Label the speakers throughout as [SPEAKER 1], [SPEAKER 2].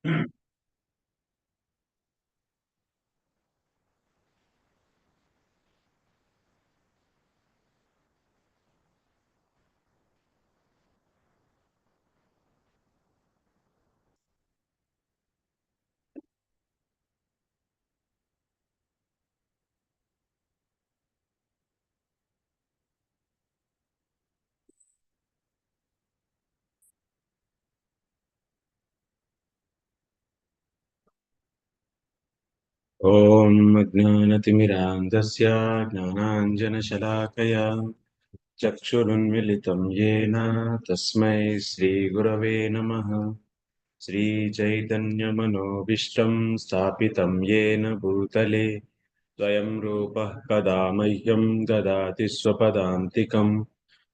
[SPEAKER 1] ॐ ज्ञानतिमिरान्धस्य ज्ञानाञ्जनशलाकया चक्षुरुन्मिलितं येन तस्मै श्रीगुरवे नमः। श्रीचैतन्यमनोभीष्टं स्थापितं येन भूतले स्वयं रूपः कदा मह्यं ददाति स्वपदान्तिकम्।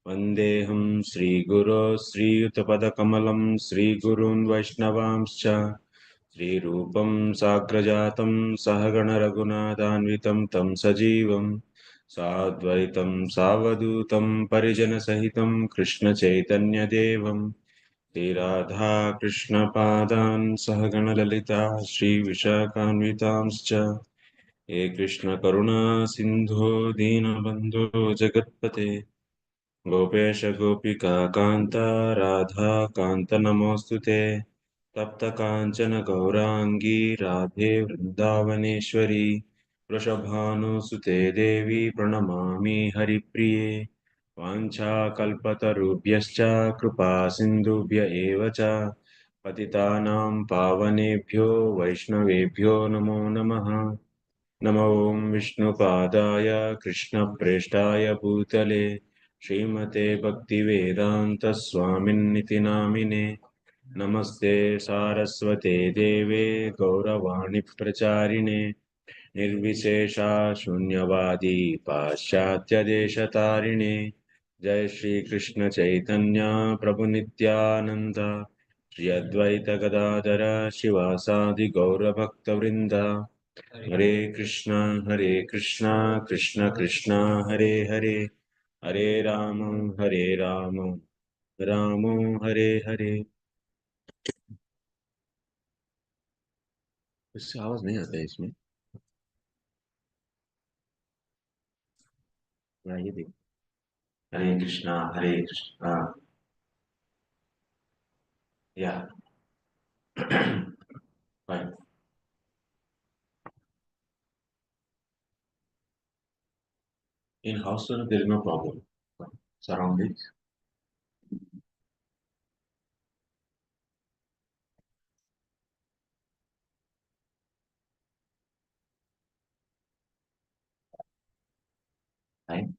[SPEAKER 1] वन्देऽहं श्रीगुरो श्रीयुतपदकमलं श्रीगुरून् वैष्णवांश्च श्रीरूपं साग्रजातं सहगणरघुनाथान्वितं तं सजीवं साद्वैतं सावधूतं परिजनसहितं कृष्णचैतन्यदेवं श्रीराधा कृष्णपादान् सहगणललिता श्रीविशाखान्वितांश्च हे कृष्णकरुणा सिन्धो दीनबन्धो जगत्पते गोपेश गोपिका कान्त राधा कान्त नमोऽस्तु ते तप्त काञ्चन गौराङ्गी राधे वृन्दावनेश्वरी वृषभानुसुते देवी प्रणमामि हरिप्रिये वाञ्छाकल्पतरुभ्यश्च कृपा सिन्धुभ्य एव च पतितानां पावनेभ्यो वैष्णवेभ्यो नमो नमः। नमो विष्णुपादाय कृष्णप्रेष्ठाय भूतले श्रीमते भक्तिवेदान्तस्वामिन्निति नामिने नमस्ते सारस्वते देवे गौरवाणि प्रचारिणे निर्विशेषा शून्यवादी पाश्चात्यदेशतारिणे जय श्री कृष्ण चैतन्य प्रभु नित्यानंद श्री अद्वैत गदाधर शिवासादि गौरभक्तवृंद हरे कृष्णा कृष्ण कृष्णा हरे हरे हरे राम राम हरे हरे। इससे आवाज नहीं आता है इसमें। ये देख। हरे कृष्णा या fine. In house there is no problem. Surroundings. Fine.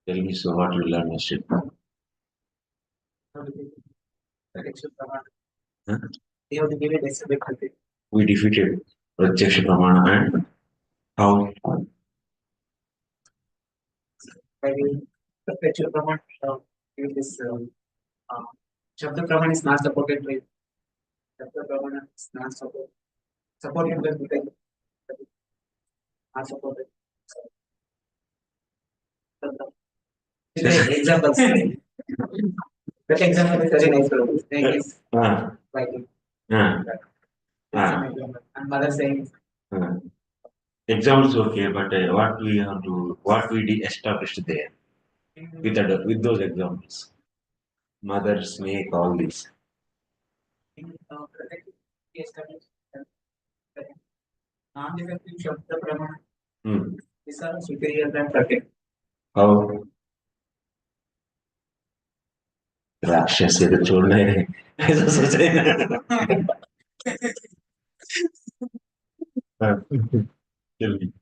[SPEAKER 1] Tell me so what you learn yesterday. Huh? We defeated Pratyaksha Pramāṇam and how? Ah, ah, ah, ah. Example is okay, but what we established there with those examples. Mother, snake, all these. Hmm. How राक्षस से तो छोड़ना है ऐसा सोच रहे हैं। हाँ, चलिए।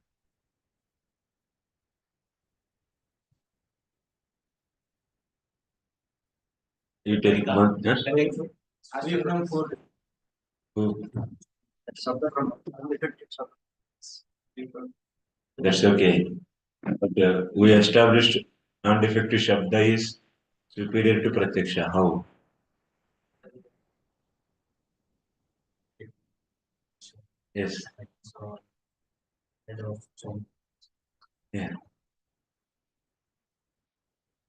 [SPEAKER 1] You take one. Huh? That's okay. But we established non-defective Shabda is superior to Pratyaksha. How? Yes. Yeah.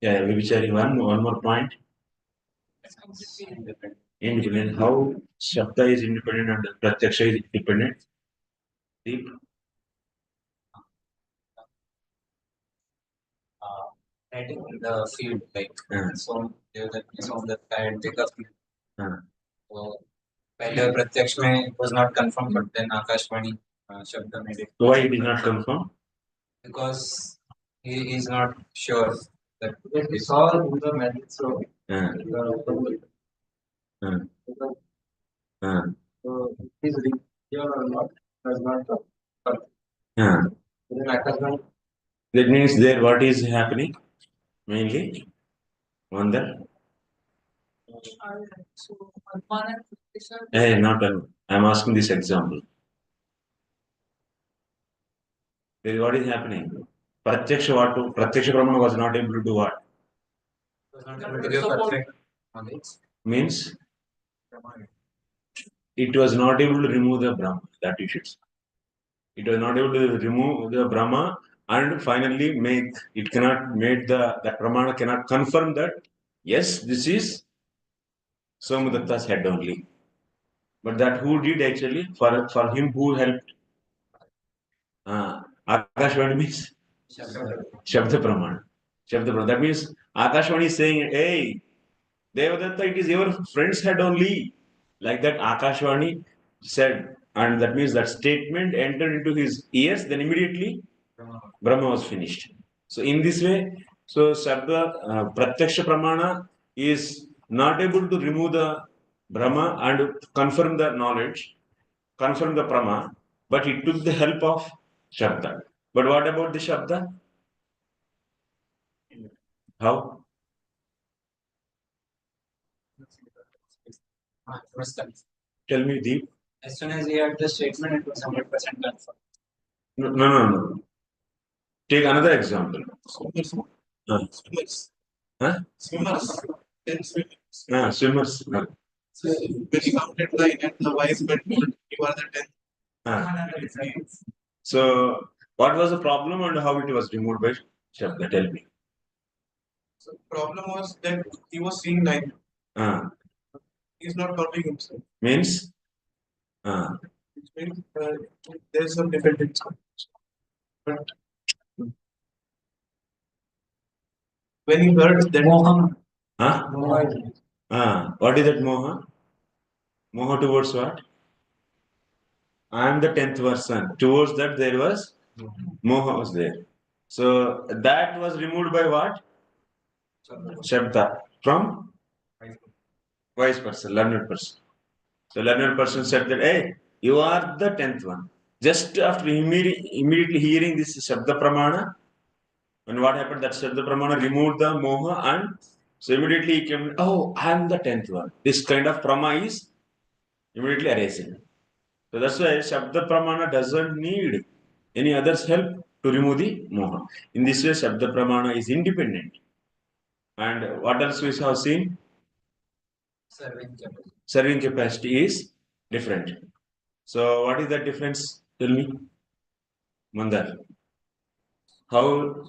[SPEAKER 1] Yeah, Vichari, one more point. Independent. How Shabda is independent and Pratyaksha is independent? Deep.
[SPEAKER 2] Writing the field like so that and take a field. So पहले प्रत्यक्ष में it was not confirmed, but then Akashvani शब्द made it.
[SPEAKER 1] Why it is not confirmed?
[SPEAKER 2] Because he is not sure that we saw the magic so. So his religion or not does not. Then Akashvani.
[SPEAKER 1] That means there what is happening mainly? Wonder. Hey, not I'm asking this example. There what is happening? Pratyaksha Pramāṇam was not able to do what?
[SPEAKER 2] Was not able to give perfect knowledge.
[SPEAKER 1] Means it was not able to remove the Brahma, that you should say. It was not able to remove the Brahma and finally that Pramāṇa cannot confirm that yes, this is Somadutta's head only. But that who did actually for him who helped? Akashvani means Shabda Pramāṇa. That means Akashvani is saying, hey, Devadatta, it is your friend's head only. Like that Akashvani said. And that means that statement entered into his ears, then immediately Brahma was finished. So in this way, Pratyaksha Pramāṇa is not able to remove the Brahma and confirm the knowledge, confirm the Prama, but it took the help of Shabda. But what about the Shabda? How? Tell me, Deep.
[SPEAKER 2] As soon as he had the statement, it was 100% confirmed.
[SPEAKER 1] No. Take another example.
[SPEAKER 2] Swimmers.
[SPEAKER 1] Huh?
[SPEAKER 2] Swimmers.
[SPEAKER 1] Swimmers.
[SPEAKER 2] So when he counted the net, the wise men told you are the 10th.
[SPEAKER 1] So what was the problem and how it was removed by Shabda? Tell me.
[SPEAKER 2] So the problem was that he was seeing light. He's not counting himself.
[SPEAKER 1] Means?
[SPEAKER 2] Which means there's some difference. But when he heard that Moha.
[SPEAKER 1] What is that Moha? Moha towards what? I am the 10th person. Towards that there was Moha was there. So that was removed by what? Shabda. From? Wise person, learned person. So learned person said that, hey, you are the 10th one. Just after immediately hearing this Shabda Pramāṇa, and what happened, that Shabda Pramāṇa removed the Moha and so immediately he came, oh, I am the 10th one. This kind of Prama is immediately arising. So that's why Shabda Pramāṇa doesn't need any other's help to remove the Moha. In this way, Shabda Pramāṇa is independent. And what else we have seen? Serving capacity is different. So what is the difference? Tell me. Mandar. How?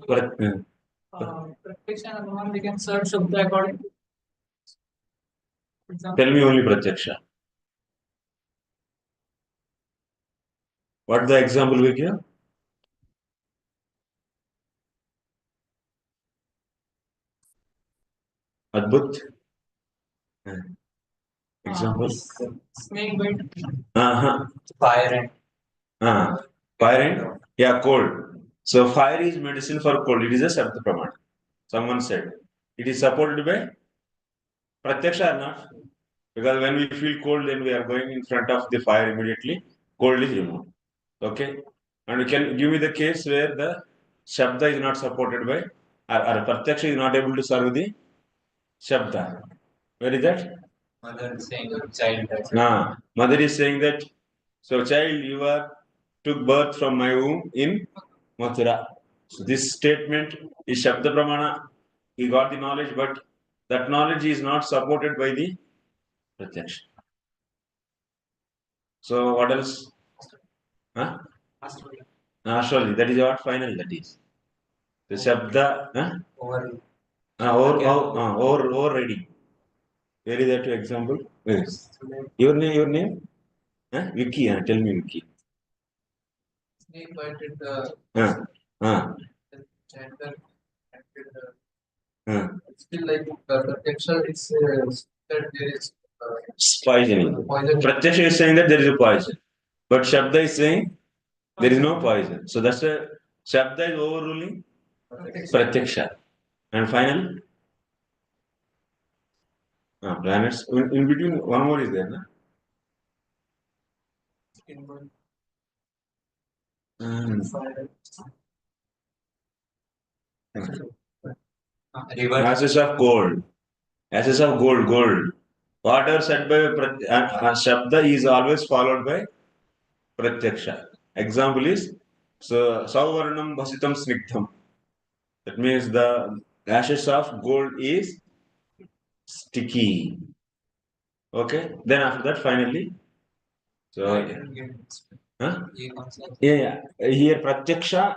[SPEAKER 3] Pratiksha and Anuman, they can serve Shabda according to.
[SPEAKER 1] Tell me only Pratyaksha. What the example we give? Adbhut. Example.
[SPEAKER 3] Snake bite.
[SPEAKER 2] Fire
[SPEAKER 1] and. Fire and? Yeah, cold. So fire is medicine for cold. It is a Shabda Pramāṇa. Someone said. It is supported by Pratyaksha or not? Because when we feel cold, then we are going in front of the fire immediately. Cold is removed. Okay? And you can give me the case where the Shabda is not supported by, or Pratyaksha is not able to serve the Shabda. Where is that?
[SPEAKER 2] Mother is saying child.
[SPEAKER 1] Mother is saying that, so child, you took birth from my womb in Mathura. So this statement is Shabda Pramāṇa. He got the knowledge, but that knowledge is not supported by the Pratyaksha. So what else? Astrology. That is what final that is. The Shabda. Overriding. Where is that example? Yes. Your name? Vicky. Tell me, Vicky.
[SPEAKER 3] But it gender and still like protection is that there is
[SPEAKER 1] Poisoning.
[SPEAKER 3] poison.
[SPEAKER 1] Pratyaksha is saying that there is a poison, but Shabda is saying there is no poison. So that's a Shabda is overruling Pratyaksha. And final, planets. In between, one more is there, na?
[SPEAKER 2] River.
[SPEAKER 1] Ashes of gold. Ashes of gold. Whatever said by Shabda is always followed by Pratyaksha. Example is so Sauvarnam Bhasitam Snigdham. That means the ashes of gold is sticky. Okay. Then after that, finally, so yeah. Here Pratyaksha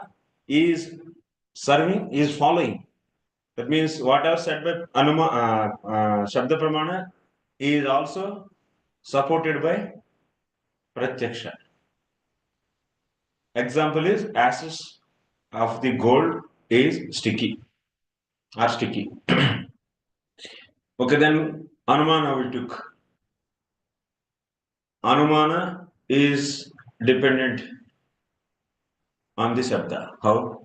[SPEAKER 1] is serving, is following. That means whatever said by Shabda Pramana is also supported by Pratyaksha. Example is ashes of the gold is sticky or sticky. Okay, then Anumana we took. Anumana is dependent on the Shabda. How?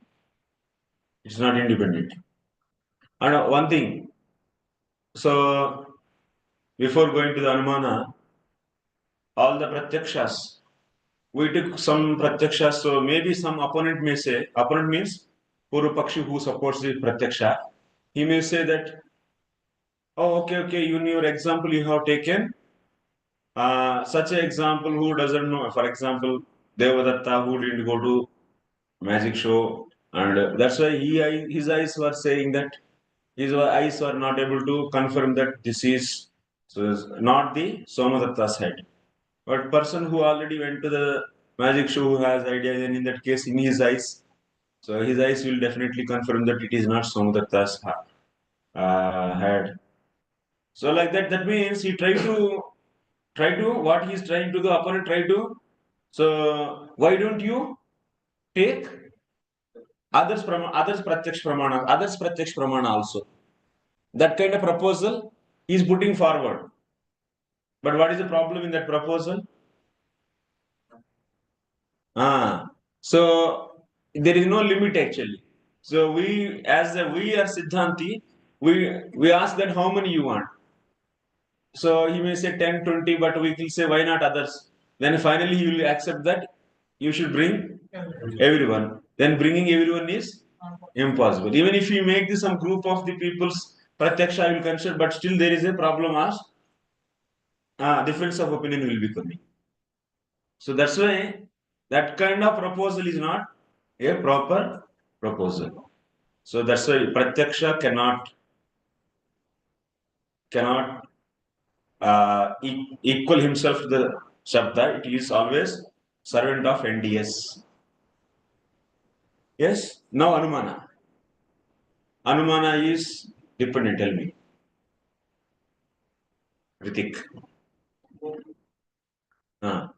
[SPEAKER 1] It's not independent. And one thing, so before going to the Anumana, all the Pratyakshas, we took some Pratyakshas, so maybe some opponent may say, opponent means Puru Pakshi who supports the Pratyaksha, he may say that, oh, okay, in your example you have taken such an example who doesn't know. For example, Devadatta who didn't go to magic show, and that's why his eyes were saying that his eyes were not able to confirm that this is so not the Somadatta's head. But person who already went to the magic show who has idea, then in that case in his eyes, so his eyes will definitely confirm that it is not Somadatta's head. So like that, that means he try to what he is trying to do, opponent try to. So why don't you take others pratyaksh pramana also? That kind of proposal he is putting forward. But what is the problem in that proposal? So there is no limit actually. So we are Siddhanti, we ask that how many you want. So he may say 10, 20, but we will say why not others? Then finally he will accept that you should bring everyone. Then bringing everyone is impossible. Even if you make this some group of the people's pratyaksha, I will consider, but still there is a problem as difference of opinion will be coming. So that's why that kind of proposal is not a proper proposal. So that's why pratyaksha cannot equal himself to the Shabda. It is always servant of NDS. Yes? Now Anumana. Anumana is dependent, tell me. Ritik.
[SPEAKER 3] Not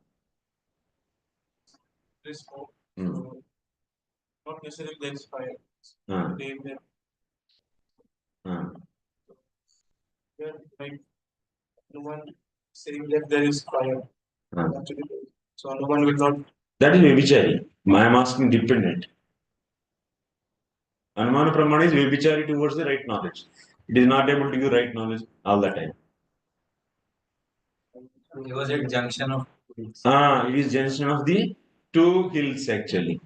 [SPEAKER 3] necessarily there is fire. Like no one saying that there is fire. So no one will not.
[SPEAKER 1] That is Vyabhichari. I am asking dependent. Anumana Pramana is Vyabhichari towards the right knowledge. It is not able to give right knowledge all the time.
[SPEAKER 2] It was at junction of.
[SPEAKER 1] It is junction of the two hills actually.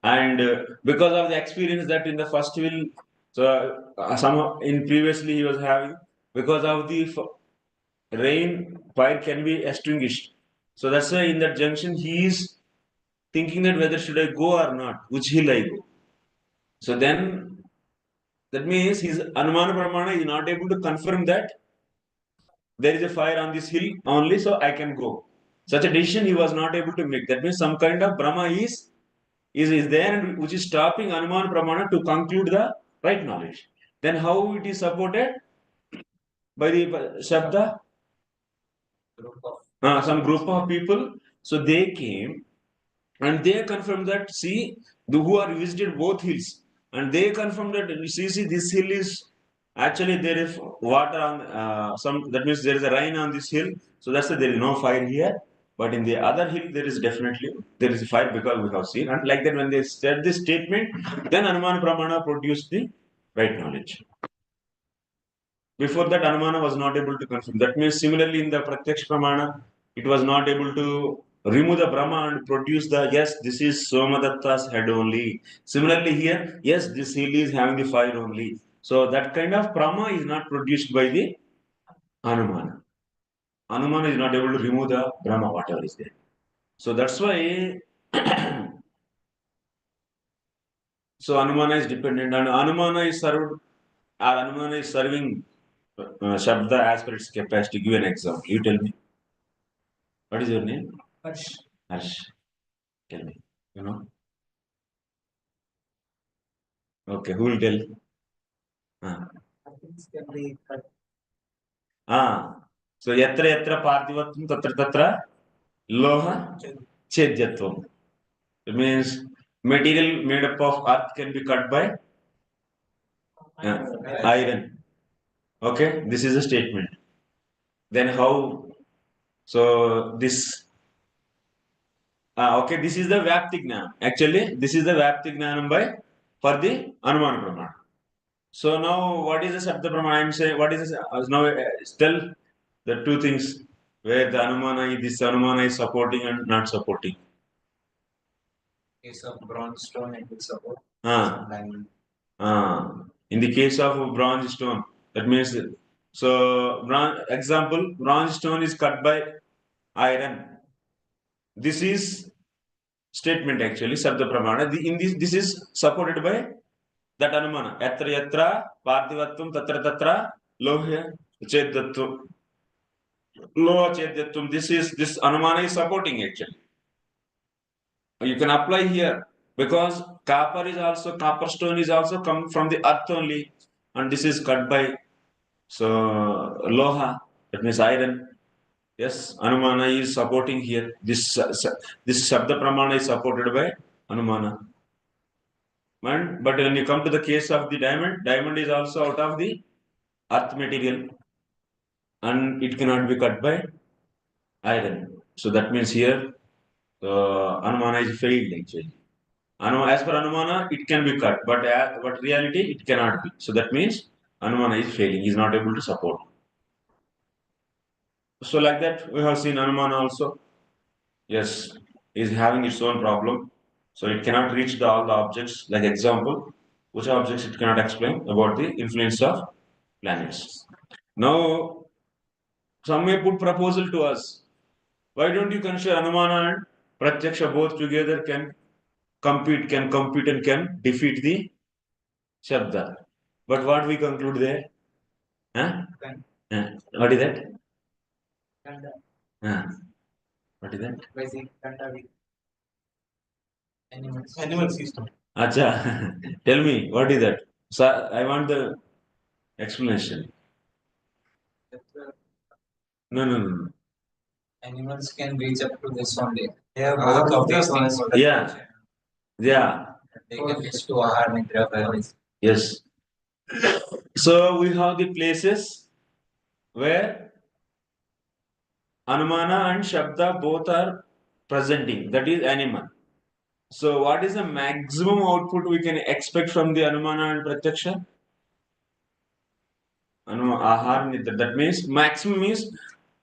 [SPEAKER 1] And because of the experience that in the first hill, so some in previously he was having, because of the rain, fire can be extinguished. So that's why in that junction he is thinking that whether should I go or not, which hill I go. So then that means his Anumana Pramana is not able to confirm that there is a fire on this hill only, so I can go. Such a decision he was not able to make. That means some kind of Brahma is there, and which is stopping Anumana Pramana to conclude the right knowledge. Then how it is supported? By the Shabda? Some group of people. So they came and they confirmed that, see, who are visited both hills. And they confirmed that, see, this hill is actually there is water on that means there is a rain on this hill. So that's why there is no fire here. But in the other hill, there is definitely fire because we have seen. And like that, when they said this statement, then Anumana Pramana produced the right knowledge. Before that, Anumana was not able to confirm. That means similarly in the Pratyaksh Pramana, it was not able to remove the Brahma and produce the, yes, this is Somadatta's head only. Similarly here, yes, this hill is having the fire only. So that kind of Brahma is not produced by the Anumana. Anumana is not able to remove the Brahma, whatever is there. So that's why so Anumana is dependent and Anumana is served, or Anumana is serving Shabda as per its capacity. Give an example. You tell me. What is your name?
[SPEAKER 3] Harsh.
[SPEAKER 1] Harsh. Tell me. You know? Okay, who will tell?
[SPEAKER 3] Things can be cut.
[SPEAKER 1] So yatra yatra parthivatvam tatra tatra loha chedyatvam. It means material made up of earth can be cut by iron. Okay, this is a statement. Then how? So this. Okay, this is the Vyapti Gnana. Actually, this is the Vyapti Gnanam by for the Anumana Pramana. So now, what is the Sabda Pramana? I am saying, what is this? Now, tell the two things where the Anumana is supporting and not supporting.
[SPEAKER 2] Case of bronze stone, it will support.
[SPEAKER 1] Diamond. In the case of bronze stone, that means so bronze stone is cut by iron. This is statement actually, Sabda Pramana. This is supported by that Anumana. Yatra yatra parthivatvam tatra tatra loha chedyatvam. Loha chedyatvam. This Anumana is supporting actually. You can apply here because copper stone is also come from the earth only, and this is cut by loha, that means iron. Yes, Anumana is supporting here. This Shabda Pramana is supported by Anumana. But when you come to the case of the diamond is also out of the earth material and it cannot be cut by iron. So that means here Anumana is failed actually. As per Anumana, it can be cut, but reality it cannot be. So that means Anumana is failing. He is not able to support. So like that, we have seen Anumana also. Yes, is having its own problem. So it cannot reach all the objects. Like example, which objects it cannot explain about the influence of planets. Now, some may put proposal to us. Why don't you consider Anumana and Pratyaksha both together can compete and can defeat the Shabda. But what we conclude there? What is that? What is that?
[SPEAKER 3] Basic animal system.
[SPEAKER 1] Acha, tell me, what is that? So I want the explanation. No.
[SPEAKER 2] Animals can reach up to this only. They have both of these things.
[SPEAKER 1] Yeah.
[SPEAKER 2] They can reach to Ahar Nidra Paradise.
[SPEAKER 1] Yes. So we have the places where Anumana and Shabda both are presenting. That is animal. So what is the maximum output we can expect from the Anumana and Pratyaksha? Ahar Nidra. That means maximum is,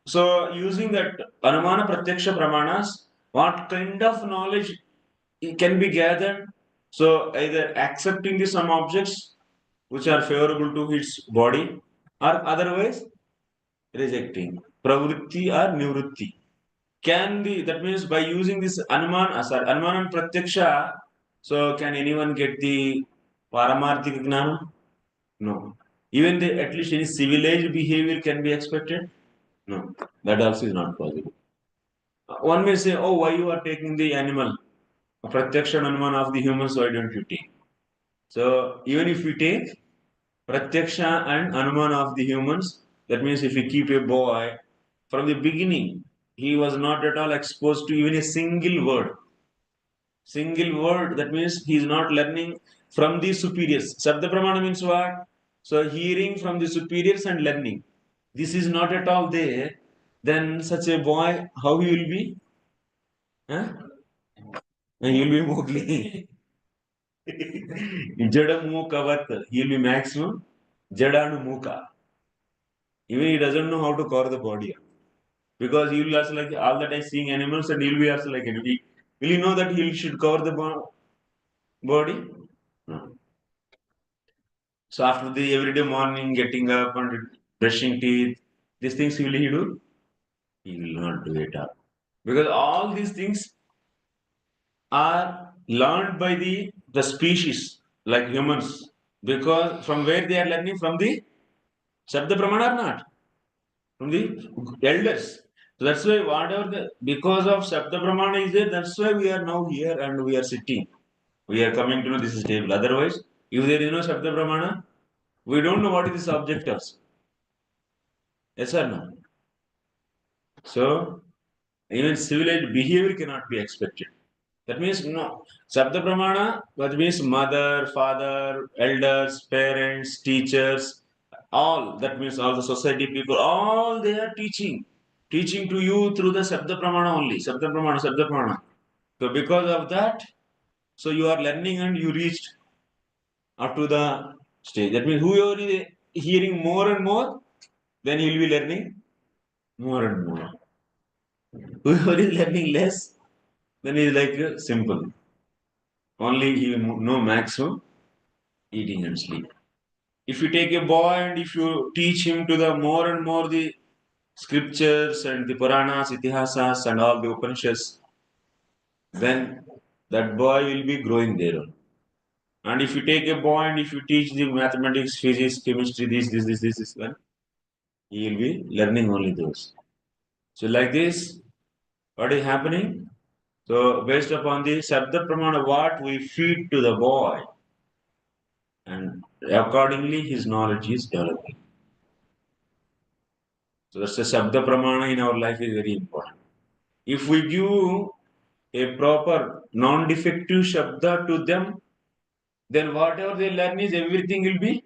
[SPEAKER 1] so using that Anumana Pratyaksha Pramanas, what kind of knowledge can be gathered? So either accepting the some objects which are favorable to its body or otherwise rejecting. Pravritti or nivritti. That means by using this Anuman and Pratyaksha, so can anyone get the Paramarthika Gnana? No. Even at least any civilized behavior can be expected? No. That also is not possible. One may say, oh, why you are taking the animal? Pratyaksha and Anuman of the humans, why don't you take? So even if we take, Pratyaksha and Anumana of the humans. That means if you keep a boy from the beginning, he was not at all exposed to even a single word. Single word, that means he is not learning from the superiors. Sabda Pramana means what? So hearing from the superiors and learning. This is not at all there. Then such a boy, how he will be? Huh? He will be Mowgli. Jadamukavat. He will be maximum Jadanumuka. Even he doesn't know how to cover the body. Because he will also like all the time seeing animals and he will be also like enemy. Will he know that he should cover the body? No. So after the everyday morning getting up and brushing teeth, these things will he do? He will not do it up. Because all these things are learned by the species like humans. Because from where they are learning? From the Shabda Pramana or not? From the elders. So that's why whatever because of Shabda Pramana is there, that's why we are now here and we are sitting. We are coming to know this is table. Otherwise, if there is no Shabda Pramana, we don't know what is the subject of. Yes or no? So even civilized behavior cannot be expected. That means no. Sabda Pramana, that means mother, father, elders, parents, teachers, all, that means all the society people, all they are teaching. Teaching to you through the Sabda Pramana only. Sabda Pramana, Sabda Pramana. So because of that, so you are learning and you reached up to the stage. That means whoever is hearing more and more, then he will be learning more and more. Whoever is learning less, then he is like simple. Only he will know maximum eating and sleep. If you take a boy and if you teach him to the more and more the scriptures and the Puranas, Itihasas and all the Upanishads, then that boy will be growing there. And if you take a boy and if you teach the mathematics, physics, chemistry, this, then he will be learning only those. So like this, what is happening? So based upon the Sabda Pramana, what we feed to the boy, and accordingly his knowledge is developing. So that's the Shabda Pramana in our life is very important. If we give a proper non-defective Shabda to them, then whatever they learn is everything will be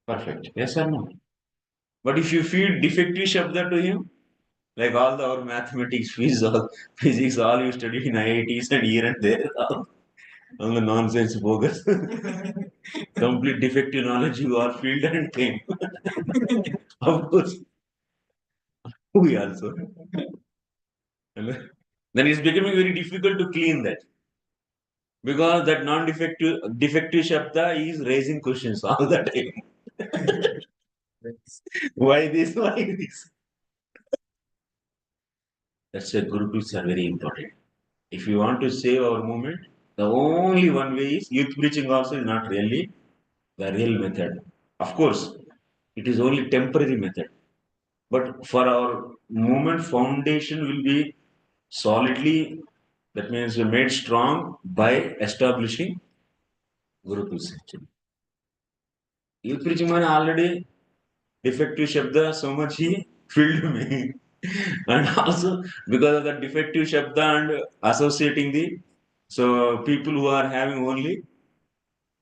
[SPEAKER 1] perfect. Yes or no? But if you feed defective Shabda to him, like all our mathematics, physics, all you study in IITs and here and there, all the nonsense bogus, complete defective knowledge you are filled and came. Of course, we also. Then it's becoming very difficult to clean that. Because that defective Shabda is raising questions all the time. Why this? Why this? That's why Gurukuls are very important. If you want to save our movement, the only one way is youth preaching also is not really the real method. Of course, it is only temporary method. But for our movement foundation will be solidly, that means made strong by establishing Gurukuls actually. Youth preaching man already defective Shabda so much he filled me. And also because of that defective Shabda and associating the so people who are having only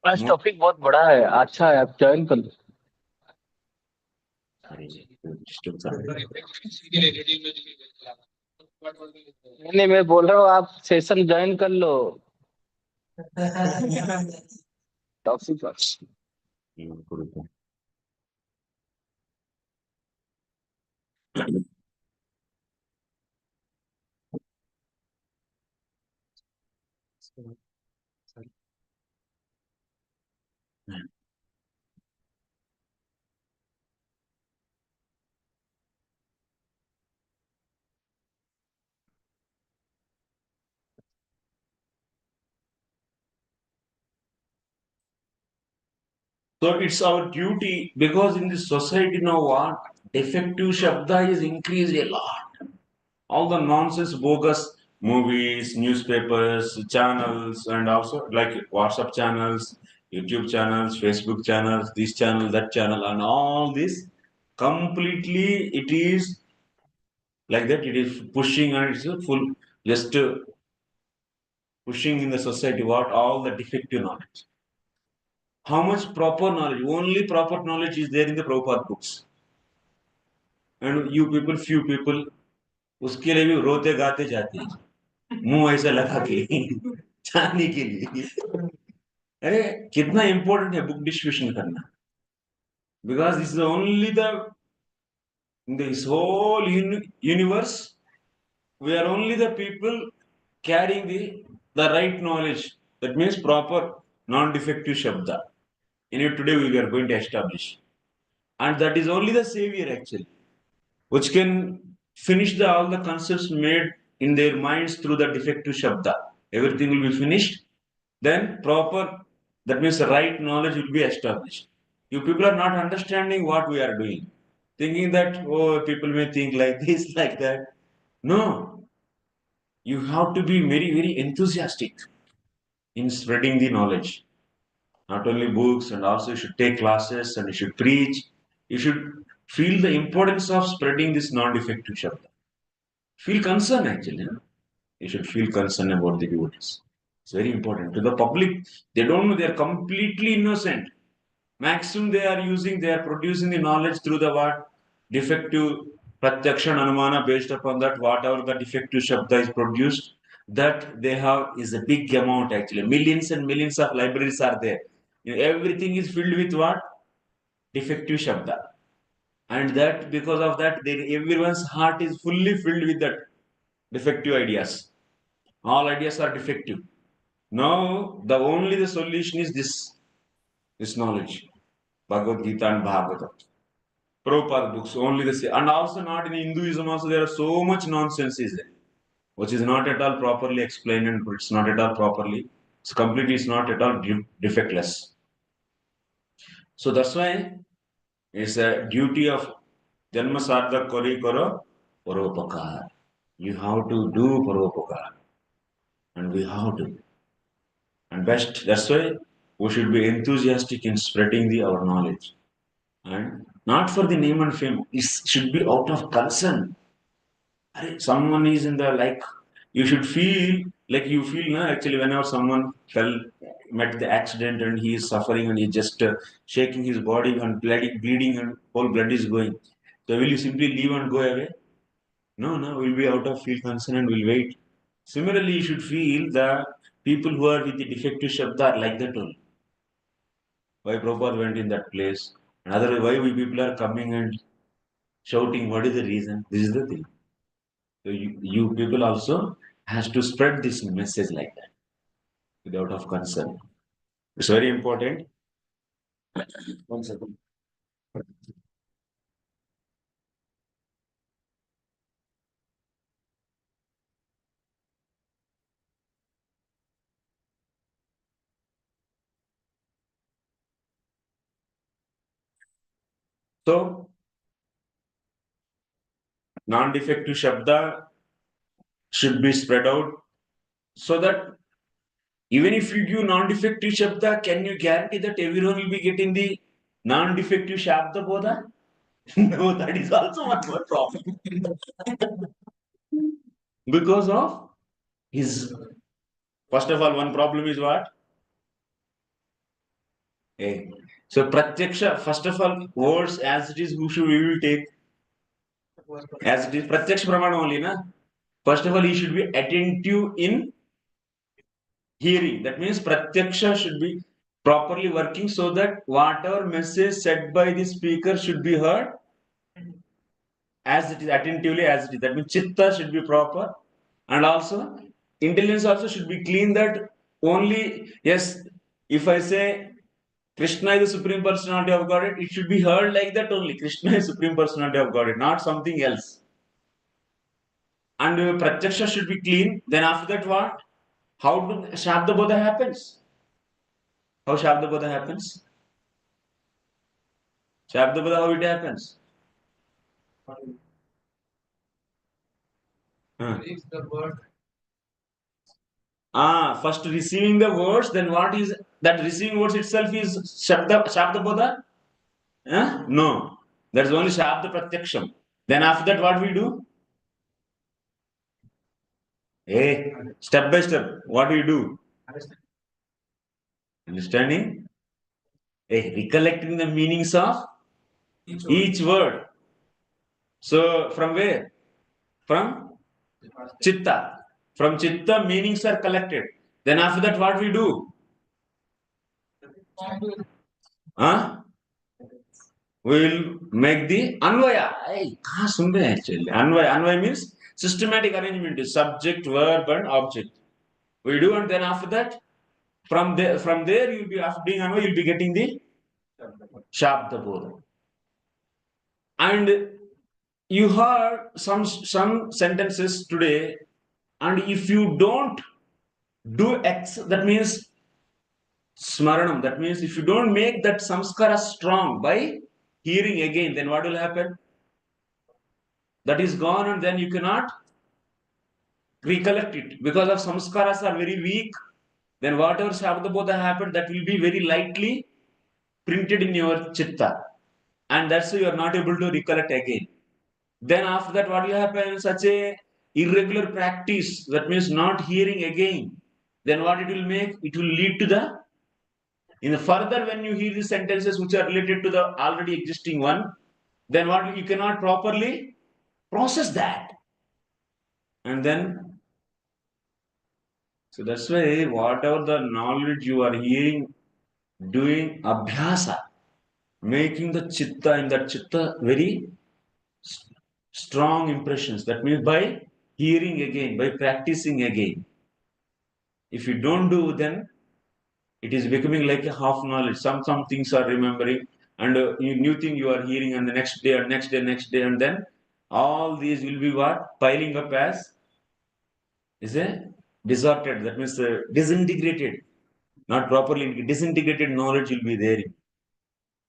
[SPEAKER 4] आज topic बहुत बड़ा है अच्छा है आप join कर लो नहीं मैं बोल रहा हूँ आप सेशन ज्वाइन कर लो topic
[SPEAKER 1] so it's our duty because in this society now what defective Shabda is increased a lot. All the nonsense bogus movies, newspapers, channels, and also like WhatsApp channels, YouTube channels, Facebook channels, this channel, that channel, and all this completely it is like that. It is pushing and it's full just pushing in the society what all the defective knowledge. How much proper knowledge? Only proper knowledge is there in the Prabhupada books. And you people, few people, उसके लिए भी रोते गाते जाते हैं मुंह ऐसा लगा के जाने के लिए अरे कितना इंपॉर्टेंट है बुक डिस्ट्रीब्यूशन करना because this is only the in this whole universe we are only the people carrying the right knowledge that means proper non-defective shabda in it today we are going to establish and that is only the savior actually which can finish all the concepts made in their minds through the defective shabda. Everything will be finished. Then proper, that means the right knowledge will be established. You people are not understanding what we are doing, thinking that, oh, people may think like this, like that. No, you have to be very, very enthusiastic in spreading the knowledge. Not only books, and also you should take classes and you should preach. You should feel the importance of spreading this non-defective shabda. Feel concern actually. You should feel concern about the devotees. It's very important. To the public, they don't know, they are completely innocent. Maximum they are producing the knowledge through the what? Defective pratyaksha and anumana based upon that, whatever the defective shabda is produced, that they have is a big amount actually. Millions and millions of libraries are there. Everything is filled with what? Defective shabda. And that because of that, everyone's heart is fully filled with that defective ideas. All ideas are defective. Now, the solution is this knowledge. Bhagavad Gita and Bhagavatam. Prabhupada books, only the same. And also not in Hinduism also there are so much nonsense is there, which is not at all properly explained and it's not at all properly, it's not at all defectless. So that's why it's a duty of Janma Sadhak Kori Karo Paropakar. You have to do Paropakar. And we have to. And best, that's why we should be enthusiastic in spreading our knowledge. And not for the name and fame, it should be out of concern. Someone is in the you should feel like you feel, no? Actually, whenever someone met the accident and he is suffering and he just shaking his body and bleeding and whole blood is going. So will you simply leave and go away? No, we'll be out of feel concern and we'll wait. Similarly, you should feel the people who are with the defective shabda are like that only. Why Prabhupada went in that place? And otherwise, why we people are coming and shouting? What is the reason? This is the thing. So you people also has to spread this message like that, without of concern. It's very important. One second. So, non-defective shabda should be spread out so that even if you give non-defective shabda, can you guarantee that everyone will be getting the non-defective shabda bodha? No, that is also one more problem. Because of his, first of all, one problem is what? A. So pratyaksha, first of all, words as it is, we will take as it is. Pratyaksha pramāṇam only, na? First of all, he should be attentive in hearing. That means pratyaksha should be properly working so that whatever message said by the speaker should be heard as it is, attentively as it is. That means chitta should be proper, and also intelligence also should be clean. That only, yes, if I say Krishna is the Supreme Personality of Godhead, it should be heard like that only. Krishna is Supreme Personality of Godhead, not something else. And pratyaksha should be clean. Then after that, what? How do Shabda Bodha happens? How Shabda Bodha happens? Shabda Bodha, how it happens?
[SPEAKER 3] Reach the word.
[SPEAKER 1] First receiving the words, then what is that receiving words itself is Shabda Bodha? No. That is only Shabda Pratyaksham. Then after that, what we do? Hey, step by step, what do you do? Understanding? Hey, recollecting the meanings of each word. So, from where? From Chitta. From Chitta, meanings are collected. Then after that, what we do? Huh? We will make the Anvaya. Hey, actually. Anvaya means systematic arrangement is subject, verb, and object. We do, and then after that, from there you'll be, after doing Anvaya, you'll be getting the Shabda Bodha. And you heard some sentences today, and if you don't do X, that means Smaranam, that means if you don't make that samskara strong by hearing again, then what will happen? That is gone, and then you cannot recollect it because of samskaras are very weak. Then whatever Shabda Bodha happened, that will be very lightly printed in your chitta, and that's why you are not able to recollect again. Then after that, what will happen? Such a irregular practice, that means not hearing again. Then what it will make? It will lead to the, in the further, when you hear the sentences which are related to the already existing one, then what, you cannot properly process that. And then, so that's why whatever the knowledge you are hearing, doing abhyasa, making the chitta, in that chitta very strong impressions. That means by hearing again, by practicing again. If you don't do, then it is becoming like a half knowledge. Some things are remembering, and new thing you are hearing, and the next day, and next day, and then all these will be what? Piling up as is a distorted. That means disintegrated, not properly disintegrated knowledge will be there,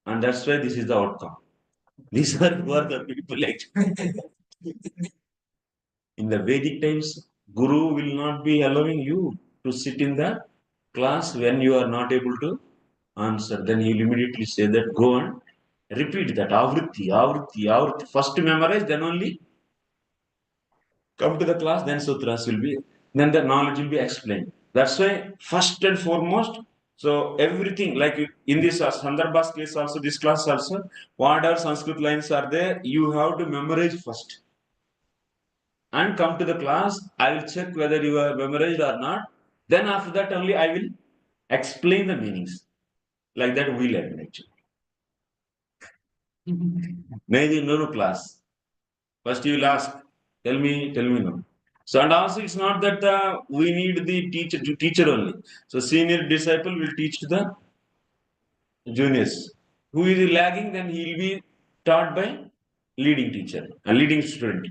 [SPEAKER 1] and that's why this is the outcome. These are who are the people actually. In the Vedic times, Guru will not be allowing you to sit in the class when you are not able to answer. Then he will immediately say that go and repeat that avritti, avritti, avritti. First memorize, then only come to the class, then sutras will be, then the knowledge will be explained. That's why first and foremost, so everything like in this Sandarbhas case also, this class also, whatever Sanskrit lines are there, you have to memorize first. And come to the class, I will check whether you are memorized or not. Then after that only I will explain the meanings. Like that we learn actually. Maybe no class. First you will ask, tell me no. So and also it's not that we need the teacher only. So senior disciple will teach to the juniors. Who is lagging, then he will be taught by leading teacher, a leading student.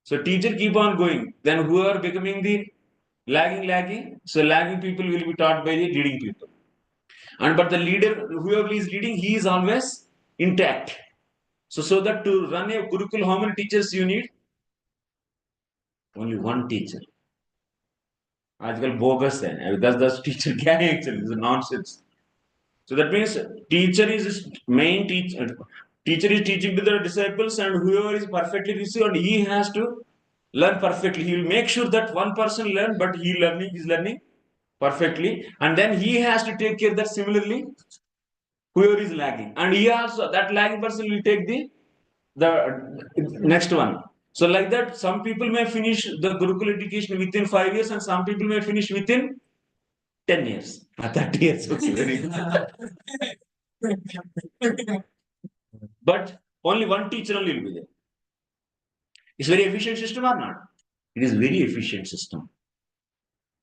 [SPEAKER 1] So teacher keep on going. Then who are becoming the lagging. So lagging people will be taught by the leading people. And but the leader, whoever is leading, he is always intact. So that to run a Gurukul, how many teachers you need? Only one teacher. आजकल bogus है. That's teacher क्या है actually? It's nonsense. So that means teacher is main teacher. Teacher is teaching to the disciples, and whoever is perfectly received, he has to learn perfectly. He will make sure that one person learn, but he is learning perfectly, and then he has to take care that similarly whoever is lagging, and he also, that lagging person will take the next one. So like that, some people may finish the Gurukul education within 5 years, and some people may finish within 10 years, 30 years. But only one teacher only will be there. It's very efficient system or not? It is very efficient system.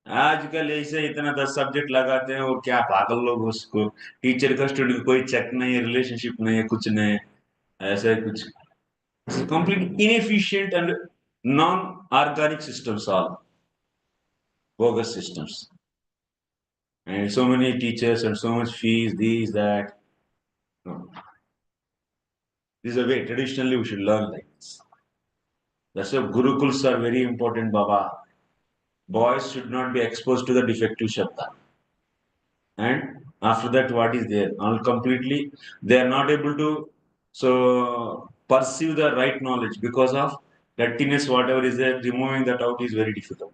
[SPEAKER 1] आजकल ऐसे इतना 10 subject लगाते हैं, वो क्या पागल लोग उसको, टीचर का स्टूडेंट कोई चेक नहीं है, रिलेशनशिप नहीं है, कुछ नहीं, ऐसा कुछ complete inefficient and non-organic systems, all bogus systems, and so many teachers and so much fees, these that. No. This is a way traditionally we should learn like this. That's why Gurukuls are very important, Baba. Boys should not be exposed to the defective Shabda. and after that what is there? All completely, they are not able to perceive the right knowledge because of dirtiness, whatever is there, removing that out is very difficult.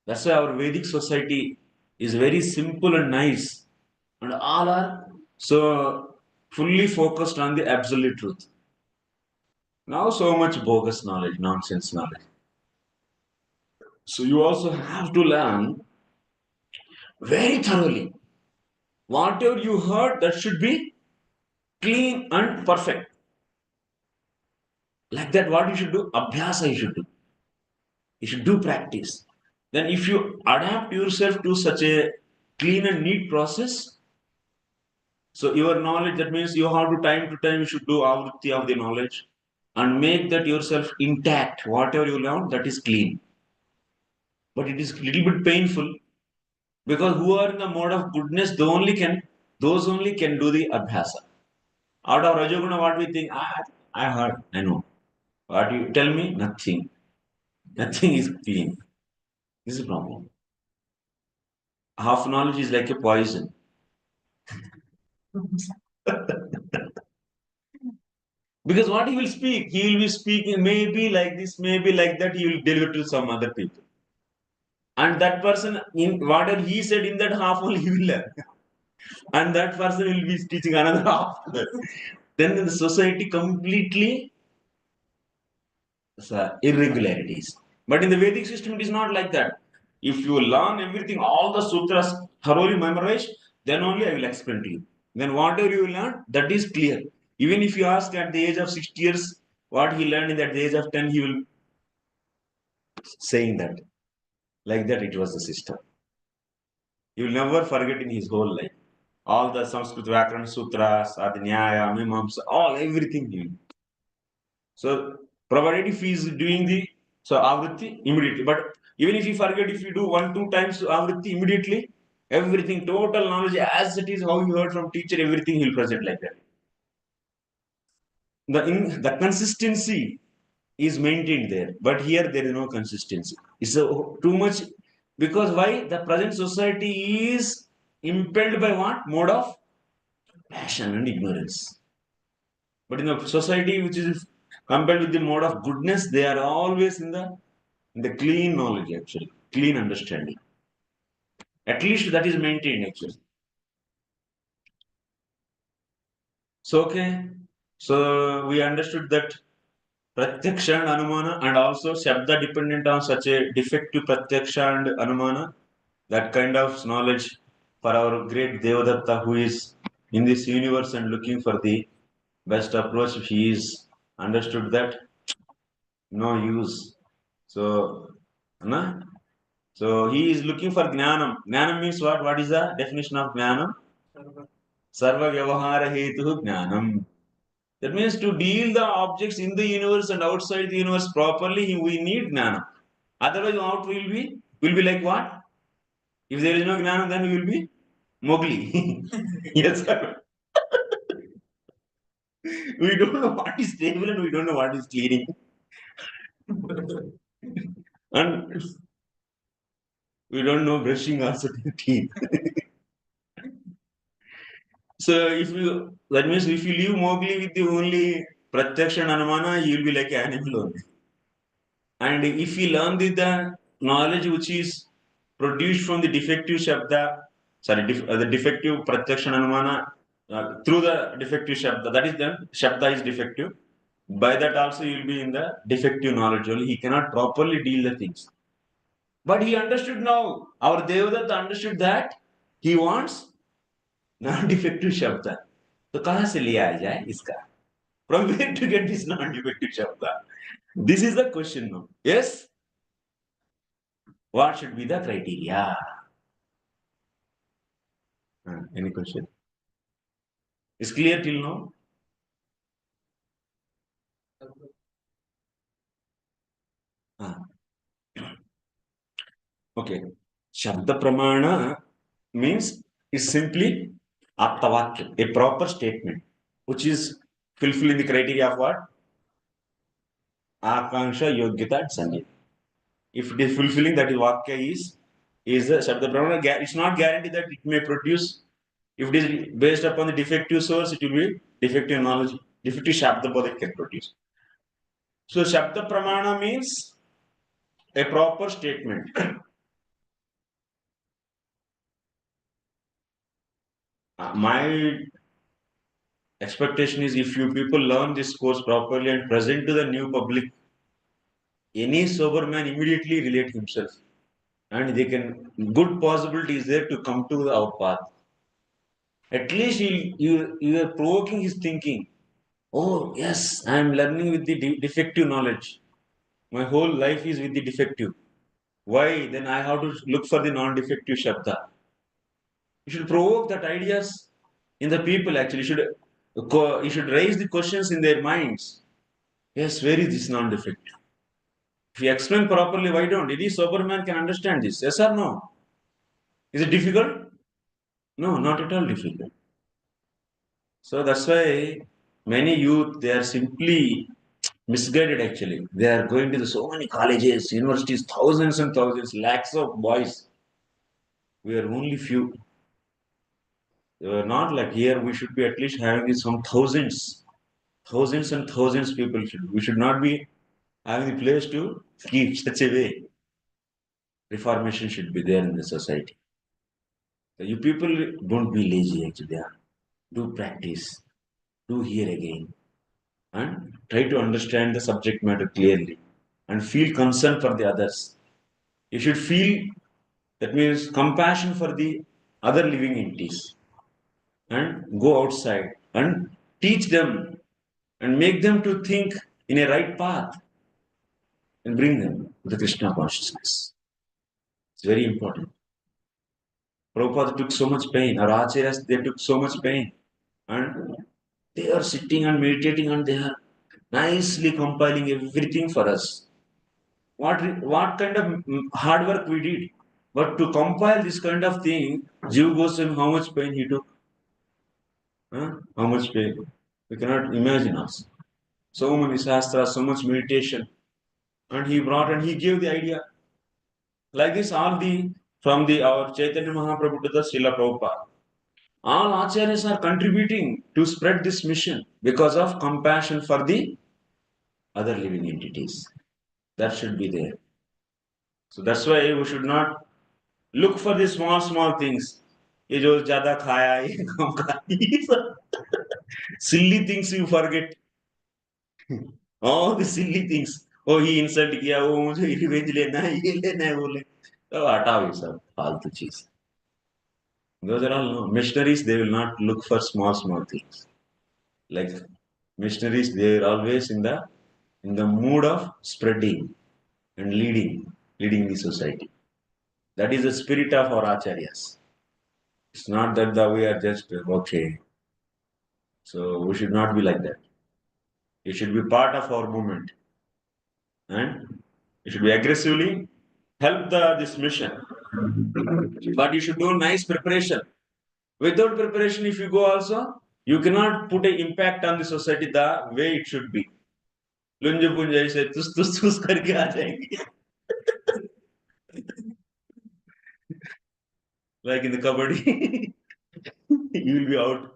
[SPEAKER 1] That's why our Vedic society is very simple and nice, and all are so fully focused on the absolute truth. Now, so much bogus knowledge, nonsense knowledge. So, you also have to learn very thoroughly. Whatever you heard, that should be clean and perfect. Like that, what you should do? Abhyasa you should do. You should do practice. Then, if you adapt yourself to such a clean and neat process, so your knowledge, that means you have to time, you should do avritti of the knowledge and make that yourself intact. Whatever you learn, that is clean. But it is a little bit painful because who are in the mode of goodness, those only can do the abhyasa. Out of Rajoguna, what we think, I heard, I know. What you tell me? Nothing. Nothing is clean. This is a problem. Half knowledge is like a poison. Because what he will speak, he will be speaking maybe like this, maybe like that, he will deliver to some other people. And that person, in whatever he said in that half only he will learn. And that person will be teaching another half. Then the society completely irregularities. But in the Vedic system, it is not like that. If you learn everything, all the sutras thoroughly memorized, then only I will explain to you. Then whatever you will learn, that is clear. Even if you ask at the age of 6 years what he learned in that age of 10, he will saying that. Like that, it was the system. He will never forget in his whole life. All the Sanskrit Vyakaran Sutras, Adnyaya, Mimamsa, all everything he will. So, provided if he is doing the Avritti immediately. But even if you forget, if you do 1-2 times Avritti immediately, everything, total knowledge as it is, how you heard from teacher, everything he'll present like that. The consistency is maintained there, but here there is no consistency. It's too much because why? The present society is impelled by what? Mode of passion and ignorance. But in the society which is compared with the mode of goodness, they are always in the clean knowledge, actually, clean understanding. At least that is maintained, actually. So, okay. So, we understood that Pratyaksha and Anumana and also Shabda dependent on such a defective Pratyaksha and Anumana, that kind of knowledge for our great Devadatta who is in this universe and looking for the best approach, he is understood that no use. So, na? So he is looking for Gnanam. Gnanam means what? What is the definition of Gnanam? Sarva Vyavahara Hetu Gnanam. That means to deal the objects in the universe and outside the universe properly, we need Gnanam. Otherwise, out will be like what? If there is no Gnanam, then we will be Mowgli. Yes, sir. We don't know what is stable and we don't know what is cleaning. And we don't know brushing also teeth. So if you, that means if you leave Mowgli with the only Pratyaksha and Anumana, you will be like an animal only. And if you learn the knowledge which is produced from the defective Shabda, the defective Pratyaksha and Anumana, through the defective Shabda, that is the Shabda is defective. By that also you will be in the defective knowledge only. He cannot properly deal the things. But he understood now. Our Devadatta understood that he wants non-defective Shabda. तो कहाँ से लिया जाए इसका? From where to get this non-defective Shabda? This is the question now. Yes? What should be the criteria? Any question? Is clear till now? Okay. Shabda Pramāṇa means is simply Aptavakya, a proper statement, which is fulfilling the criteria of what? Akanksha, Yogyata, and Sanya. If it is fulfilling, that is Vakya is is the Shabda Pramāṇam. It's not guaranteed that it may produce. If it is based upon the defective source, it will be defective knowledge. Defective Shabda Bodha it can produce. So Shabda Pramāṇam means a proper statement. My expectation is if you people learn this course properly and present to the new public, any sober man immediately relate himself. And they can, good possibility is there to come to our path. At least you are provoking his thinking. Oh, yes, I am learning with the defective knowledge. My whole life is with the defective. Why? Then I have to look for the non-defective Shabda. You should provoke that ideas in the people actually. You should raise the questions in their minds. Yes, where is this non-defective? If you explain properly, why don't? Any sober man can understand this. Yes or no? Is it difficult? No, not at all difficult. So that's why many youth, they are simply misguided actually. They are going to so many colleges, universities, thousands and thousands, lakhs of boys. We are only few. Not like here, we should be at least having some thousands and thousands people. We should not be having the place to keep such a way. Reformation should be there in the society. So you people don't be lazy actually. Do practice, do hear again, and try to understand the subject matter clearly and feel concern for the others. You should feel, that means compassion for the other living entities, and go outside and teach them and make them to think in a right path and bring them to the Krishna consciousness. It's very important. Prabhupada took so much pain, our acharyas, they took so much pain, and they are sitting and meditating and they are nicely compiling everything for us. What kind of hard work we did. But to compile this kind of thing, Jiva Goswami, how much pain he took. Huh? How much pain? We cannot imagine us. So many Śāstra, so much meditation. And he brought and he gave the idea. Like this, from our Chaitanya Mahaprabhu to the Srila Prabhupada. All acharyas are contributing to spread this mission because of compassion for the other living entities. That should be there. So that's why we should not look for the small things. ये जो ज़्यादा खाया, ये कम खाया, silly things you forget. All the silly things. Oh, he insult किया, वो मुझे revenge लेना है, ये लेना है, वो ले. तो हटाओ ये सब फालतू चीज. Those are all no. Missionaries, they will not look for small things. Like missionaries, they are always in the mood of spreading and leading the society. That is the spirit of our acharyas. It's not that we are just okay. So we should not be like that. You should be part of our movement, and you should be aggressively help this mission. But you should do nice preparation. Without preparation, if you go also, you cannot put an impact on the society the way it should be. लुंज पुंज ऐसे तुस करके आ जाएंगे. Like in the kabaddi, you will be out.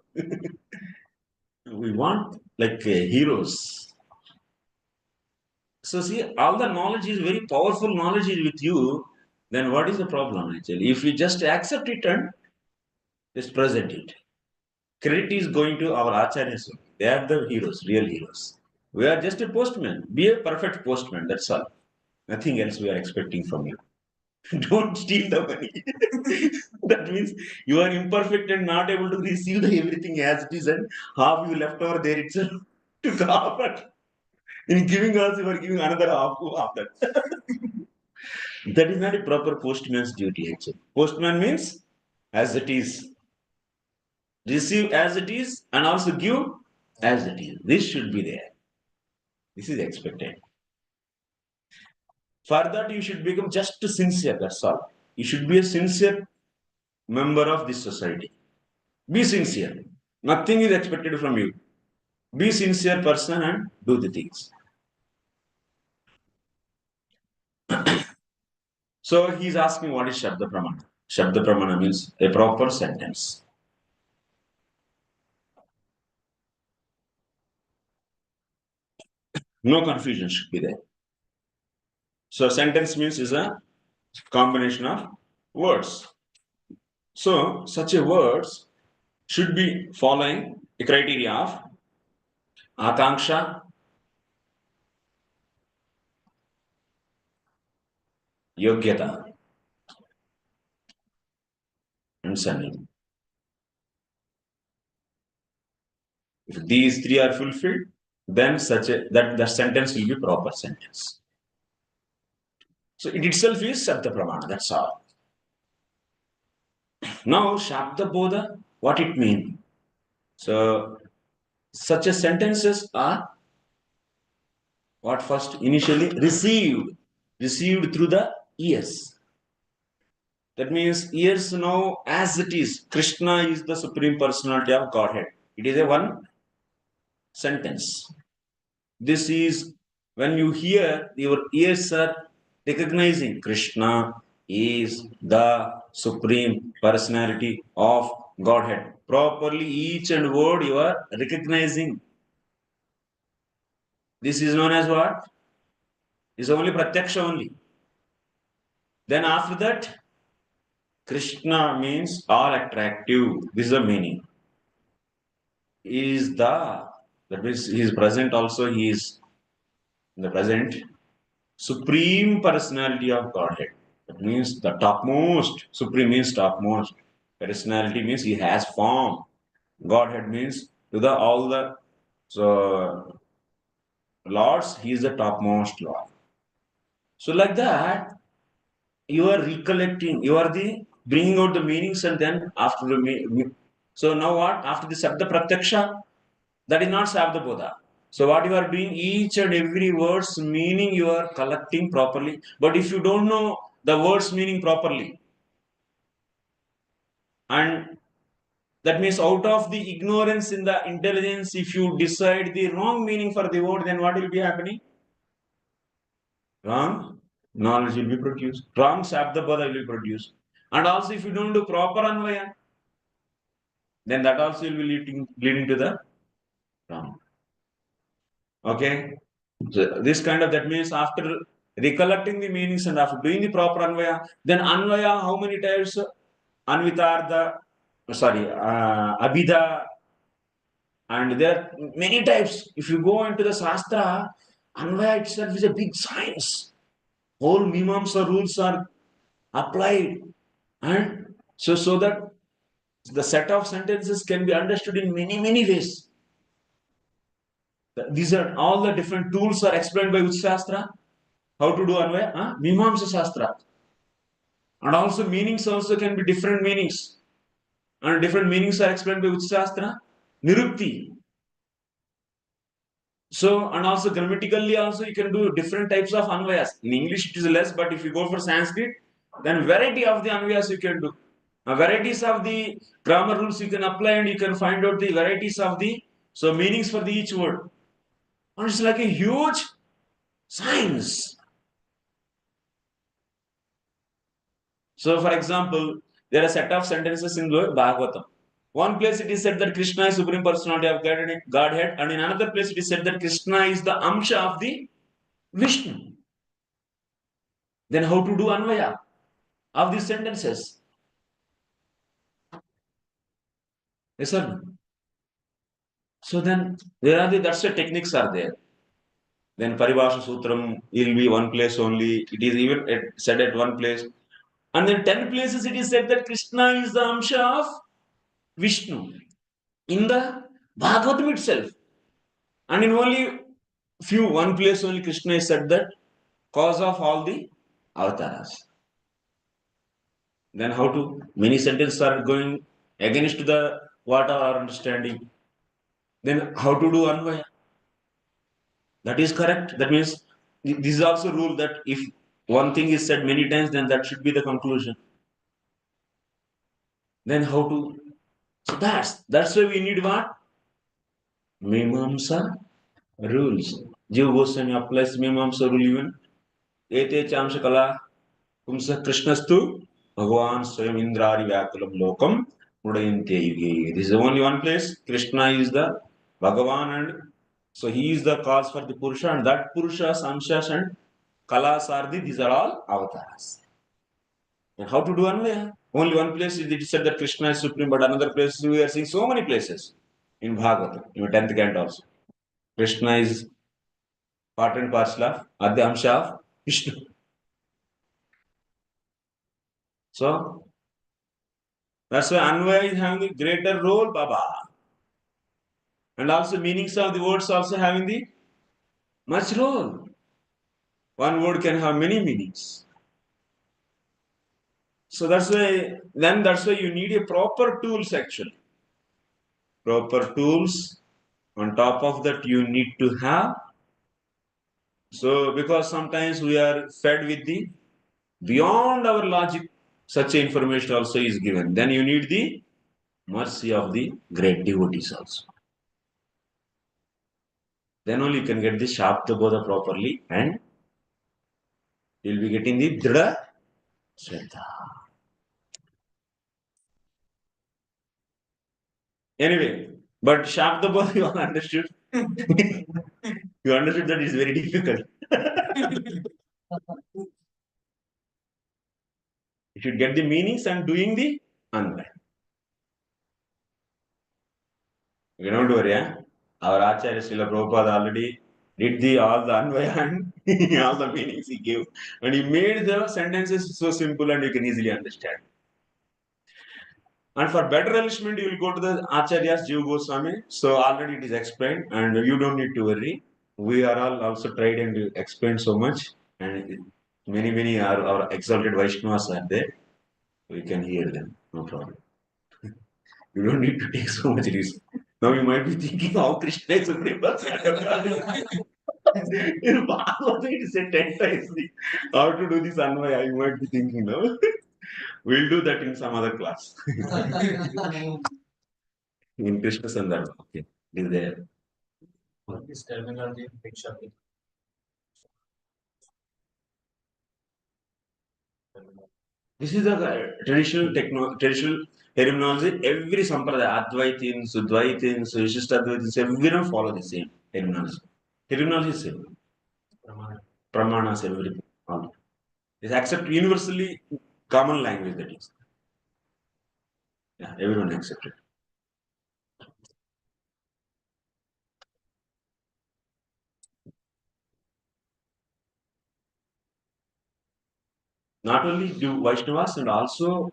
[SPEAKER 1] We want like heroes. So see, all the knowledge is very powerful knowledge is with you. Then what is the problem actually? If you just accept it and just present it, credit is going to our acharyas. They are the heroes, real heroes. We are just a postman. Be a perfect postman. That's all. Nothing else we are expecting from you. Don't steal the money. That means you are imperfect and not able to receive everything as it is, and half you left over there itself to half. But in giving us, you are giving another half of that. That is not a proper postman's duty, actually. Postman means as it is. Receive as it is and also give as it is. This should be there. This is expected. For that, you should become just sincere. That's all. You should be a sincere member of this society. Be sincere. Nothing is expected from you. Be sincere person and do the things. So he's asking what is Shabda Pramana. Shabda Pramana means a proper sentence. No confusion should be there. So sentence means is a combination of words. So such a words should be following the criteria of akanksha, yogyata, and sanni. If these three are fulfilled, then that the sentence will be proper sentence. So it itself is Shabda Pramana, that's all. Now Shabda Bodha, what it means? So such a sentences are what first initially received through the ears. That means ears know as it is. Krishna is the Supreme Personality of Godhead. It is a one sentence. This is when you hear, your ears are recognizing Krishna is the Supreme Personality of Godhead. Properly, each and word you are recognizing. This is known as what? Is only pratyaksha only. Then after that, Krishna means all attractive. This is the meaning. That means he is present also, he is in the present Supreme Personality of Godhead. That means the topmost. Supreme means topmost. Personality means he has form. Godhead means to the all the so lords, he is the topmost Lord. So like that, you are recollecting, you are the bringing out the meanings, and then after the so now what? After the Sabda Pratyaksha, that is not Sabda Bodha. So what you are doing, each and every word's meaning you are collecting properly. But if you don't know the word's meaning properly, and that means out of the ignorance in the intelligence, if you decide the wrong meaning for the word, then what will be happening? Wrong knowledge will be produced. Wrong Sabda Bodha will be produced. And also if you don't do proper Anvaya, then that also will be leading to the wrong. Okay? So this kind of, that means after recollecting the meanings and after doing the proper Anvaya, then Anvaya, how many types? Anvitartha, Abhidha, and there are many types. If you go into the Śāstra, Anvaya itself is a big science. Whole Mimamsa rules are applied. And so that the set of sentences can be understood in many, many ways. These are all the different tools are explained by which Śāstra? How to do Anvaya? Mimamsa Śāstra. And also meanings also can be different meanings. And different meanings are explained by which Śāstra? Nirukti. So, and also grammatically also you can do different types of Anvayas. In English it is less, but if you go for Sanskrit, then variety of the Anvayas you can do. Varieties of the grammar rules you can apply, and you can find out the varieties of the meanings for the each word. And it's like a huge science. So, for example, there are a set of sentences in the Bhagavatam. One place it is said that Krishna is Supreme Personality of Godhead, and in another place it is said that Krishna is the Amsha of the Vishnu. Then how to do Anvaya of these sentences? Yes, sir. So then that's the techniques are there. Then Paribhasha Sutram will be one place only. It is even said at one place. And then 10 places it is said that Krishna is the Amsha of Vishnu. In the Bhagavatam itself. And in only one place only Krishna is said that cause of all the avatars. Then how to? Many sentences are going against the what our understanding. Then how to do Anvaya? That is correct. That means this is also rule that if one thing is said many times, then that should be the conclusion. Then how to? So that's why we need what? Mimamsa rules. Jiva Goswami applies Mimamsa rule even. Ete Chamsha Kala Pumsa Krishnastu Bhagavan Swayam Indrari Vyakulam Lokam Mudayante Yuge. This is only one place. Krishna is the Bhagavan, and so he is the cause for the Purusha, and that Purusha, Samshas and Kalas are these are all avatars. And how to do Anvaya? Only one place is it said that Krishna is supreme, but another place we are seeing so many places in Bhagavatam, in the 10th canto also. Krishna is part and parcel of Adya Amsha of Vishnu. So that's why Anvaya is having a greater role, Baba. And also meanings of the words also having the much role. One word can have many meanings. So that's why you need a proper tools actually. Proper tools. On top of that, you need to have. So because sometimes we are fed with the beyond our logic, such information also is given. Then you need the mercy of the great devotees also. Then only you can get the Shāstra Bodha properly, and you will be getting the Dhrida Shraddha. Anyway, but Shāstra Bodha you all understood. You understood that it is very difficult. You should get the meanings and doing the Anvaya. You don't worry, our Acharya Srila Prabhupada already did all the Anvaya and all the meanings he gave. And he made the sentences so simple and you can easily understand. And for better enrichment, you will go to the Acharyas Jiva Goswami. So already it is explained and you don't need to worry. We are all also tried and explained so much. And many our exalted Vaishnavas are there. We can hear them, no problem. You don't need to take so much risk. Now you might be thinking how Krishna is supreme. In Bhagavad it is said 10 times how to do this Anvaya. You might be thinking now. We'll do that in some other class. In Krishna Sandarbha. Okay. It is there.
[SPEAKER 2] What is terminology in picture?
[SPEAKER 1] This is the traditional terminology. Every sampradaya, Advaitins, Udvaitins, Vishistadvaitins, everyone follow the same terminology. Terminology is same. Pramāṇas, everything. All. It's accept universally common language that is. Yeah, everyone accepted. Not only do Vaishnavas and also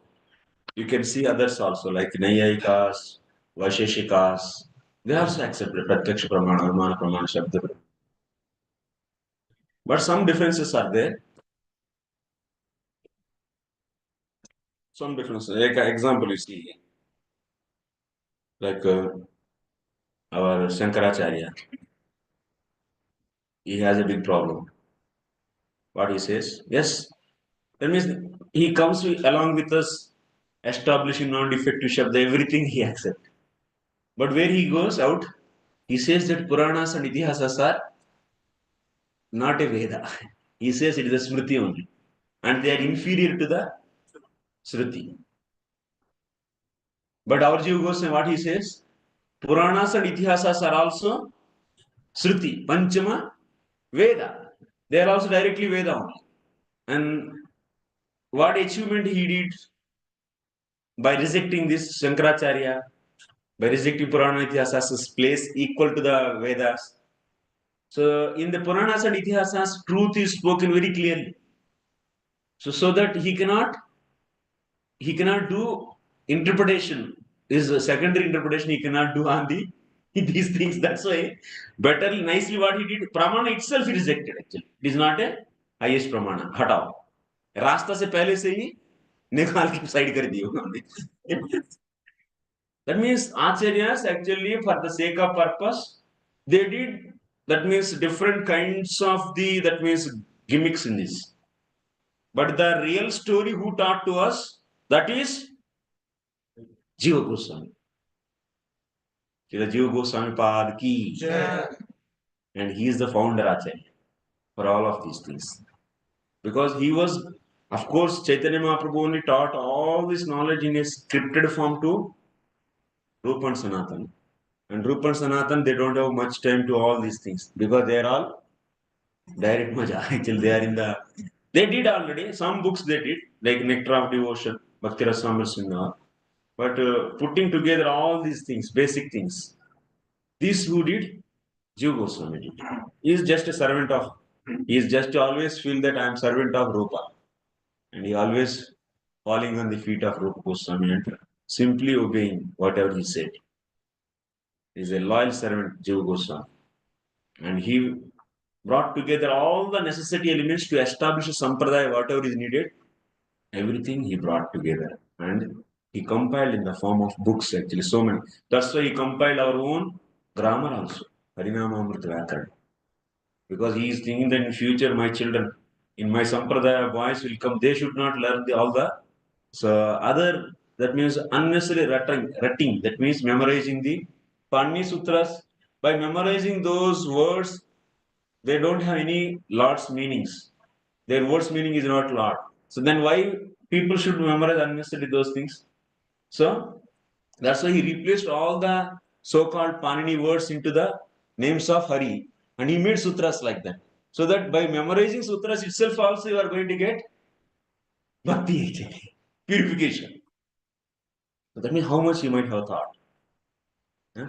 [SPEAKER 1] you can see others also like Nayayikas, Vaisheshikas. They also accepted Pratyaksha Pramāṇa, Anumana Pramāṇa, Shabda Pramāṇa. But some differences are there. Some differences. Like example you see, like our Shankaracharya, he has a big problem. What he says? Yes, that means he comes along with us, establishing non-defective Shabda, everything he accepts. But where he goes out, he says that Puranas and Itihasas are not a Veda. He says it is a Smriti only. And they are inferior to the Shruti. But our Jiva Goswami, what he says? Puranas and Itihasas are also Shruti, Panchama, Veda. They are also directly Veda only. And what achievement he did by rejecting this Shankaracharya, by rejecting Purana Itihasas' place equal to the Vedas. So in the Puranas and Itihasas, truth is spoken very clearly. So that he cannot do interpretation. This is a secondary interpretation he cannot do on these things. That's why better nicely what he did, Pramana itself he rejected actually. It is not a highest Pramana. Hatao. रास्ता से पहले से ही निकाल के side कर दिए उन्होंने. That means Acharyas actually for the sake of purpose they did, that means different kinds of that means gimmicks in this. But the real story who taught to us, that is Jiva Goswami. Jiva Goswami Pad ki. And he is the founder Acharya for all of these things. Because he was Of course, Chaitanya Mahaprabhu only taught all this knowledge in a scripted form to Rupa and Sanatan. And Rupa and Sanatan, they don't have much time to all these things because they are all direct Maja. Actually, they are in the. They did already. Some books they did, like Nectar of Devotion, Bhakti Rasamrita Sindha. But putting together all these things, basic things, this who did? Jiva Goswami did. He is just a servant of. He is just always feel that I am servant of Rupa. And he always falling on the feet of Rupa Goswami and simply obeying whatever he said. He is a loyal servant, Jiva Goswami. And he brought together all the necessary elements to establish a sampradaya, whatever is needed. Everything he brought together. And he compiled in the form of books, actually, so many. That's why he compiled our own grammar also, Harinamamrita Vyakaran. Because he is thinking that in future my children, in my sampradaya, boys will come, they should not learn all the other, that means unnecessary rutting, that means memorizing the Pani Sutras. By memorizing those words, they don't have any Lord's meanings. Their words meaning is not Lord. So then why people should memorize unnecessarily those things? So that's why he replaced all the so-called Panini words into the names of Hari. And he made sutras like that. So that by memorizing sutras itself also you are going to get bhakti, purification. So that means how much you might have thought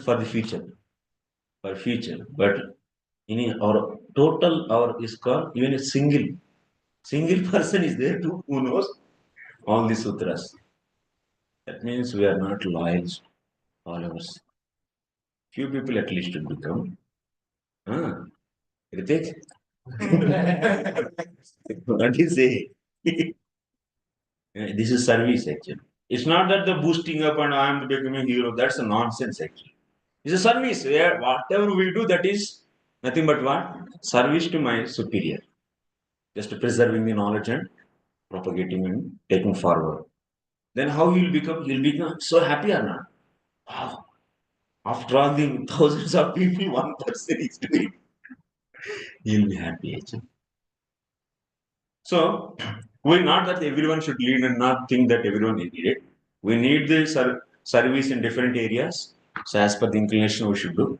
[SPEAKER 1] for the future. For future. But in our total, our Iskcon, even a single person is there too who knows all the sutras. That means we are not loyal followers. Few people at least should become. Ritik? What do you say? This is service actually. It's not that the boosting up and I am becoming a hero. That's a nonsense actually. It's a service where whatever we do, that is nothing but what? Service to my superior. Just preserving the knowledge and propagating and taking forward. Then how he'll become? He'll become so happy or not? Wow. After all the thousands of people, one person is doing. He'll be happy actually. So, we not that everyone should lead and not think that everyone is needed. We need the service in different areas. So, as per the inclination, we should do.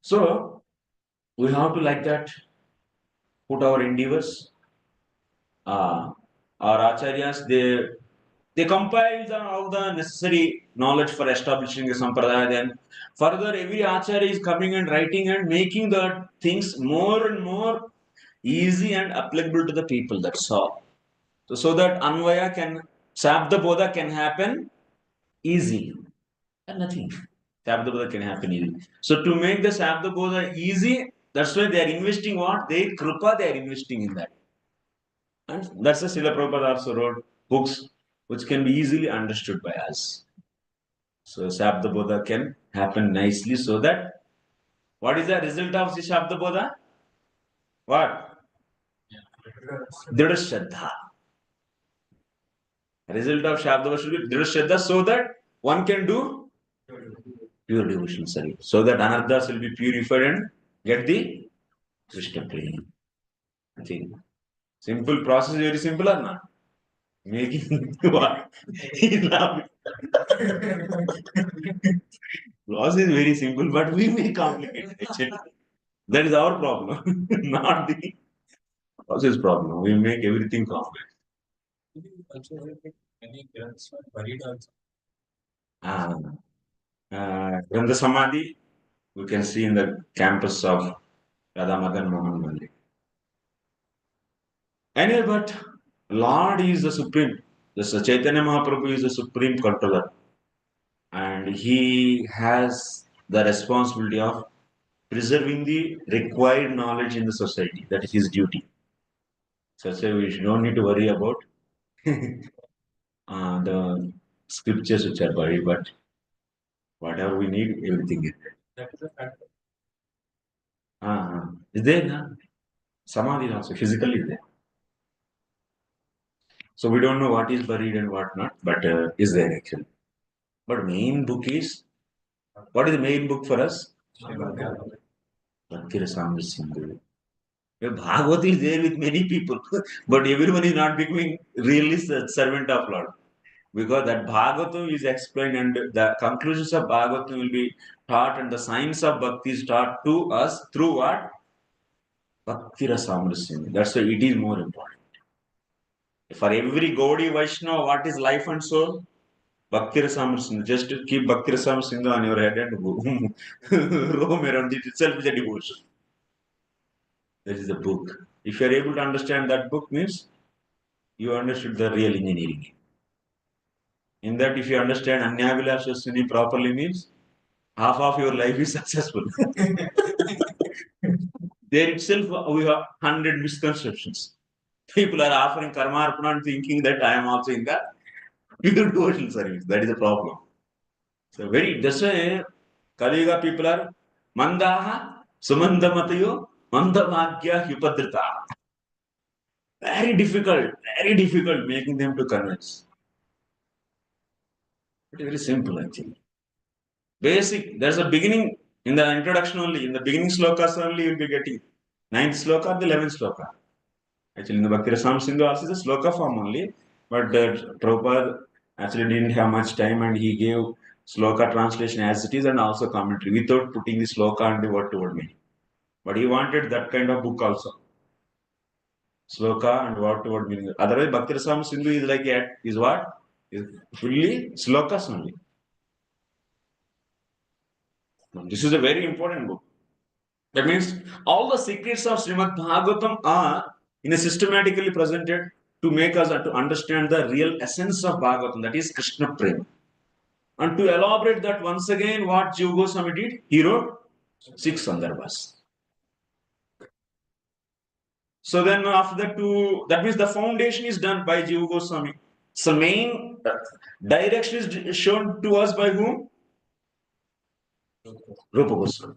[SPEAKER 1] So, we have to like that put our endeavors. Our acharyas, they compile all the necessary knowledge for establishing the sampradaya. Then, further, every acharya is coming and writing and making the things more and more easy and applicable to the people. That's all. So that Anvaya can, Sabda can happen easily. And nothing. Sabda can happen easily. So to make the Sabda easy, that's why they are investing what? Their Kripa, they are investing in that. And that's the Srila Prabhupada also wrote books which can be easily understood by us. So Sabda can happen nicely so that, what is the result of the Sabda? What? Dridha Shraddha. Result of Shabda should be Dridha Shraddha so that one can do pure devotional service. So that anarthas will be purified and get the Krishna plane. I think simple process, very simple or not? Making what? Process is very simple, but we make complicated. Actually. That is our problem, not the process problem. We make everything complex.
[SPEAKER 2] Many grants were buried also.
[SPEAKER 1] Grantha Samadhi, we can see in the campus of Radha Madan Mohan Mandir. Anyway, but Lord is the supreme. The Chaitanya Mahaprabhu is the supreme controller. And he has the responsibility of preserving the required knowledge in the society. That is his duty. So we don't need to worry about the scriptures which are buried, but whatever we need, everything is there.
[SPEAKER 2] That is a fact.
[SPEAKER 1] Is there? Na? Samadhi is also physically is there. So we don't know what is buried and what not, but is there actually. But main book is, what is the main book for us? Bhakti Rasamrita Sindhu. Bhagavad is there with many people, but everyone is not becoming really servant of Lord. Because that Bhagavatam is explained and the conclusions of Bhagavatam will be taught and the science of Bhakti is taught to us through what? Bhakti Rasamrasya. That's why it is more important. For every Gaudiya Vaishnava, what is life and soul? Bhakti Rasamrasya. Just to keep Bhakti Rasamrasya on your head and roam around it itself is a devotion. That is the book. If you are able to understand that book means you understood the real engineering. In that, if you understand Anyavilasasini properly means half of your life is successful. There itself we have 100 misconceptions. People are offering karmarpana and thinking that I am also in the pure devotional service. That is the problem. So that's why Kaliga people are mandaha sumandamatayo mandamagya hyupadrita. Very difficult making them to convince. It is very simple actually. Basic, there's a beginning in the introduction only. In the beginning slokas only you'll be getting 9th sloka or the 11th sloka. Actually, in the Bhakti Rasam Sindhu also is a sloka form only. But Prabhupada actually didn't have much time and he gave sloka translation as it is and also commentary without putting the sloka and the word to word meaning. But he wanted that kind of book also. Sloka and word to word meaning. Otherwise, Bhakti Rasam Sindhu is like is what? Is fully slokas only. This is a very important book. That means all the secrets of Srimad Bhagavatam are in a systematically presented to make us to understand the real essence of Bhagavatam, that is Krishna Prema. And to elaborate that once again, what Jiva Goswami did, he wrote 6 Sandarbhas. So then after that, that means the foundation is done by Jiva Goswami. So main direction is shown to us by whom? Rupa Goswami.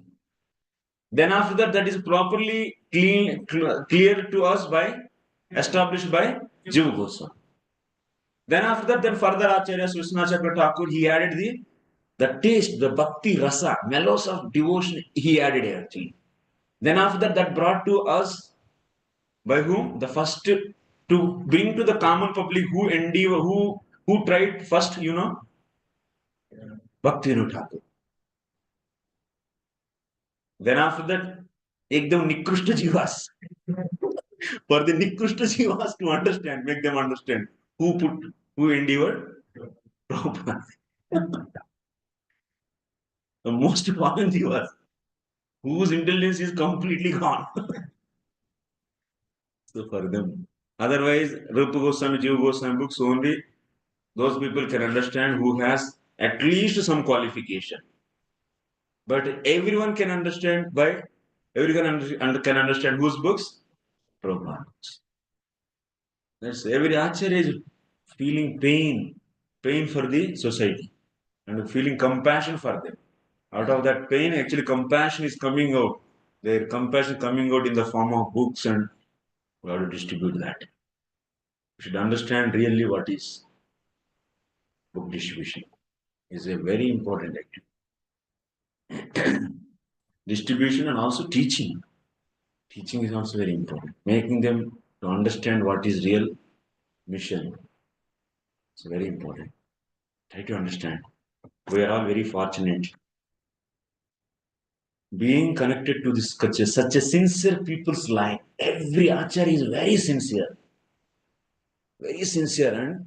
[SPEAKER 1] Then after that, that is properly clear to us by, established by Jiva Goswami. Then after that, then further Acharya Srishna Chakra Thakur, he added the taste, the bhakti rasa, mellows of devotion, he added actually. Then after that, that brought to us by whom? The first to bring to the common public who endeavor, who tried first, Bhakti Thakur. Then after that, ekdam Nikrushta Jivas. For the Nikrushta Jivas to understand, make them understand who endeavored? Prabhupada. The most important Jivas, whose intelligence is completely gone. So for them. Otherwise, Rupa Goswami, Jiva Goswami books only those people can understand who has at least some qualification. But everyone can understand everyone can understand whose books? Prabhupada. That's every Acharya is feeling pain for the society and feeling compassion for them. Out of that pain, actually compassion is coming out. Their compassion coming out in the form of books and we have to distribute that. You should understand really what is book distribution. Is a very important activity. Distribution and also teaching. Teaching is also very important. Making them to understand what is real mission. It's very important. Try to understand. We are all very fortunate. Being connected to this culture, such a sincere people's life. Every acharya is very sincere. Very sincere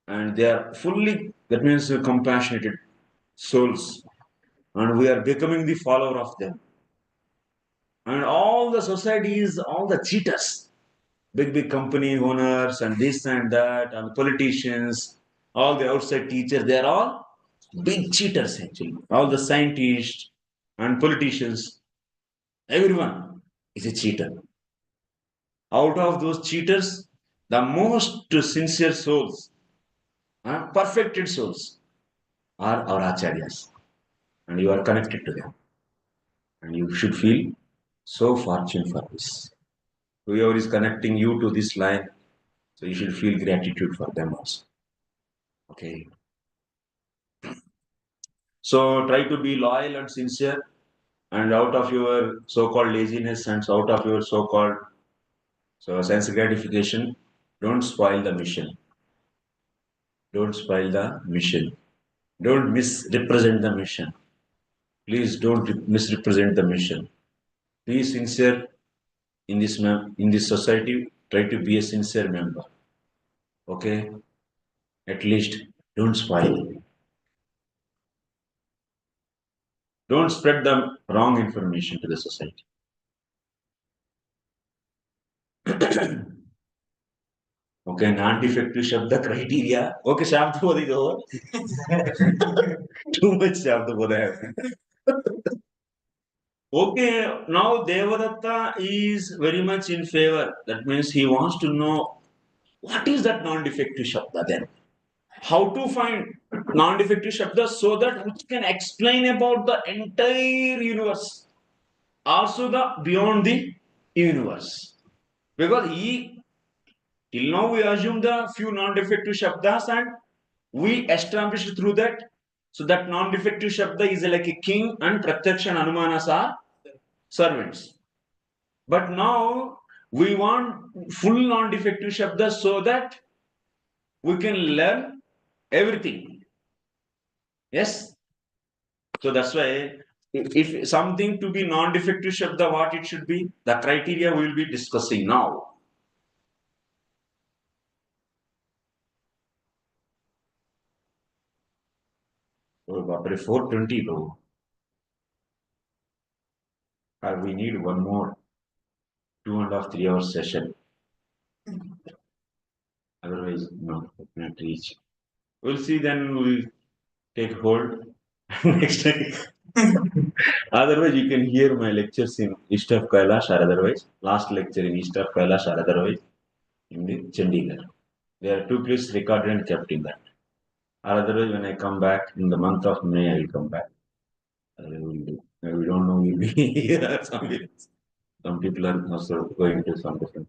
[SPEAKER 1] and they are fully, that means compassionate souls. And we are becoming the follower of them. And all the societies, all the cheaters, big company owners and this and that, and politicians, all the outside teachers, they are all big cheaters actually. All the scientists and politicians, everyone is a cheater. Out of those cheaters, the most sincere souls, perfected souls, are our acharyas. And you are connected to them. And you should feel so fortunate for this. Whoever is connecting you to this line, so you should feel gratitude for them also. Okay. So try to be loyal and sincere and out of your so-called laziness and out of your so-called sense gratification, don't spoil the mission. Don't spoil the mission. Don't misrepresent the mission. Please don't misrepresent the mission. Be sincere in this society. Try to be a sincere member. Okay? At least don't spoil. Don't spread the wrong information to the society. Okay, non-defective shabda criteria. Okay, Shabda Bodhi though. Too much Shabda Bodhi. Okay, now Devadatta is very much in favor. That means he wants to know what is that non-defective shabda then? How to find non-defective shabda so that which can explain about the entire universe, also the beyond the universe. Because till now we assume the few non-defective shabdas and we established through that. So that non-defective shabda is like a king and pratyaksha and anumanas are servants. But now we want full non-defective shabda so that we can learn everything. Yes? So that's why if something to be non-defective shabda, what it should be, the criteria we will be discussing now. Oh, 420 though. We need one more 2.5 3 hour session. Otherwise, no, it will not reach. We'll see, then we'll take hold next time. Otherwise, you can hear my lectures in East of Kailash or otherwise. Last lecture in East of Kailash or otherwise in the Chandigarh. There are two places recorded and kept in that. Or otherwise, when I come back in the month of May, I will come back. We don't know, we'll be here. Some people are also going to some different.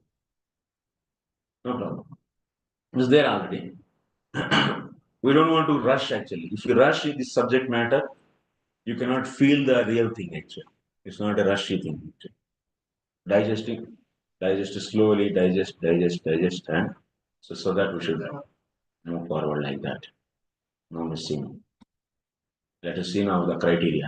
[SPEAKER 1] No problem. It's there already. We don't want to rush actually. If you rush in this subject matter, you cannot feel the real thing actually. It's not a rushy thing. Actually. Digest slowly, digest, and so that we should move forward like that. No missing. Let us see now the criteria.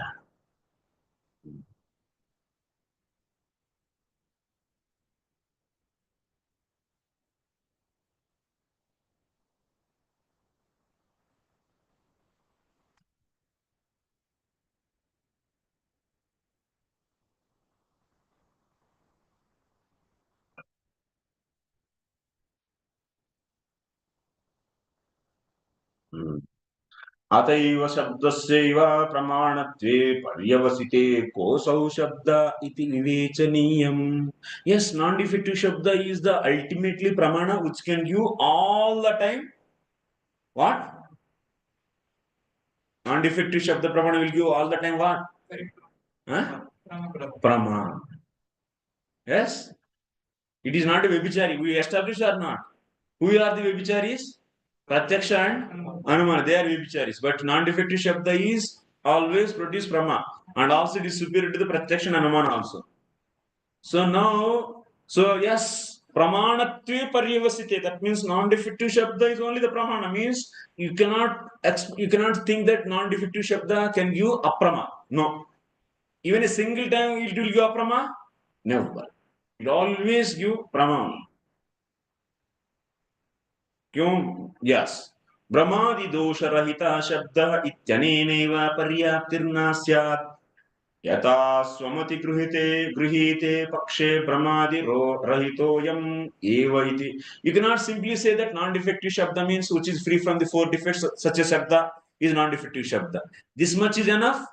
[SPEAKER 1] अतएव शब्दस्यैव प्रमाणत्वे पर्यवसिते कोऽसौ शब्द इति विवेचनीयम्. Yes, non-defective shabda is the ultimately pramana which can give all the time. What? Non-defective shabda pramana will give all the time what? Huh? Prama. Yes? It is not a vyabhichari. We establish or not? Who are the vyabhicharis? Pratyaksha and Anumana, they are vyabhicharis. But non-defective shabda is always produce prama. And also it is superior to the Pratyaksha and Anumana also. So now, yes, pramanatve paryavasite. That means non-defective shabda is only the pramana. Means you cannot think that non-defective shabda can give aprama. No. Even a single time it will give aprama? Never. It always give prama. क्यों? Yes ब्रह्मादि दोष रहिता शब्द इत्यनेनैव पर्याप्तिर्न स्यात् यथा स्वमति गृहीते पक्षे ब्रह्मादि रहितोयम् एव इति. You cannot simply say that non-defective shabda means which is free from the four defects. Such a shabda is non-defective shabda. This much is enough?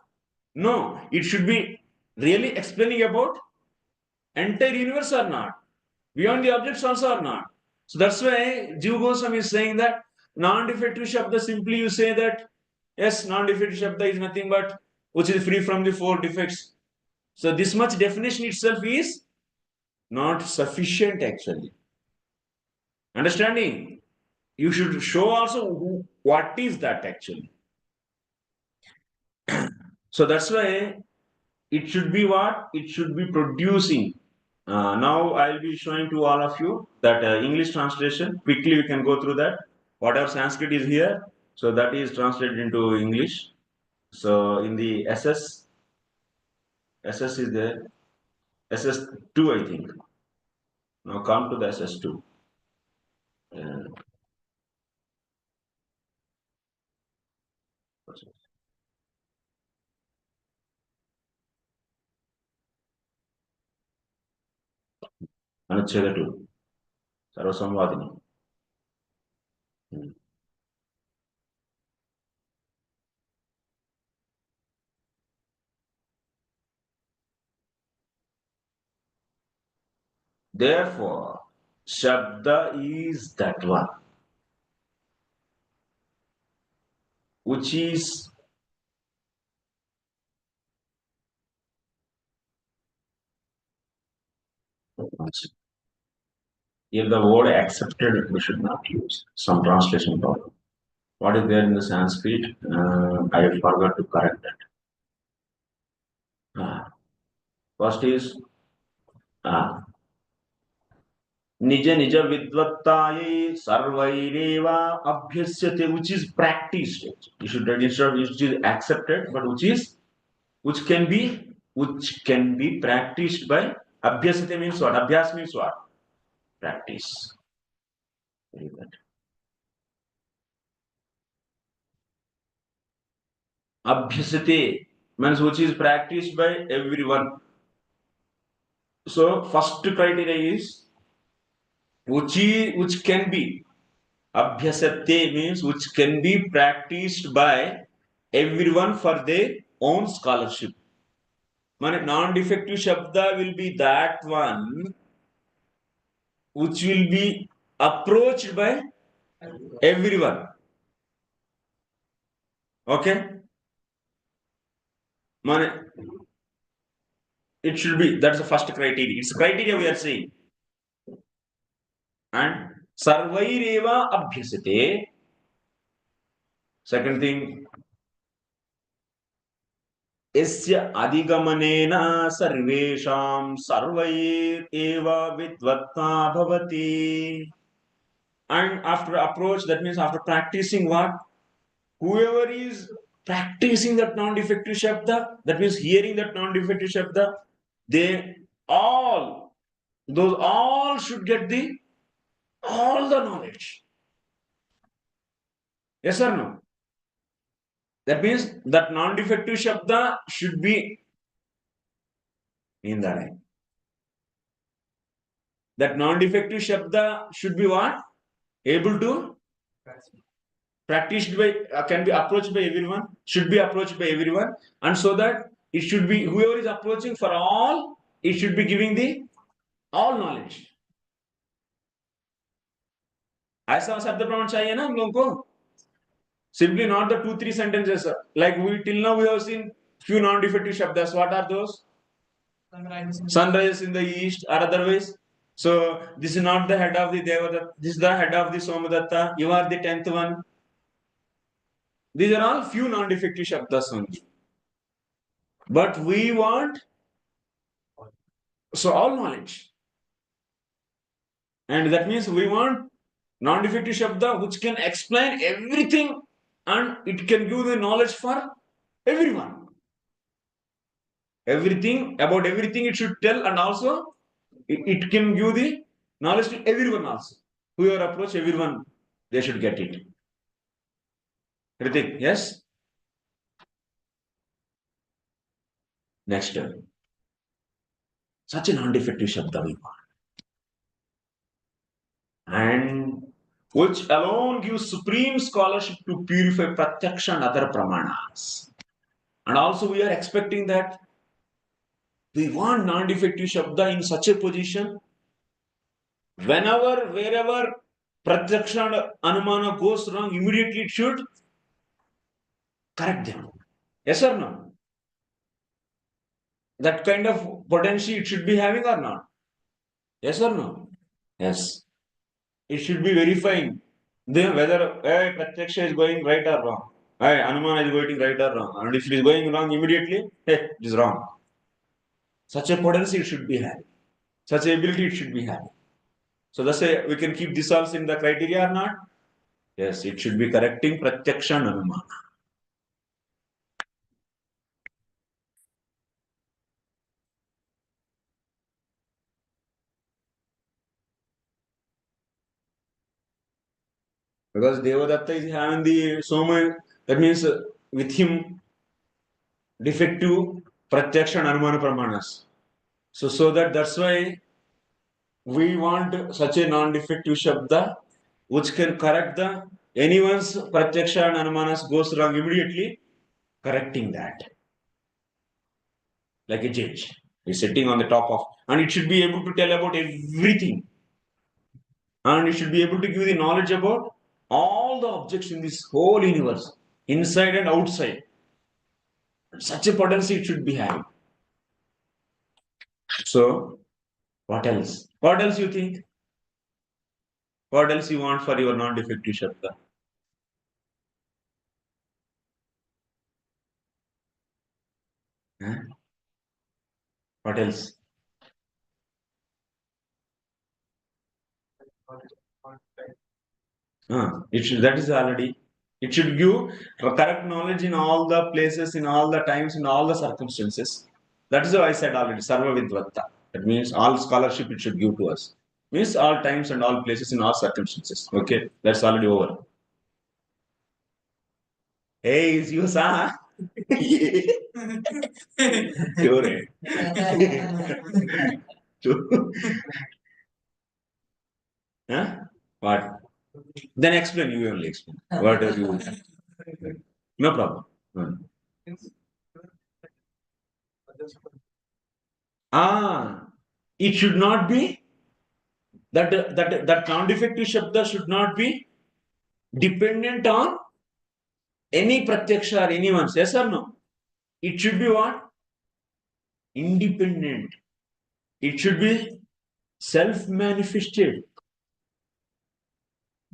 [SPEAKER 1] No, it should be really explaining about entire universe or not, beyond the objects also or not. So that's why Jiva Goswami is saying that non-defective shabda, simply you say that yes, non-defective shabda is nothing but which is free from the four defects. So this much definition itself is not sufficient actually. Understanding? You should show also what is that actually. So that's why it should be what? It should be producing. Now I'll be showing to all of you that English translation. Quickly we can go through that. Whatever Sanskrit is here, so that is translated into English. So in the SS is there. SS2, I think. Now come to the SS2. Anucheda 2. Sarvasamvadini. Therefore, Shabda is that one which is if the word accepted, we should not use some translation problem. What is there in the Sanskrit? I forgot to correct that. First is Nija Nija Vidvattai Sarvaireva Abhyasyate, which is practiced. You should write instead of which is accepted, but which can be practiced by Abhyasate means what? Abhyas means what? Practice. Very good. Abhyasate means which is practiced by everyone. So first criteria is which can be. Abhyasate means which can be practiced by everyone for their own scholarship. Non-defective shabda will be that one which will be approached by everyone. Okay? It should be, that's the first criteria. It's criteria we are saying. And sarvaireva abhyasate. Second thing, Esya adigamanena sarvesham sarvair eva vidvatta bhavati. And after approach, that means after practicing what? Whoever is practicing that non-defective shabda, that means hearing that non-defective shabda, those all should get all the knowledge. Yes or no? That means that non-defective shabda should be in that line. That non-defective shabda should be what? Able to practiced by, can be approached by everyone, should be approached by everyone, and so that it should be whoever is approaching for all, it should be giving the all knowledge. ऐसा शब्द प्रमाण चाहिए ना हम लोगों को. Simply not the 2-3 sentences. Like we till now we have seen few non-defective shabdas. What are those? Sunrise in the east or otherwise. So this is not the head of the Devadatta. This is the head of the Somadatta. You are the 10th one. These are all few non-defective shabdas only. But we want all knowledge. And that means we want non-defective shabda which can explain everything and it can give the knowledge for everyone. About everything it should tell, and also it can give the knowledge to everyone also. Whoever approach everyone, they should get it. Kritik, yes? Next term. Such a non-defective shabda we want. And which alone gives supreme scholarship to purify pratyaksha and other pramanas. And also we are expecting that we want non-defective shabda in such a position whenever, wherever pratyaksha and anumana goes wrong, immediately it should correct them. Yes or no? That kind of potency it should be having or not? Yes or no? Yes. It should be verifying whether pratyaksha is going right or wrong. Anumana is going right or wrong. And if it is going wrong immediately, it is wrong. Such a potency it should be having. Such ability it should be having. So that's why we can keep this also in the criteria or not? Yes, it should be correcting pratyaksha and anumana. Because Devadatta is having the Soma, that means with him defective pratyaksha and anumana pramanas. So that's why we want such a non-defective shabda which can correct the anyone's pratyaksha and anumanas goes wrong immediately, correcting that. Like a judge is sitting on the top of, and it should be able to tell about everything. And it should be able to give the knowledge about all the objects in this whole universe, inside and outside. Such a potency it should be having. So, what else? What else you think? What else you want for your non-defective shabda? Huh? What else? That is already. It should give correct knowledge in all the places, in all the times, in all the circumstances. That is why I said already, Sarva Vidvatta. That means all scholarship it should give to us. Means all times and all places in all circumstances. Okay, that's already over. Hey, is you saw? Sure. Huh? What? Then explain. You only explain. What are you? No problem. It should not be that non-defective shabda should not be dependent on any pratyaksha or anyone's. Yes or no? It should be what? Independent. It should be self-manifested.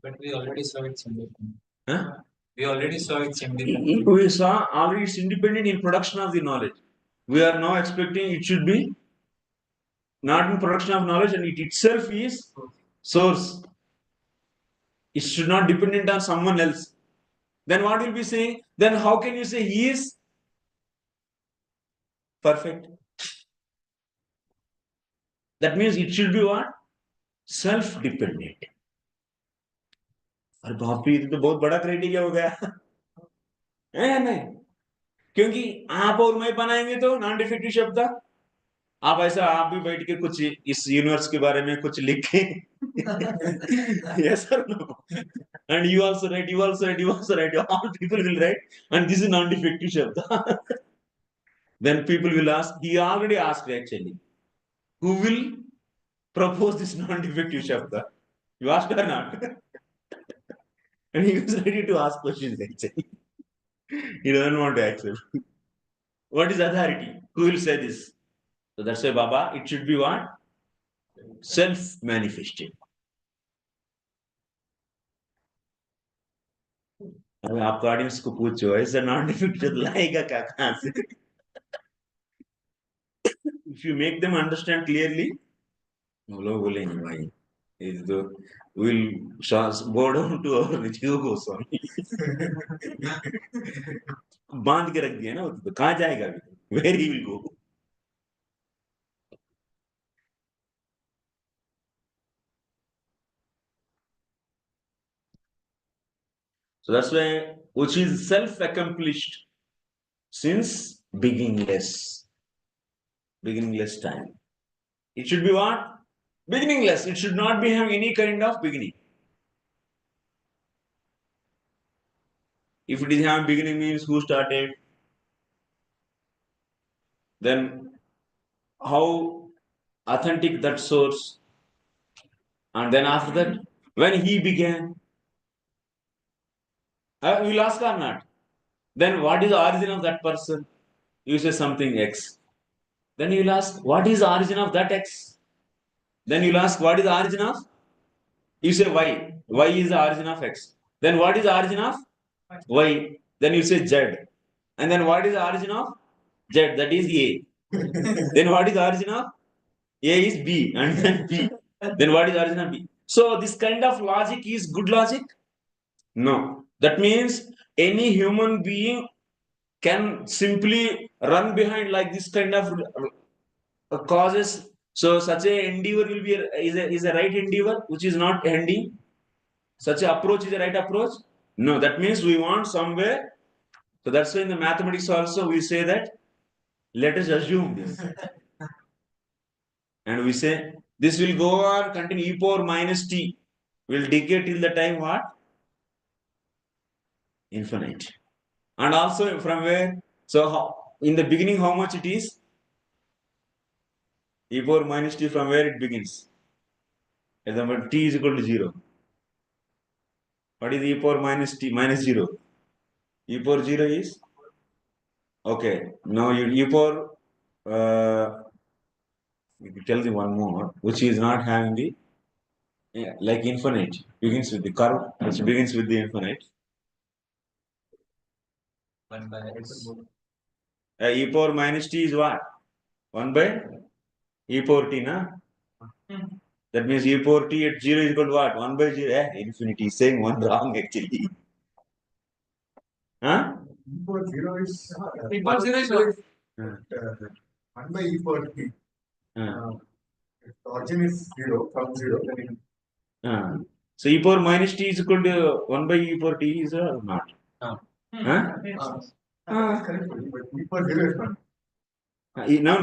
[SPEAKER 2] But we already saw it's independent.
[SPEAKER 1] Huh?
[SPEAKER 2] We already saw it's independent.
[SPEAKER 1] We saw already it's independent in production of the knowledge. We are now expecting it should be not in production of knowledge, and it itself is source. It should not dependent on someone else. Then what will be saying? Then how can you say he is perfect? That means it should be what? Self-dependent. अरे बाप रे, ये तो बहुत बड़ा criteria हो गया है नहीं? क्योंकि आप और मैं बनाएंगे तो नॉन डिफेक्टिव शब्द आप ऐसा आप भी बैठ के कुछ इस यूनिवर्स के बारे में कुछ लिख के yes or no, and you also write, you also write, you also write, all people will write, and this is non defective shabda. Then people will ask, he already asked actually, who will propose this non defective shabda? You asked or not? And he was ready to ask questions actually. He doesn't want to accept. What is authority? Who will say this? So that's why Baba, it should be what? Self-manifested. अरे आपको audience को पूछो ऐसा non difficult लाएगा क्या कहां से? If you make them understand clearly, वो लोग बोलेंगे भाई is the will go down to our Jiva Goswami. बांध के रख दिया ना, तो कहाँ जाएगा? Where he will go? So that's why, which is self-accomplished since beginningless time. It should be what? Beginningless. It should not be having any kind of beginning. If it is having beginning, means who started? Then how authentic that source? And then after that, when he began, we will ask or not? Then what is the origin of that person? You say something X. Then you will ask, what is the origin of that X? Then you will ask, what is the origin of? You say Y. Y is the origin of X. Then what is the origin of Y? Then you say Z. And then what is the origin of Z? That is A. Then what is the origin of A is B and then B. Then what is the origin of B? So this kind of logic is good logic? No. That means any human being can simply run behind like this kind of causes. So such a endeavor will be is a right endeavor which is not ending. Such a approach is a right approach. No, that means we want somewhere. So that's why in the mathematics also we say that let us assume this, and we say this will go on continue e power minus t will decay till the time what? Infinite. And also from where? So how, in the beginning how much it is? E power minus t from where it begins? Example t is equal to 0. What is e power minus t minus 0? E power 0 is? Okay. Now you e power you tell the one more which is not having the like infinite begins with the curve which begins with the infinite.
[SPEAKER 2] 1 by
[SPEAKER 1] E power minus t is what? 1 by e power t, na? That means e power t at 0 is equal to what? 1 by 0. Infinity is saying one wrong actually. Huh?
[SPEAKER 3] E power 0 is
[SPEAKER 2] E power 0 is what?
[SPEAKER 3] 1 by e power t. If the origin is 0 from 0, then
[SPEAKER 1] So e power minus t is equal to 1 by e power t is or not?
[SPEAKER 2] No.
[SPEAKER 1] Huh?
[SPEAKER 3] correct. But e power 0 is not.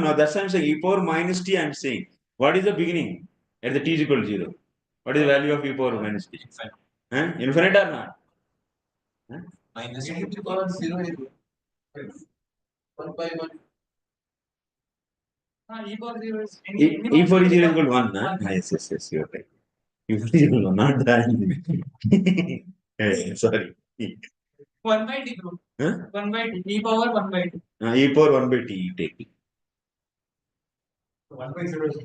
[SPEAKER 1] No, that's what I'm saying. E power minus t, I'm saying. What is the beginning at the t is equal to 0? What is the value of e power minus t?
[SPEAKER 2] Infinite.
[SPEAKER 1] Infinite or not?
[SPEAKER 2] Minus e power 0 is 1 by 1. E power 0 is
[SPEAKER 1] E power 0 is equal to 1. Yes, you're right. E power 0 is not that. Sorry.
[SPEAKER 2] 1 by t, bro.
[SPEAKER 1] Huh?
[SPEAKER 2] 1 by t. E power 1 by t.
[SPEAKER 1] E power 1 by t, take it.
[SPEAKER 3] 1 by 0 is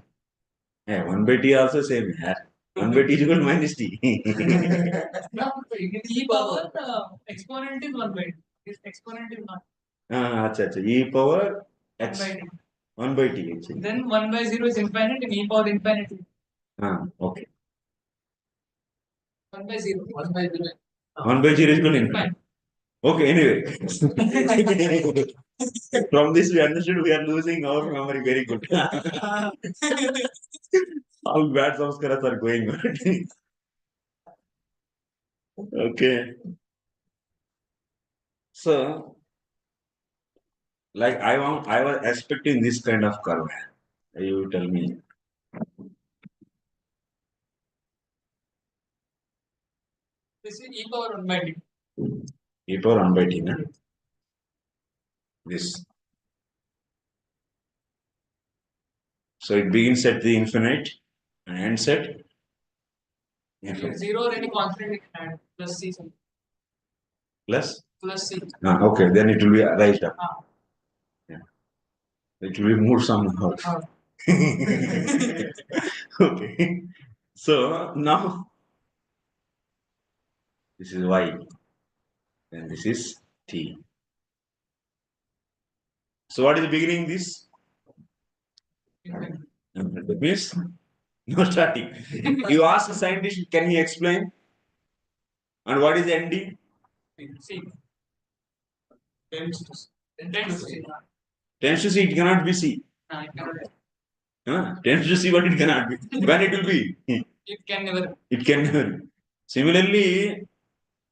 [SPEAKER 1] 1 by t also same. 1 by t is equal to minus t.
[SPEAKER 2] No, e power exponent is 1 by t. This exponent is not.
[SPEAKER 1] Acha. E power
[SPEAKER 2] 1
[SPEAKER 1] x.
[SPEAKER 2] by t.
[SPEAKER 1] 1 by t actually.
[SPEAKER 2] Then 1 by 0 is infinite and e power infinity.
[SPEAKER 1] Okay.
[SPEAKER 2] 1 by 0. 1 by 0.
[SPEAKER 1] 1 by 0 is equal to infinite. Okay, anyway. From this we understood we are losing our memory very good. How bad samskaras are going on. Okay. So, like I was expecting this kind of curve. You tell me.
[SPEAKER 2] This is e power 1 by t.
[SPEAKER 1] E power 1 by t, na? This. So it begins at the infinite and ends at infinite.
[SPEAKER 2] 0 or any constant we can add. Plus c.
[SPEAKER 1] Plus?
[SPEAKER 2] Plus c.
[SPEAKER 1] Okay, then it will be raised up. Yeah. It will be moved somehow. Okay. So now this is y and this is t. So what is the beginning this? That means no starting. You ask a scientist, can he explain? And what is the ending?
[SPEAKER 2] C. Tends to c.
[SPEAKER 1] Tends to C, it cannot be C. Tends to C, but it cannot be. When it will be?
[SPEAKER 2] It can never.
[SPEAKER 1] It can never be. Similarly,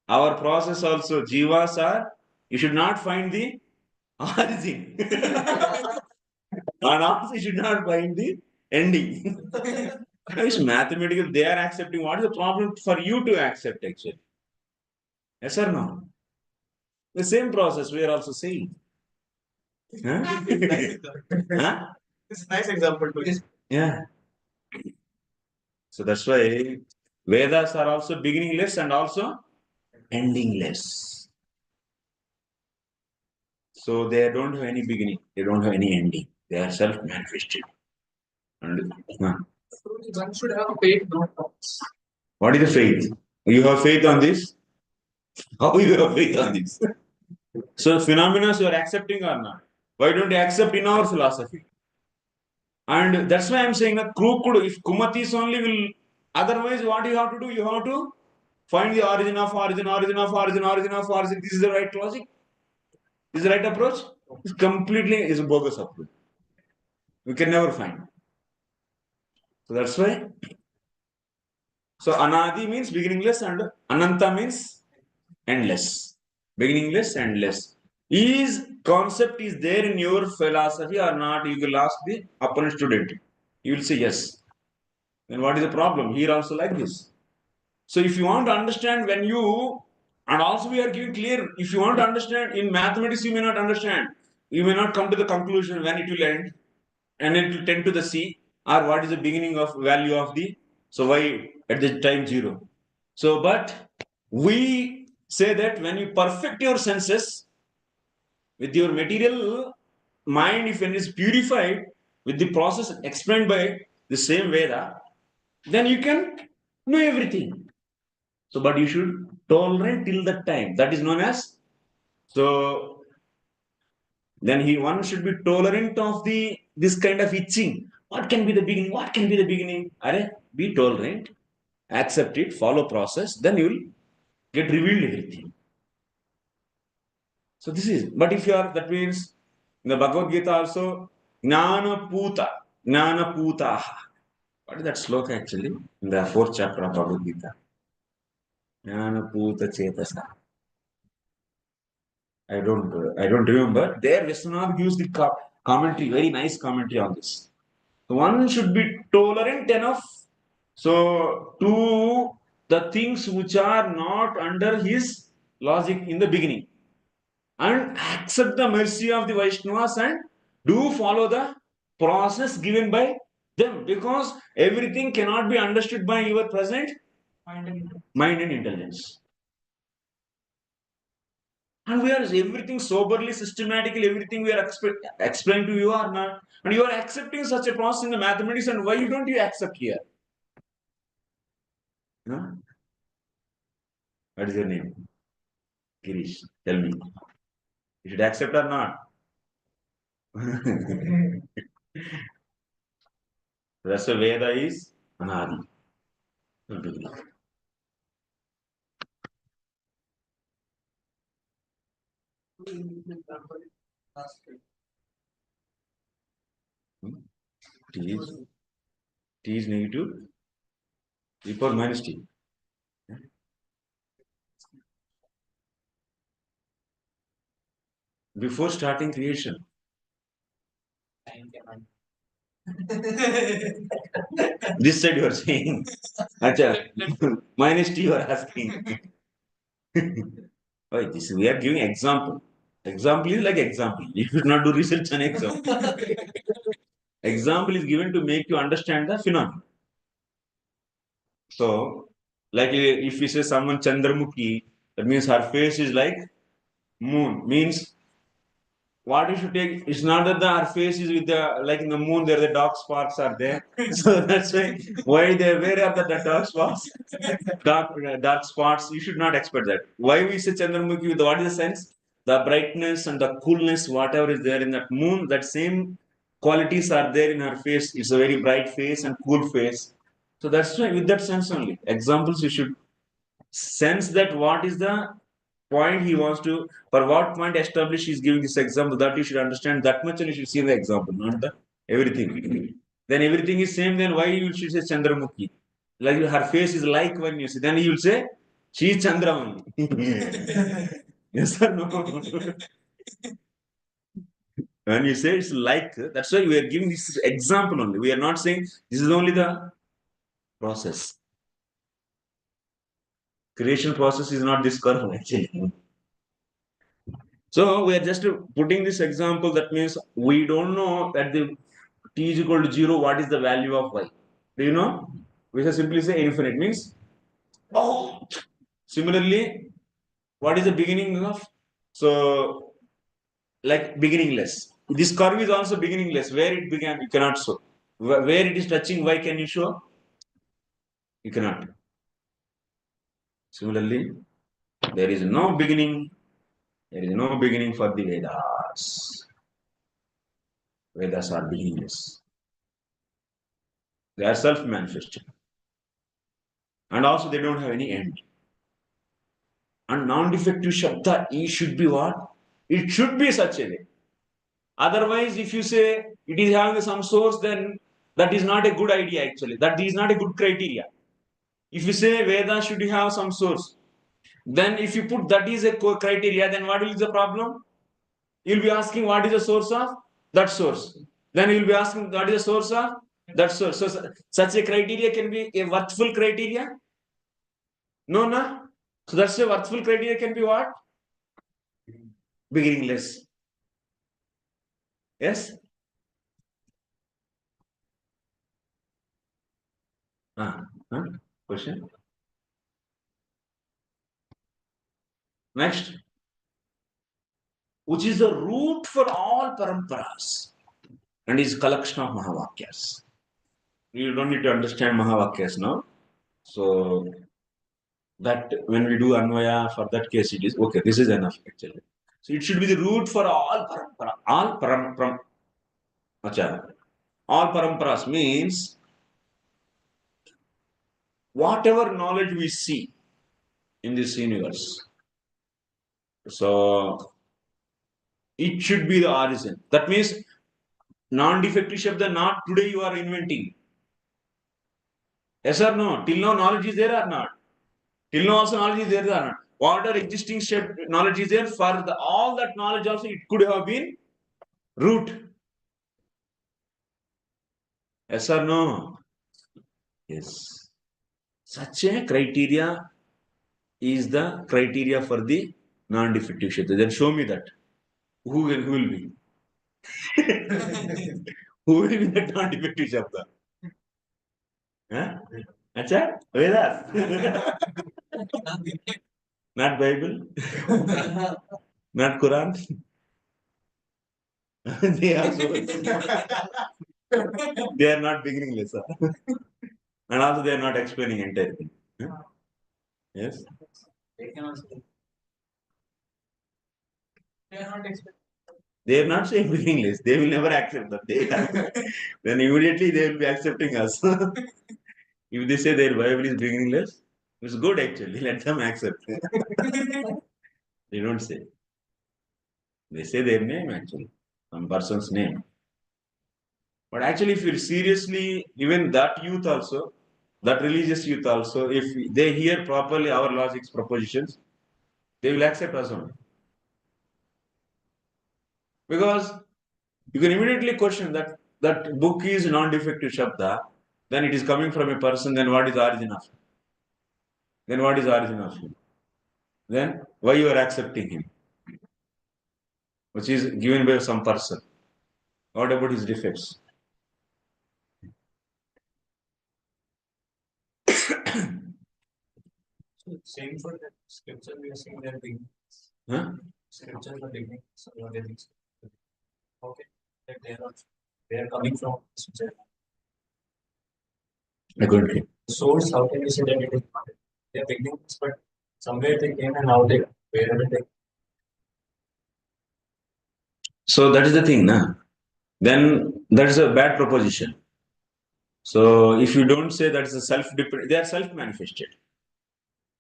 [SPEAKER 1] our process also, jivas are, you should not find the origin. And also you should not find the ending. It's mathematical, they are accepting. What is the problem for you to accept actually? Yes or no? The same process we are also saying. Huh? Huh?
[SPEAKER 3] It's a nice example to
[SPEAKER 1] Yeah. So that's why Vedas are also beginningless and also endingless. So they don't have any beginning, they don't have any ending. They are self-manifested. And,
[SPEAKER 2] One should have faith, not doubts.
[SPEAKER 1] what is the faith? You have faith on this? How you have faith on this? So phenomena you are accepting or not? Why don't you accept in our philosophy? And that's why I'm saying that if Kumatis only will, otherwise what you have to do? You have to find the origin of origin, origin of origin, origin of origin. This is the right logic. This is the right approach. It's completely is a bogus approach. We can never find. So that's why. So Anadi means beginningless and Ananta means endless. Beginningless, endless. Is concept is there in your philosophy or not? You will ask the opponent student. You will say yes. Then what is the problem? Here also like this. So if you want to understand when you, and also we are giving clear, if you want to understand in mathematics, you may not understand. You may not come to the conclusion when it will end and it will tend to the C or what is the beginning of value of the, so why at the time 0. So, but we say that when you perfect your senses with your material mind, if it is purified with the process explained by the same Veda, then you can know everything. So, but you should tolerate till that time. That is known as, so then one should be tolerant of the this kind of itching. What can be the beginning? What can be the beginning? Are be tolerant, accept it, follow process, then you will get revealed everything. So this is, but if you are, that means in the Bhagavad Gita also, Gnana Puta, Gnana Putaha. What is that sloka actually? In the 4th chapter of Bhagavad Gita. Gnana Puta Chetasa. I don't remember. There, Vishwanath gives the commentary, very nice commentary on this. So one should be tolerant enough. So to the things which are not under his logic in the beginning, and accept the mercy of the Vaishnavas and do follow the process given by them, because everything cannot be understood by your present mind and intelligence. And we are everything soberly, systematically, everything we are explaining to you or not. And you are accepting such a process in the mathematics, and why don't you accept here? No? What is your name? Girish. Tell me. You should accept or not? That's why Veda is Anadi. T is negative. E power minus T. Before starting creation. This side you are saying. Acha, minus T you are asking. Why, this we are giving example. Example is like example. You should not do research on example. Example is given to make you understand the phenomenon. So, like if you say someone Chandramukhi, that means her face is like moon. Means what you should take, it's not that her face is with the, like in the moon there the dark sparks are there. So that's why they, where are the dark sparks? dark spots, you should not expect that. Why we say Chandramukhi, with what is the sense? The brightness and the coolness, whatever is there in that moon, that same qualities are there in her face. It's a very bright face and cool face. So that's why with that sense only. Examples you should sense that what is the point he wants to, for what point establish he's giving this example, that you should understand that much and you should see the example, not the everything. Then everything is same, then why you should say Chandramukhi? Like her face is like, when you see, then you will say she is Chandramukhi. Yes or no? When you say it's like, that's why we are giving this example only. We are not saying this is only the process. Creation process is not this curve actually. So we are just putting this example. That means we don't know that the t is equal to 0, what is the value of y? Do you know? We just simply say infinite means, oh, similarly, what is the beginning of? So, like beginningless. This curve is also beginningless. Where it began, you cannot show. Where it is touching, why can you show? You cannot. Similarly, there is no beginning. There is no beginning for the Vedas. Vedas are beginningless. They are self-manifested. And also they don't have any end. And non-defective Shabda, it should be what? It should be such a way. Otherwise, if you say it is having some source, then that is not a good idea actually. That is not a good criteria. If you say Veda should have some source, then if you put that is a criteria, then what will be the problem? You will be asking what is the source of that source. Then you will be asking what is the source of that source. So such a criteria can be a worthful criteria? No, no. So that's a worthful criteria can be what? Beginningless. Yes? Question? Next. Which is the root for all paramparas and is collection of Mahavakyas. You don't need to understand Mahavakyas now. So that when we do Anvaya for that case, it is okay. This is enough actually. So it should be the root for all parampara. All paramparas means whatever knowledge we see in this universe. So it should be the origin. That means non-defective Shabda, not today you are inventing. Yes or no? Till now knowledge is there or not? Till now also knowledge is there or not? Whatever existing knowledge is there, for all that knowledge also it could have been root. Yes or no? Yes. Such a criteria is the criteria for the non-defective Shabda. Then show me that. Who will be? Who will be the non-defective Shabda? Huh? Acha? Vedas? Not Bible? Not Quran? They are they are not beginningless. And also they are not explaining entire thing. Yes?
[SPEAKER 2] They can also. They are not explaining.
[SPEAKER 1] They are not saying beginningless. They will never accept that. Then immediately they will be accepting us. If they say their Bible is beginningless, it's good actually. Let them accept. They don't say. They say their name actually. Some person's name. But actually, if you seriously, even that youth also, that religious youth also, if they hear properly our logic's propositions, they will accept us only. Because you can immediately question that that book is non-defective Shabda, then it is coming from a person, then what is the origin of him? Then what is the origin of him? Then why you are accepting him? Which is given by some person. What about his defects?
[SPEAKER 2] Same for the scripture, we are seeing their beginning.
[SPEAKER 1] Huh?
[SPEAKER 2] Scriptures are beginning. So what is it? Okay, that they are coming from scripture.
[SPEAKER 1] I couldn't hear.
[SPEAKER 2] Source, how can you say that it is not? They are beginnings, but somewhere they came and now they wherever they.
[SPEAKER 1] So that is the thing, na? Then that is a bad proposition. So if you don't say that is a self-dependent, they are self-manifested.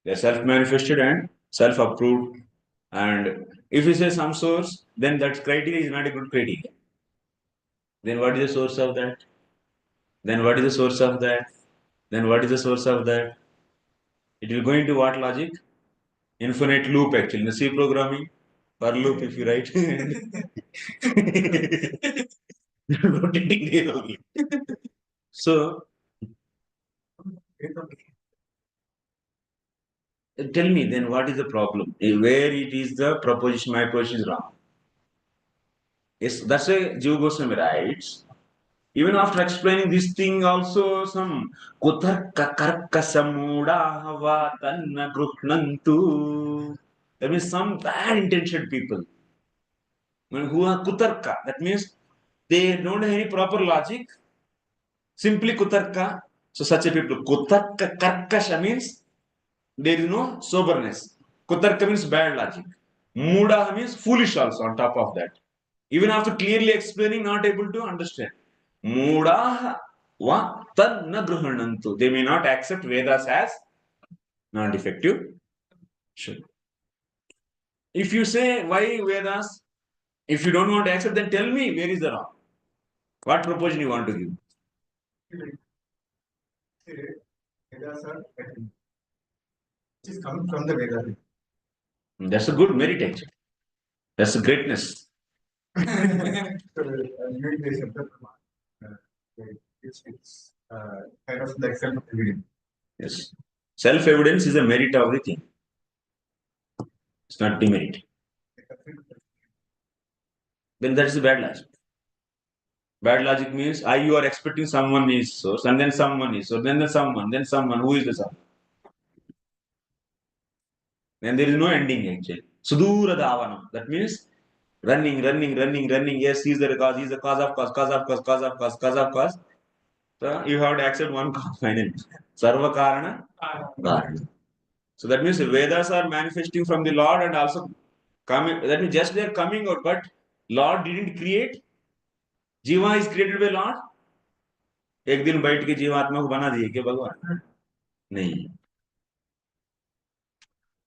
[SPEAKER 1] They are self-manifested and self-approved. And if you say some source, then that criteria is not a good criteria. Then what is the source of that? Then what is the source of that? Then what is the source of that? It will go into what logic? Infinite loop actually. In the C programming, for loop if you write. Rotating there only. So tell me then what is the problem? Where it is the proposition, my position is wrong. Yes, that's why Jiva Goswami writes. Even after explaining this thing, also some kutarka karka samudahava tanna grukhnantu. That means some bad intentioned people. Who are kutarka. That means they don't have any proper logic. Simply kutarka. So such a people. Kutarka karkasha means there is no soberness. Kutarka means bad logic. Muda means foolish also on top of that. Even after clearly explaining, not able to understand. Moodaha va tad na gruhanantu. They may not accept Vedas as non-defective. Sure. If you say why Vedas, if you don't want to accept, then tell me where is the wrong. What proposition you want to give?
[SPEAKER 3] Vedas are written. It is coming from the Vedas.
[SPEAKER 1] That's a good merit actually. That's a greatness.
[SPEAKER 3] It's kind of like self-evident.
[SPEAKER 1] Yes. Self-evidence is a merit of the thing. It's not demerit. Then that is the bad logic. Bad logic means you are expecting someone is source, and then someone is source, then someone. Who is the source? Then there is no ending actually. Sudura davanam. That means running. Yes, he is the cause. He is the cause of cause. So you have to accept one cause finally. Sarva karana. Karana. So that means Vedas are manifesting from the Lord and also coming. That means just they are coming out, but Lord didn't create. Jiva is created by Lord. एक दिन बैठ के जीवात्मा को बना दिए क्या भगवान? नहीं.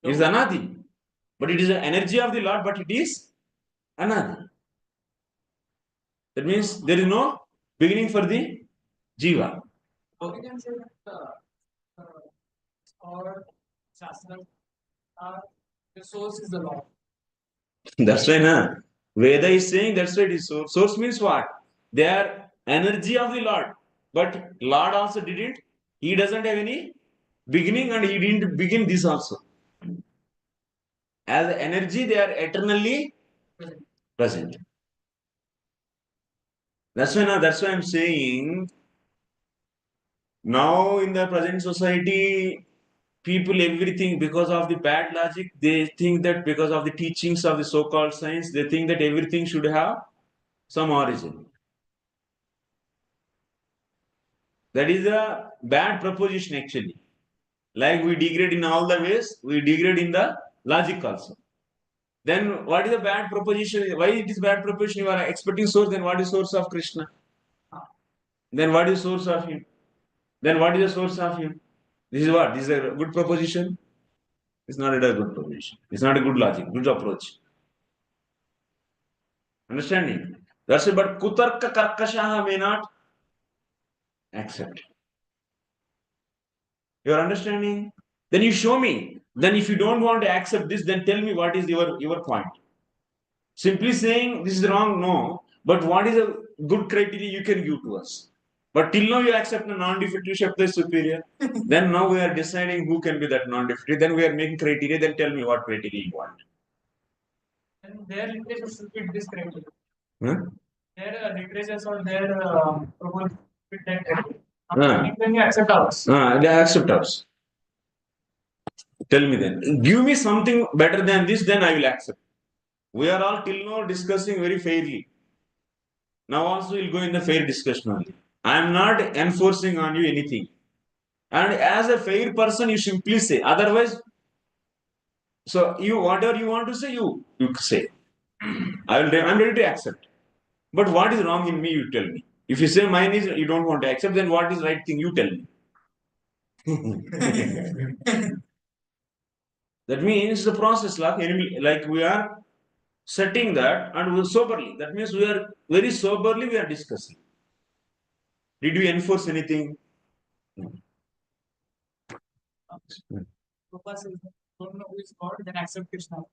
[SPEAKER 1] It is anadi, but it is the energy of the Lord, but it is anadi. That means there is no beginning for the jiva.
[SPEAKER 5] So we can say that or Śāstra, the source is the Lord.
[SPEAKER 1] That's why na Veda is saying that's why it is source. Source means what? They are energy of the Lord, but Lord also didn't. He doesn't have any beginning, and he didn't begin this also. As energy, they are eternally present. That's why I'm saying now in the present society, people everything because of the bad logic, they think that because of the teachings of the so-called science, they think that everything should have some origin. That is a bad proposition actually. Like we degrade in all the ways, we degrade in the logic also. Then what is the bad proposition? Why it is bad proposition? You are expecting source, then what is source of Krishna? Then what is source of him? Then what is the source of him? This is what? This is a good proposition? It's not a good proposition. It's not a good logic, good approach. Understanding? That's it, but Kutarka Karkashaha may not accept. You are understanding? Then you show me. Then if you don't want to accept this, then tell me what is your point. Simply saying this is wrong, no. But what is a good criteria you can give to us? But till now you accept the non-defective Shabda is superior. Then now we are deciding who can be that non-defective. Then we are making criteria. Then tell me what criteria you want.
[SPEAKER 5] And their literature should fit this criteria.
[SPEAKER 1] Huh?
[SPEAKER 5] Their literatures or their proposal fit that criteria. Then you accept ours.
[SPEAKER 1] They accept ours. Tell me then. Give me something better than this, then I will accept. We are all till now discussing very fairly. Now also we'll go in the fair discussion only. I am not enforcing on you anything. And as a fair person, you simply say. Otherwise, so you whatever you want to say, you say. I'm ready to accept. But what is wrong in me, you tell me. If you say mine is you don't want to accept, then what is right thing, you tell me. That means the process like we are setting that and we soberly. That means we are very soberly we are discussing. Did we enforce anything? No.
[SPEAKER 5] Prabhupada says, don't know who is God, then accept Krishna.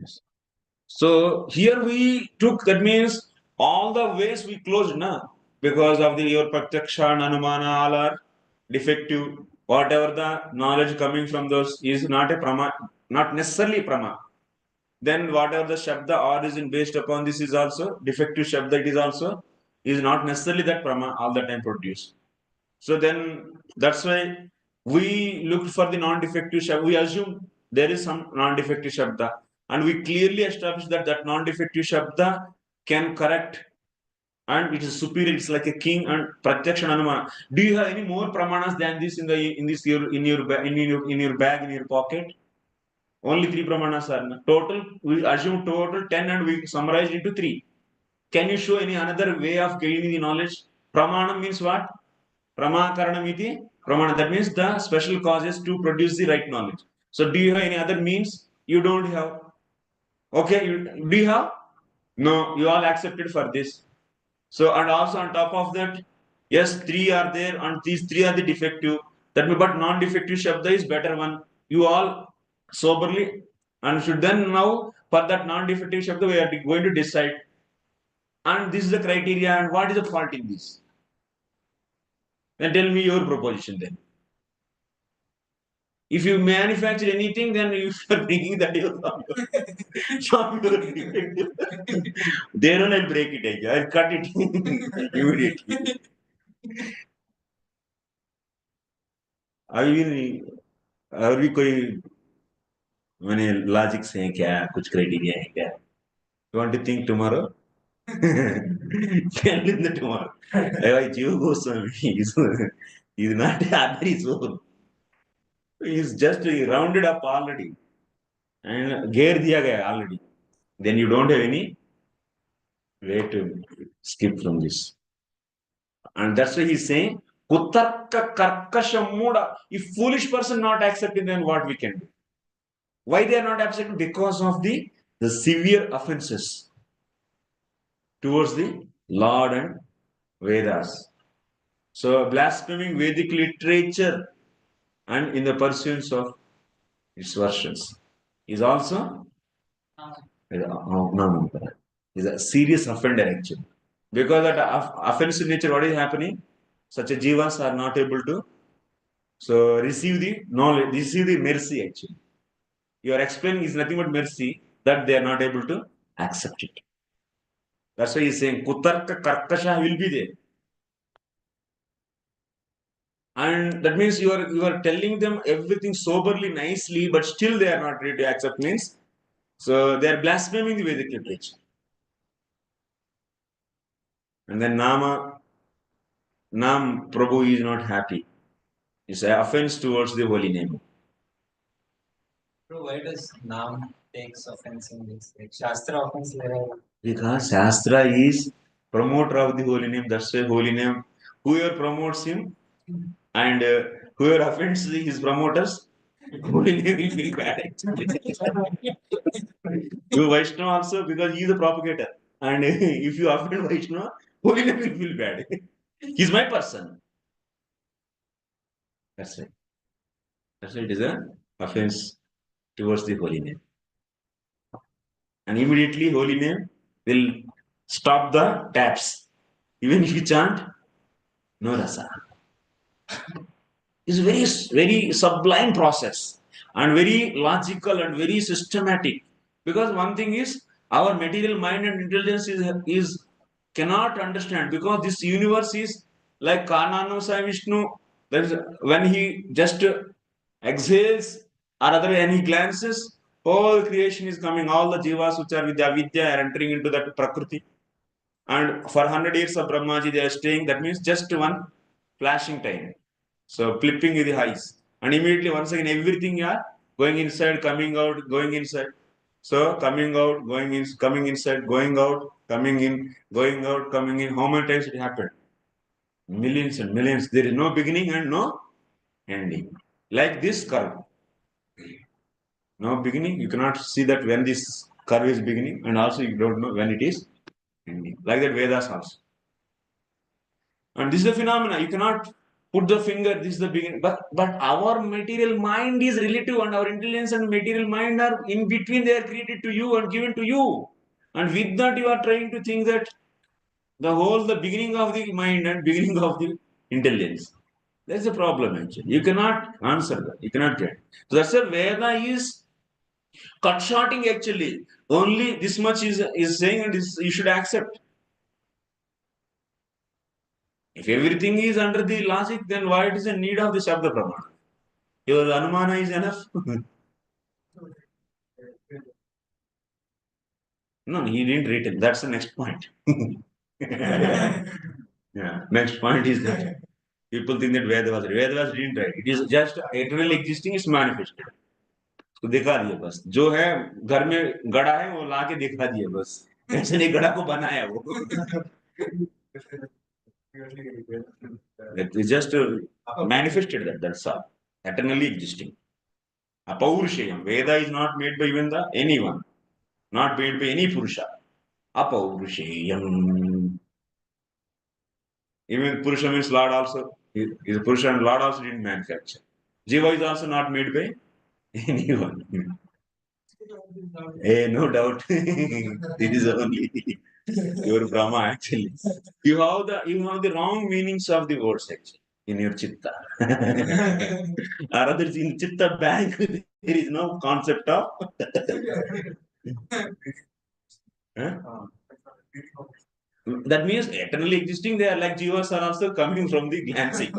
[SPEAKER 1] Yes. So here we took, that means all the ways we closed now because of your pratyaksha and anumana all are defective. Whatever the knowledge coming from those is not a prama, not necessarily prama. Then whatever the shabda origin based upon this is also defective shabda, it is also is not necessarily that prama all the time produced. So then that's why we looked for the non-defective shabda. We assume there is some non-defective shabda, and we clearly established that that non-defective shabda can correct, and it is superior. It's like a king and pratyaksha anumana. Do you have any more pramanas than this in your bag in your pocket? Only 3 pramanas are total. We assume total 10 and we summarize into 3. Can you show any another way of gaining the knowledge? Pramāṇam means what? Pramākaranam iti pramāṇam. That means the special causes to produce the right knowledge. So do you have any other means? You don't have. Okay, do you have? No, you all accepted for this. So, and also on top of that, yes, 3 are there and these 3 are the defective. That means, but non-defective Shabda is better one. You all soberly and should then now for that non-defective Shabda we are going to decide. And this is the criteria and what is the fault in this? Then tell me your proposition then. If you manufacture anything, then you are bringing that from your defective. There on I'll break it. I'll cut it immediately. अभी कोई मैंने logics हैं क्या कुछ criteria है क्या you want to think tomorrow tell in the tomorrow Jiva Goswami is not other soul he's just rounded up already and gear diya gaya already then you don't have any way to skip from this and that's why he's saying kutarka karkasha muda if foolish person not accepting then what we can do. Why they are not accepting? Because of the severe offenses towards the Lord and Vedas. So blaspheming Vedic literature and in the pursuance of its versions is also is a serious offender actually. Because that offensive nature, what is happening? Such a jivas are not able to receive the knowledge, receive the mercy actually. You are explaining is nothing but mercy that they are not able to accept it. That's why he is saying Kutarka Karkasha will be there. And that means you are telling them everything soberly, nicely, but still they are not ready to accept means. So they are blaspheming the Vedic literature. And then Nam Prabhu is not happy. It's an offense towards the holy name.
[SPEAKER 2] So why does Nam takes offense in this? Like Shāstra offense level?
[SPEAKER 1] Because Śāstra is promoter of the holy name. That's why holy name. Whoever promotes him and whoever offends his promoters, holy name will be bad. You Vaishnava also because he is a propagator. And if you offend Vaishnava, holy name will feel bad. He's my person. That's right. That's why it is an offense towards the holy name. And immediately holy name will stop the taps. Even if you chant, no rasa. It's a very sublime process and very logical and very systematic. Because one thing is our material mind and intelligence is cannot understand because this universe is like Kanano Sai Vishnu. That is when he just exhales or other when he glances, whole creation is coming. All the jivas which are with the avidya are entering into that prakriti. And for 100 years of Brahmaji they are staying. That means just one flashing time. So flipping with the eyes. And immediately once again everything are going inside, coming out, going inside. So coming out, going in, coming inside, going out, coming in, going out, coming in. How many times it happened? Millions and millions. There is no beginning and no ending. Like this curve. No beginning. You cannot see that when this curve is beginning and also you don't know when it is ending. Like that Vedas also. And this is the phenomena. You cannot put the finger, this is the beginning. But our material mind is relative and our intelligence and material mind are in between. They are created to you and given to you. And with that you are trying to think that the beginning of the mind and beginning of the intelligence. That's the problem actually. You cannot answer that. You cannot get. So that's why Veda is cut shorting actually. Only this much is saying and you should accept. If everything is under the logic, then why it is a need of the Shabda Pramāṇam? Your Anumana is enough. No, he didn't written. That's the next point. Yeah, next point is that people think that Vedas didn't write. It is just eternally existing, it's manifested. तो दिखा दिए बस, जो है घर में गड़ा है वो लाके दिखा दिए बस, ऐसे नहीं गड़ा को बनाया वो। It just manifested that, that's all. Eternally existing. Apaurushayam. Veda is not made by even the anyone, not made by any Purusha. Apaurushayam. Even Purusha means Lord also. Is Purusha and Lord also didn't manufacture. Jiva is also not made by anyone. No doubt. It is only your Brahma actually. You have the wrong meanings of the words actually in your chitta. Or other in chitta bank there is no concept of huh? That means eternally existing, they are like jivas are also coming from the glancing.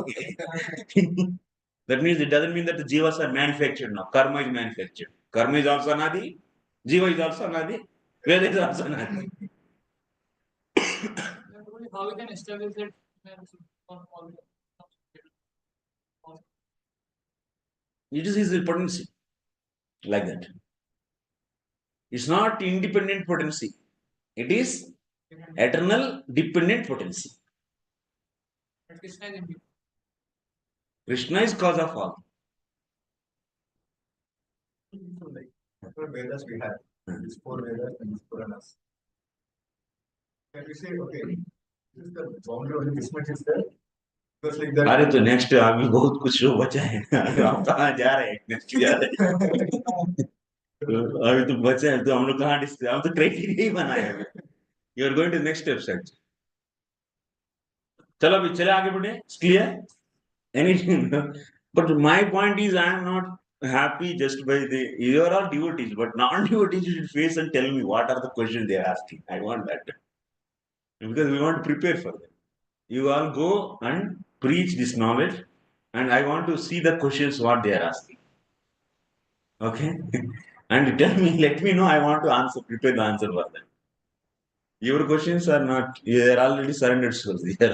[SPEAKER 1] That means it doesn't mean that the jivas are manufactured now. Karma is manufactured. Karma is also anadi. Jiva is also anadi. Veda is also anadi.
[SPEAKER 5] How we can establish it?
[SPEAKER 1] It is his potency. Like that. It's not independent potency. It is eternal dependent potency. Krishna is cause of all.
[SPEAKER 3] So like, whatever Vedas we have, these four Vedas and these Puranas. Can we say, okay, this is the boundary only this much is there? Because like that.
[SPEAKER 1] अरे तो next अभी बहुत कुछ show बचा है। आप कहाँ जा रहे हैं? नेक्स्ट जा रहे हैं। अभी तो बचा है, तो हम लोग कहाँ डिस्कस, हम तो क्राइटेरिया ही बनाए हैं। You are going to next step set. चलो अभी चले आगे बढ़े। Clear? Anything? But my point is, I am not happy just by the. You are all devotees, but non-devotees you should face and tell me what are the questions they are asking. I want that because we want to prepare for them. You all go and preach this knowledge, and I want to see the questions what they are asking. Okay, and tell me, let me know. I want to answer, prepare the answer for them. Your questions are not, they are already surrendered souls. But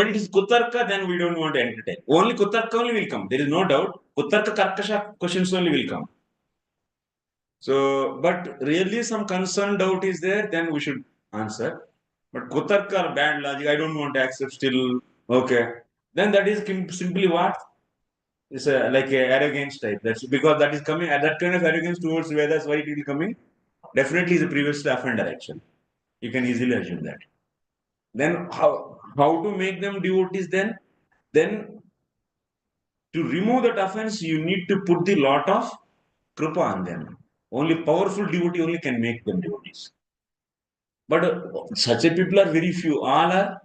[SPEAKER 1] it is Kutarka, then we don't want to entertain. Only Kutarka only will come. There is no doubt. Kutarka Karkasha questions only will come. So, but really some concern doubt is there, then we should answer. But Kutarka or bad logic, I don't want to accept still. Okay. Then that is simply what? It's like a arrogance type. That's because that is coming, that kind of arrogance towards Vedas, why it will coming? Definitely is a previous offender action. You can easily assume that. Then how to make them devotees then? Then to remove that offense, you need to put the lot of kripa on them. Only powerful devotee only can make them devotees. But such a people are very few. All are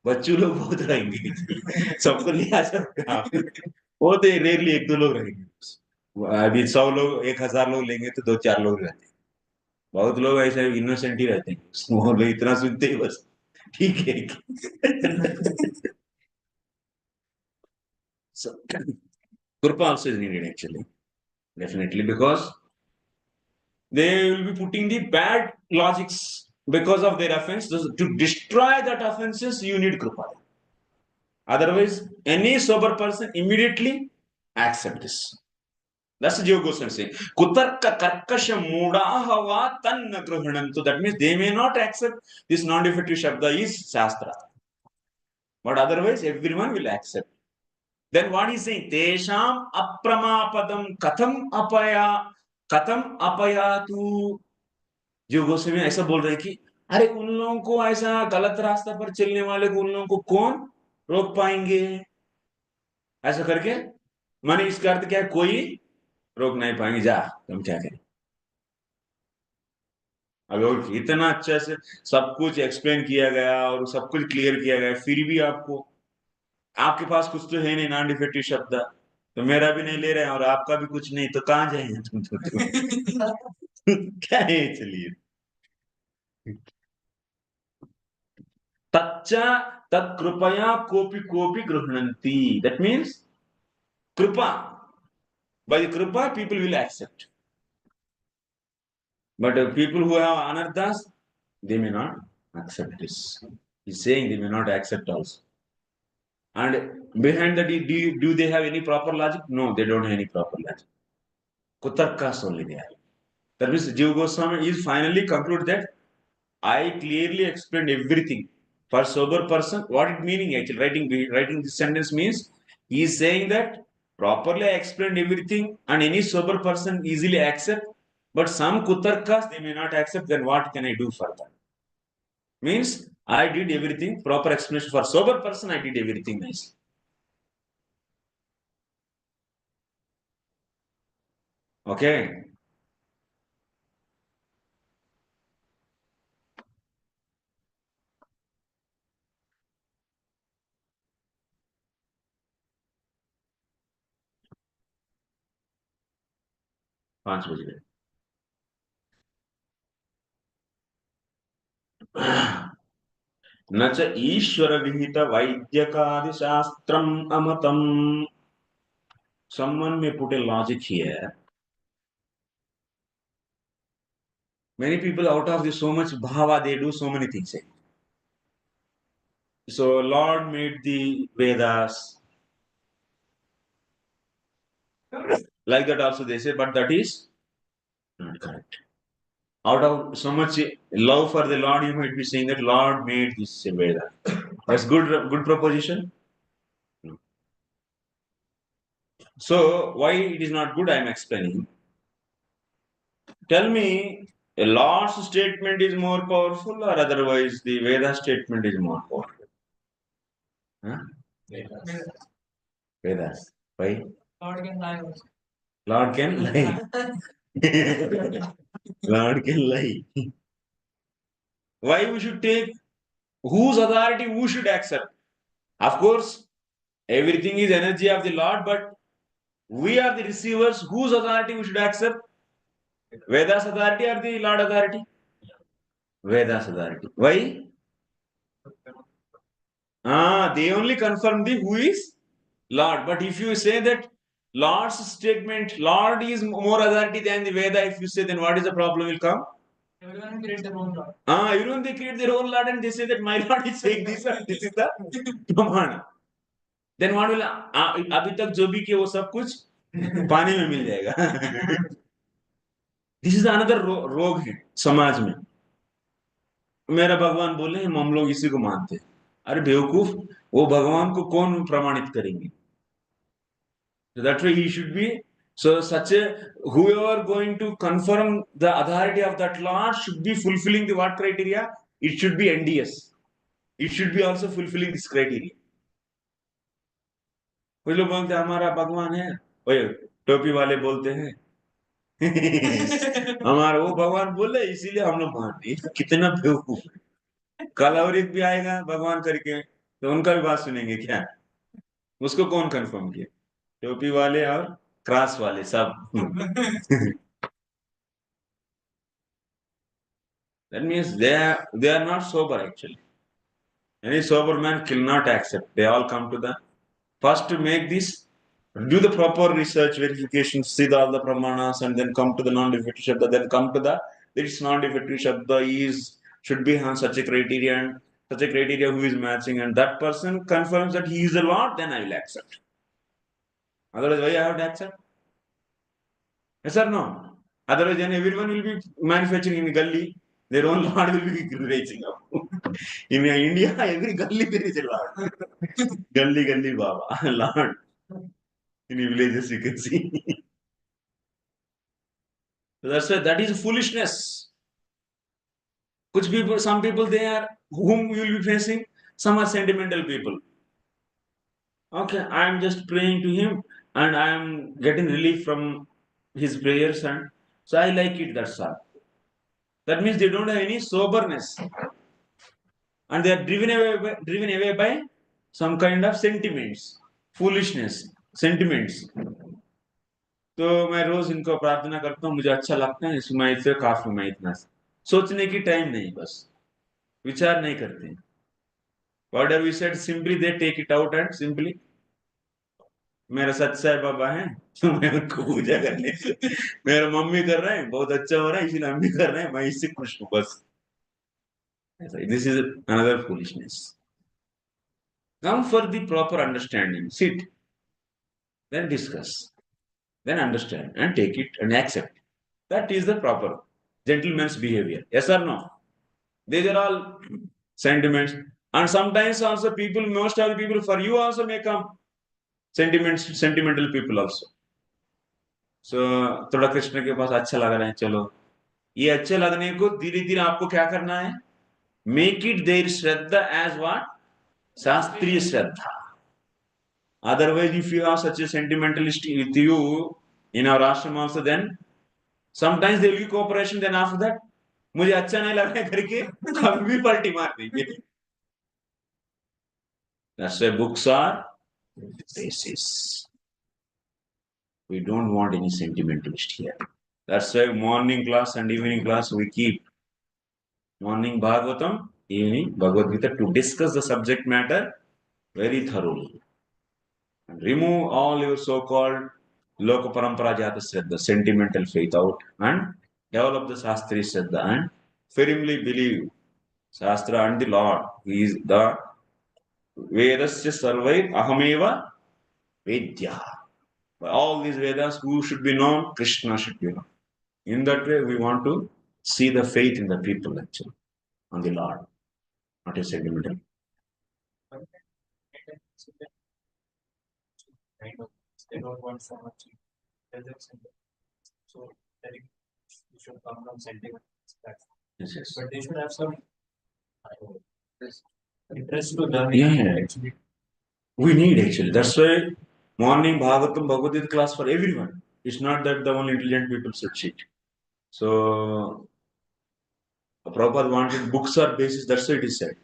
[SPEAKER 1] बच्चों लोग बहुत रहेंगे सबको लिया सकता वो तो rarely एक दो लोग रहेंगे अभी 100 लोग 1000 लोग लेंगे तो 2-4 लोग रहते हैं बहुत लोग ऐसे इनोसेंट ही रहते हैं वो लोग इतना सुनते ही बस ठीक है so, Kurpa also is needed actually definitely because they will be putting the bad logics because of their offense to destroy that offenses you need Kripa. Otherwise, any sober person immediately accept this. That's the Yoga Goswami saying. Kutarka karkasha mudahava tanna gruhanantu. That means they may not accept this non-defective shabda is Śāstra. But otherwise, everyone will accept. Then what is saying? Tesham apramapadam katham apayatu. Yoga Goswami ऐसा बोल रहे हैं कि अरे उन लोगों को ऐसा गलत रास्ता पर चलने वाले को उन लोगों को कौन रोक पाएंगे ऐसा करके माने इसका अर्थ क्या है कोई रोक नहीं पाएंगे जा तुम क्या करें अगर इतना अच्छा से सब कुछ एक्सप्लेन किया गया और सब कुछ क्लियर किया गया फिर भी आपके पास कुछ तो है नहीं नॉन डिफेक्टिव शब्द तो मेरा भी नहीं ले रहे हैं और आपका भी कुछ नहीं तो कहां जाएंगे तुम क्या है चलिए तच्चा तत्कृपया कोपि कोपि गृह्णन्ति that means kripa by the kripa people will accept but people who have anarthas they may not accept this he's saying they may not accept also And behind that, do they have any proper logic? No, they don't have any proper logic. Kutarkas only they have. That means Jiva Goswami is finally conclude that I clearly explained everything. For sober person, what it meaning actually? Writing this sentence means he is saying that properly I explained everything and any sober person easily accept. But some kutarkas they may not accept, then what can I do for that? Means I did everything, proper explanation. For sober person, I did everything nicely. Okay. पांच बज गए न च ईश्वर विहित वैद्यकादि शास्त्रम अमतम. Someone may put a logic here. Many people out of this so much bhava they do so many things. So Lord made the Vedas like that also they say, but that is not correct. Out of so much love for the Lord, you might be saying that Lord made this Veda. That's good proposition. No. So why it is not good? I am explaining. Tell me, a Lord's statement is more powerful, or otherwise the Veda statement is more powerful? Huh? Vedas. Why?
[SPEAKER 5] Lord can lie also.
[SPEAKER 1] Lord can lie. Lord can lie. Why we should take whose authority we should accept? Of course, everything is energy of the Lord, but we are the receivers. Whose authority we should accept? Vedas authority or the Lord authority? Vedas authority. Why? They only confirm the who is Lord. But if you say that Lord's statement, Lord is more authority than the Veda, if you say, then what is the problem will come?
[SPEAKER 5] Everyone creates their own Lord.
[SPEAKER 1] Everyone they create their own Lord and they say that my Lord is saying this and this is the pramāṇam. Then what will अभी तक जो भी किया वो सब कुछ पानी में मिल जाएगा. This is another रोग है समाज में. मेरा भगवान बोले हम लोग इसी को मानते हैं. अरे बेवकूफ, वो भगवान को कौन प्रमाणित करेंगे? So that way he should be. So such a whoever going to confirm the authority of that Lord should be fulfilling the what criteria? It should be NDS. It should be also fulfilling this criteria. कोई लोग बोलते हैं हमारा भगवान है, ओए टोपी वाले बोलते हैं हमारा वो भगवान बोले इसीलिए हम लोग मानते हैं. कितना बेवकूफ है. कल और एक भी आएगा भगवान करके तो उनका भी बात सुनेंगे क्या? उसको कौन कंफर्म किया? टोपी वाले और क्रास वाले सब. That means they are not sober actually. Any sober man cannot accept. They all come to the first to make this, do the proper research, verification, see all the pramāṇas, and then come to the non-defective shabda. Then come to the this non-defective shabda should be on such a criterion, such a criteria who is matching, and that person confirms that he is the Lord. Then I will accept. Otherwise, why I have to accept? Yes or no? Otherwise, then everyone will be manufacturing in gully. Their own Lord will be raising up. In India, every gully there is a Lord. Gully, gully, Baba, Lord. In villages, you can see. So that's why that is foolishness. Some people, they are whom you will be facing. Some are sentimental people. Okay, I am just praying to him, and I am getting relief from his prayers, and so I like it. That's all. That means they don't have any soberness. And they are driven away by some kind of sentiments, foolishness, sentiments. तो मैं रोज इनको प्रार्थना करता हूँ, मुझे अच्छा लगता है, इसमें इसे काफी मैं इतना सोचने की टाइम नहीं, बस विचार नहीं करते हैं. Whatever we said, simply they take it out and simply मेरा सच्चा बाबा है तो मैं उनको पूजा करने. मेरा मम्मी कर रहे हैं, बहुत अच्छा हो रहा है, इसलिए हम भी कर रहे हैं, मैं इससे खुश हूँ बस. This is another foolishness. Come for the proper understanding. Sit. Then discuss. Then understand and take it and accept. That is the proper gentleman's behavior. Yes or no? These are all sentiments. And sometimes also people, most of the people for you also may come sentimental people also. So थोड़ा कृष्ण के पास अच्छा लग रहा है, चलो ये अच्छे लगने को धीरे धीरे आपको क्या करना है? Make it their Shraddha as what? शास्त्रीय श्रद्धा. Otherwise, if you have such a sentimentalist with you in our ashram also, then sometimes they will give cooperation. Then after that, मुझे अच्छा नहीं लग रहा है करके हम भी पलटी मार देंगे. That's why books are basis. We don't want any sentimentalist here. That's why morning class and evening class we keep. Morning Bhagavatam, evening Bhagavad Gita to discuss the subject matter very thoroughly. And remove all your so-called Loka Parampara Jata Shraddha, sentimental faith out, and develop the Shastri Shraddha and firmly believe Shastra and the Lord. He is the Vedasya Sarvai Ahameva Vedya. By all these Vedas, who should be known? Krishna should be known. In that way, we want to see the faith in the people actually, on the Lord, not a sentimental.
[SPEAKER 2] Kind of, they don't want so much intelligence. So telling you should come from sentiment.
[SPEAKER 1] Yes, yes.
[SPEAKER 2] But they should have some interest to learn.
[SPEAKER 1] Yeah, actually. We need actually. That's why morning Bhagavatam, Bhagavad Gita class for everyone. It's not that the only intelligent people should sit. So Prabhupada wanted books are basis, that's why it is said.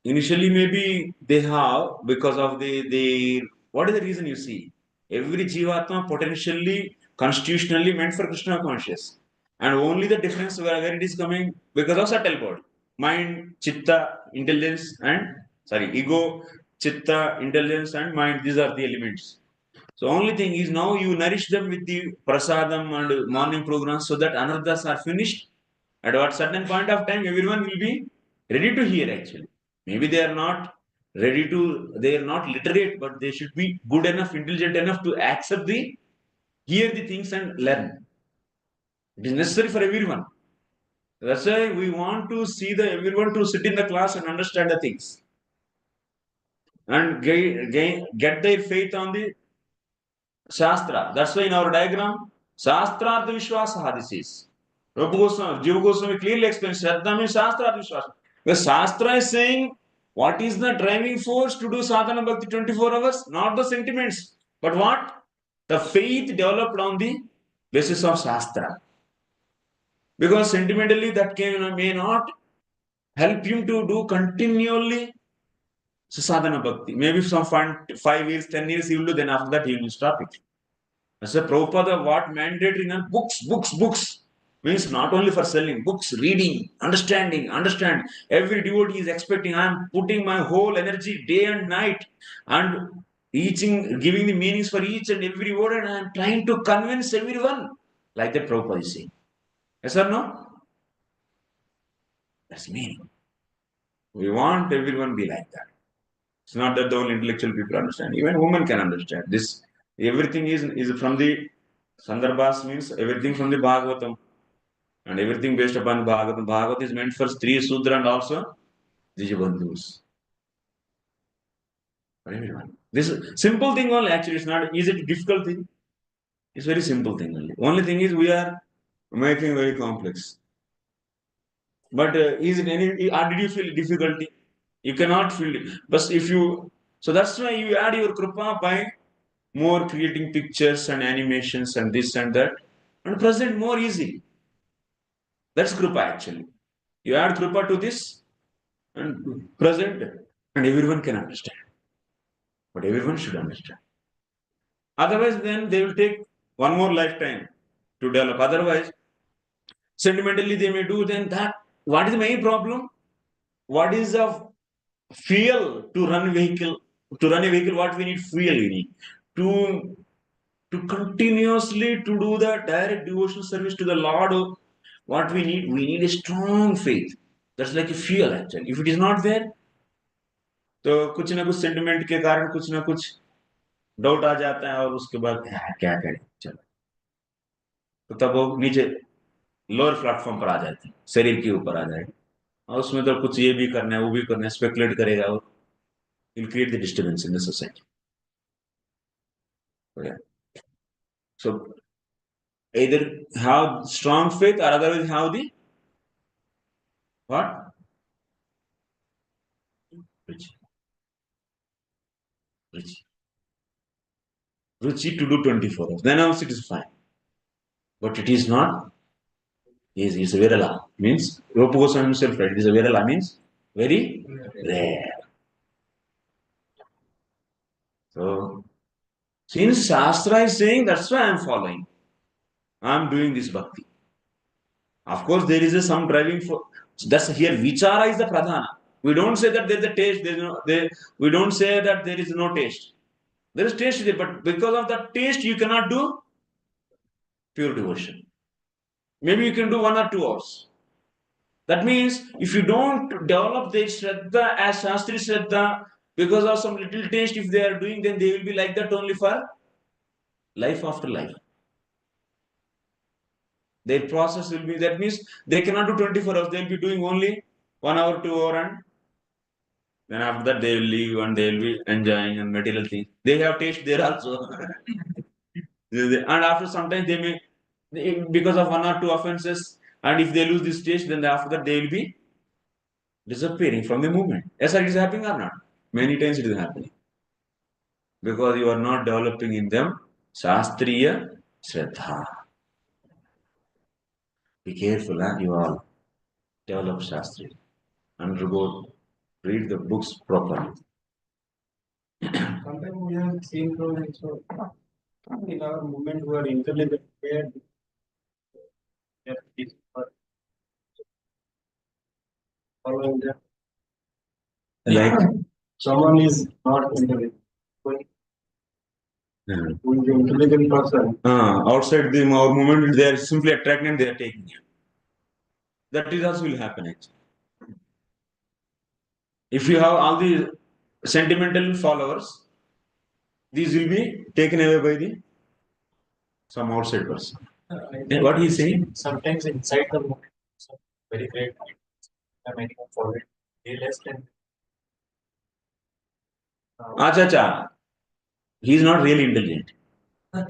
[SPEAKER 1] Initially, maybe they have because of the what is the reason you see? Every Jivatma potentially, constitutionally meant for Krishna conscious. And only the difference where it is coming because of subtle body. Mind, chitta, intelligence, and ego, chitta, intelligence, and mind, these are the elements. So only thing is now you nourish them with the prasadam and morning programs so that anarthas are finished. At what certain point of time, everyone will be ready to hear actually. Maybe they are not ready to, they are not literate, but they should be good enough, intelligent enough to accept hear the things and learn. It is necessary for everyone. That's why we want to see everyone to sit in the class and understand the things. And get their faith on the Śāstra. That's why in our diagram, Śāstrartha Vishwasaha this is. Rupa Goswami, Jiva Goswami clearly explains Shraddha means Śāstrartha Vishwasa. The Śāstra is saying what is the driving force to do sadhana bhakti 24 hours? Not the sentiments, but what? The faith developed on the basis of Śāstra. Because sentimentally that may not help him to do continually sadhana bhakti. Maybe some 5 years, 10 years he will do, then after that he will stop it. As a Prabhupada, what mandatory in books means not only for selling, books, reading, understand. Every devotee is expecting, I am putting my whole energy day and night and giving the meanings for each and every word, and I am trying to convince everyone. Like that Prabhupada is saying. Yes or no? That's meaning. We want everyone be like that. It's not that the only intellectual people understand. Even women can understand. This everything is from the Sandarbhas means everything from the Bhagavatam. And everything based upon Bhagavatam. Bhagavatam is meant for Stri, Sudra and also Dijabandhus. For everyone. This simple thing only actually, it's not easy to difficult thing. It's very simple thing only. Only thing is we are making very complex. But is it any, did you feel difficulty? You cannot feel it. But if you, so that's why you add your Kripa by more creating pictures and animations and this and that, and present more easy. That's Kripa actually. You add Kripa to this and present, and everyone can understand. But everyone should understand. Otherwise, then they will take one more lifetime to develop. Otherwise, sentimentally they may do then that. What is the main problem? What is the fuel to run a vehicle? To run a vehicle, what we need? Fuel we need. To continuously to do the direct devotional service to the Lord, what we need a strong faith. That's like a fuel actually. If it is not there, तो कुछ ना कुछ sentiment के कारण कुछ ना कुछ doubt आ जाता है और उसके बाद क्या करें चलो, तो तब वो नीचे लोअर प्लेटफॉर्म पर आ जाते हैं, शरीर के ऊपर आ जाएगा और उसमें तो कुछ ये भी करना है वो भी करना है, स्पेकुलेट करेगा और will create the disturbance in the society. So either have strong faith or otherwise have the what? Ruchi. Ruchi. Ruchi to do 24 hours. Then also it is fine. But it is not. It's a Virala. Means Rupa Goswami himself, right? It is a Virala means very rare. So since Śāstra is saying, that's why I am following. I am doing this bhakti. Of course, there is some driving for. That's here. Vichara is the pradhana. We don't say that there is a taste. There is no. We don't say that there is no taste. There is taste there, but because of that taste, you cannot do pure devotion. Maybe you can do 1 or 2 hours. That means if you don't develop the Shraddha as Shastri Shraddha, because of some little taste, if they are doing, then they will be like that only for life after life. Their process will be, that means they cannot do 24 hours, they will be doing only 1 hour, 2 hour, and then after that they will leave and they will be enjoying and material things. They have taste there also. And after some time they may, because of 1 or 2 offenses, and if they lose this taste, then after that they will be disappearing from the movement. Yes, it is happening or not? Many times it is happening. Because you are not developing in them Shastriya Shraddha. Be careful, huh? You all develop Shastri. Undergo, read the books properly.
[SPEAKER 3] Sometimes we have seen also in our movement we are intelligent where following them.
[SPEAKER 1] Like
[SPEAKER 3] Someone is not intelligent. Who is an intelligent person?
[SPEAKER 1] outside the our movement, they are simply attracting and they are taking you. That is also will happen actually. If you have all the sentimental followers, these will be taken away by the some outside person. What he is saying?
[SPEAKER 2] Sometimes inside the movement, some very great minds are making a forward. They less than.
[SPEAKER 1] Acha. He is not really intelligent.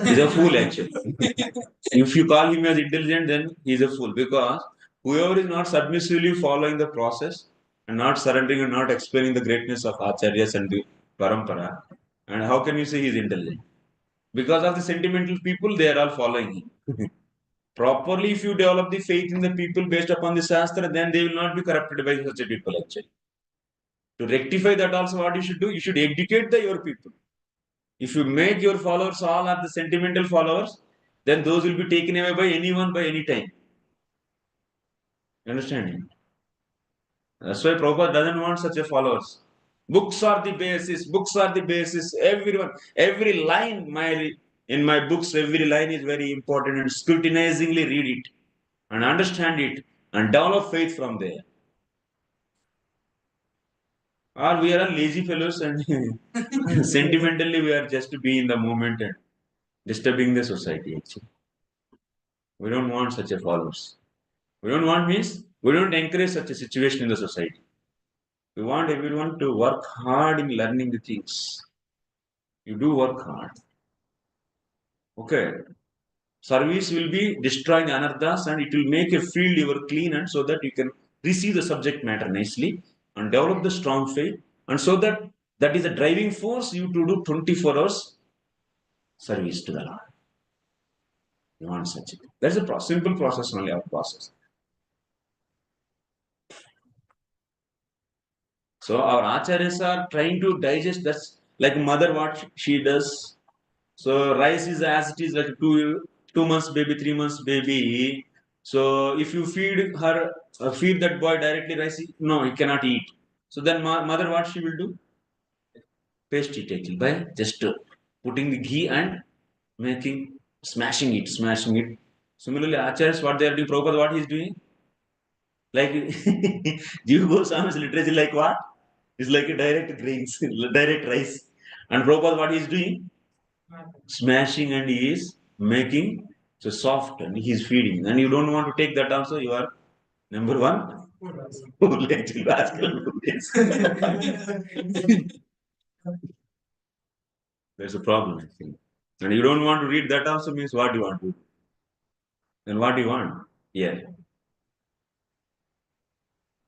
[SPEAKER 1] He is a fool actually. If you call him as intelligent, then he is a fool because whoever is not submissively following the process and not surrendering and not explaining the greatness of acharyas and the parampara, and how can you say he is intelligent? Because of the sentimental people, they are all following him. Properly, if you develop the faith in the people based upon the Shastra, then they will not be corrupted by such a people actually. To rectify that also, what you should do? You should educate your people. If you make your followers all are the sentimental followers, then those will be taken away by anyone by any time. Understand? That's why Prabhupada doesn't want such a followers. Books are the basis. Books are the basis. Everyone, every line in my books, every line is very important, and scrutinizingly read it and understand it and develop faith from there. Or we are lazy fellows and sentimentally we are just to be in the moment and disturbing the society actually. We don't want such a followers. We don't want means we don't encourage such a situation in the society. We want everyone to work hard in learning the things. You do work hard. Okay. Service will be destroying anarthas and it will make a field ever clean and so that you can receive the subject matter nicely and develop the strong faith and so that is a driving force you to do 24 hours service to the Lord. You want such a thing. That's a simple process only, our process. So our acharyas are trying to digest that's like mother what she does. So rice is as it is like 2 months baby, 3 months baby. So if you feed her, feed that boy directly rice, no, he cannot eat. So then mother what she will do? Paste it actually by just putting the ghee and smashing it. Similarly, acharyas what they are doing, Prabhupada what he is doing? Like Jiva Goswami's literature like what? It's like a direct grains, direct rice. And Prabhupada, what he's doing? Smashing, and he is making so soft, and he's feeding. And you don't want to take that also, you are number one. Little rascal. There's a problem, I think. And you don't want to read that also means what you want to. Then what do you want? Yeah.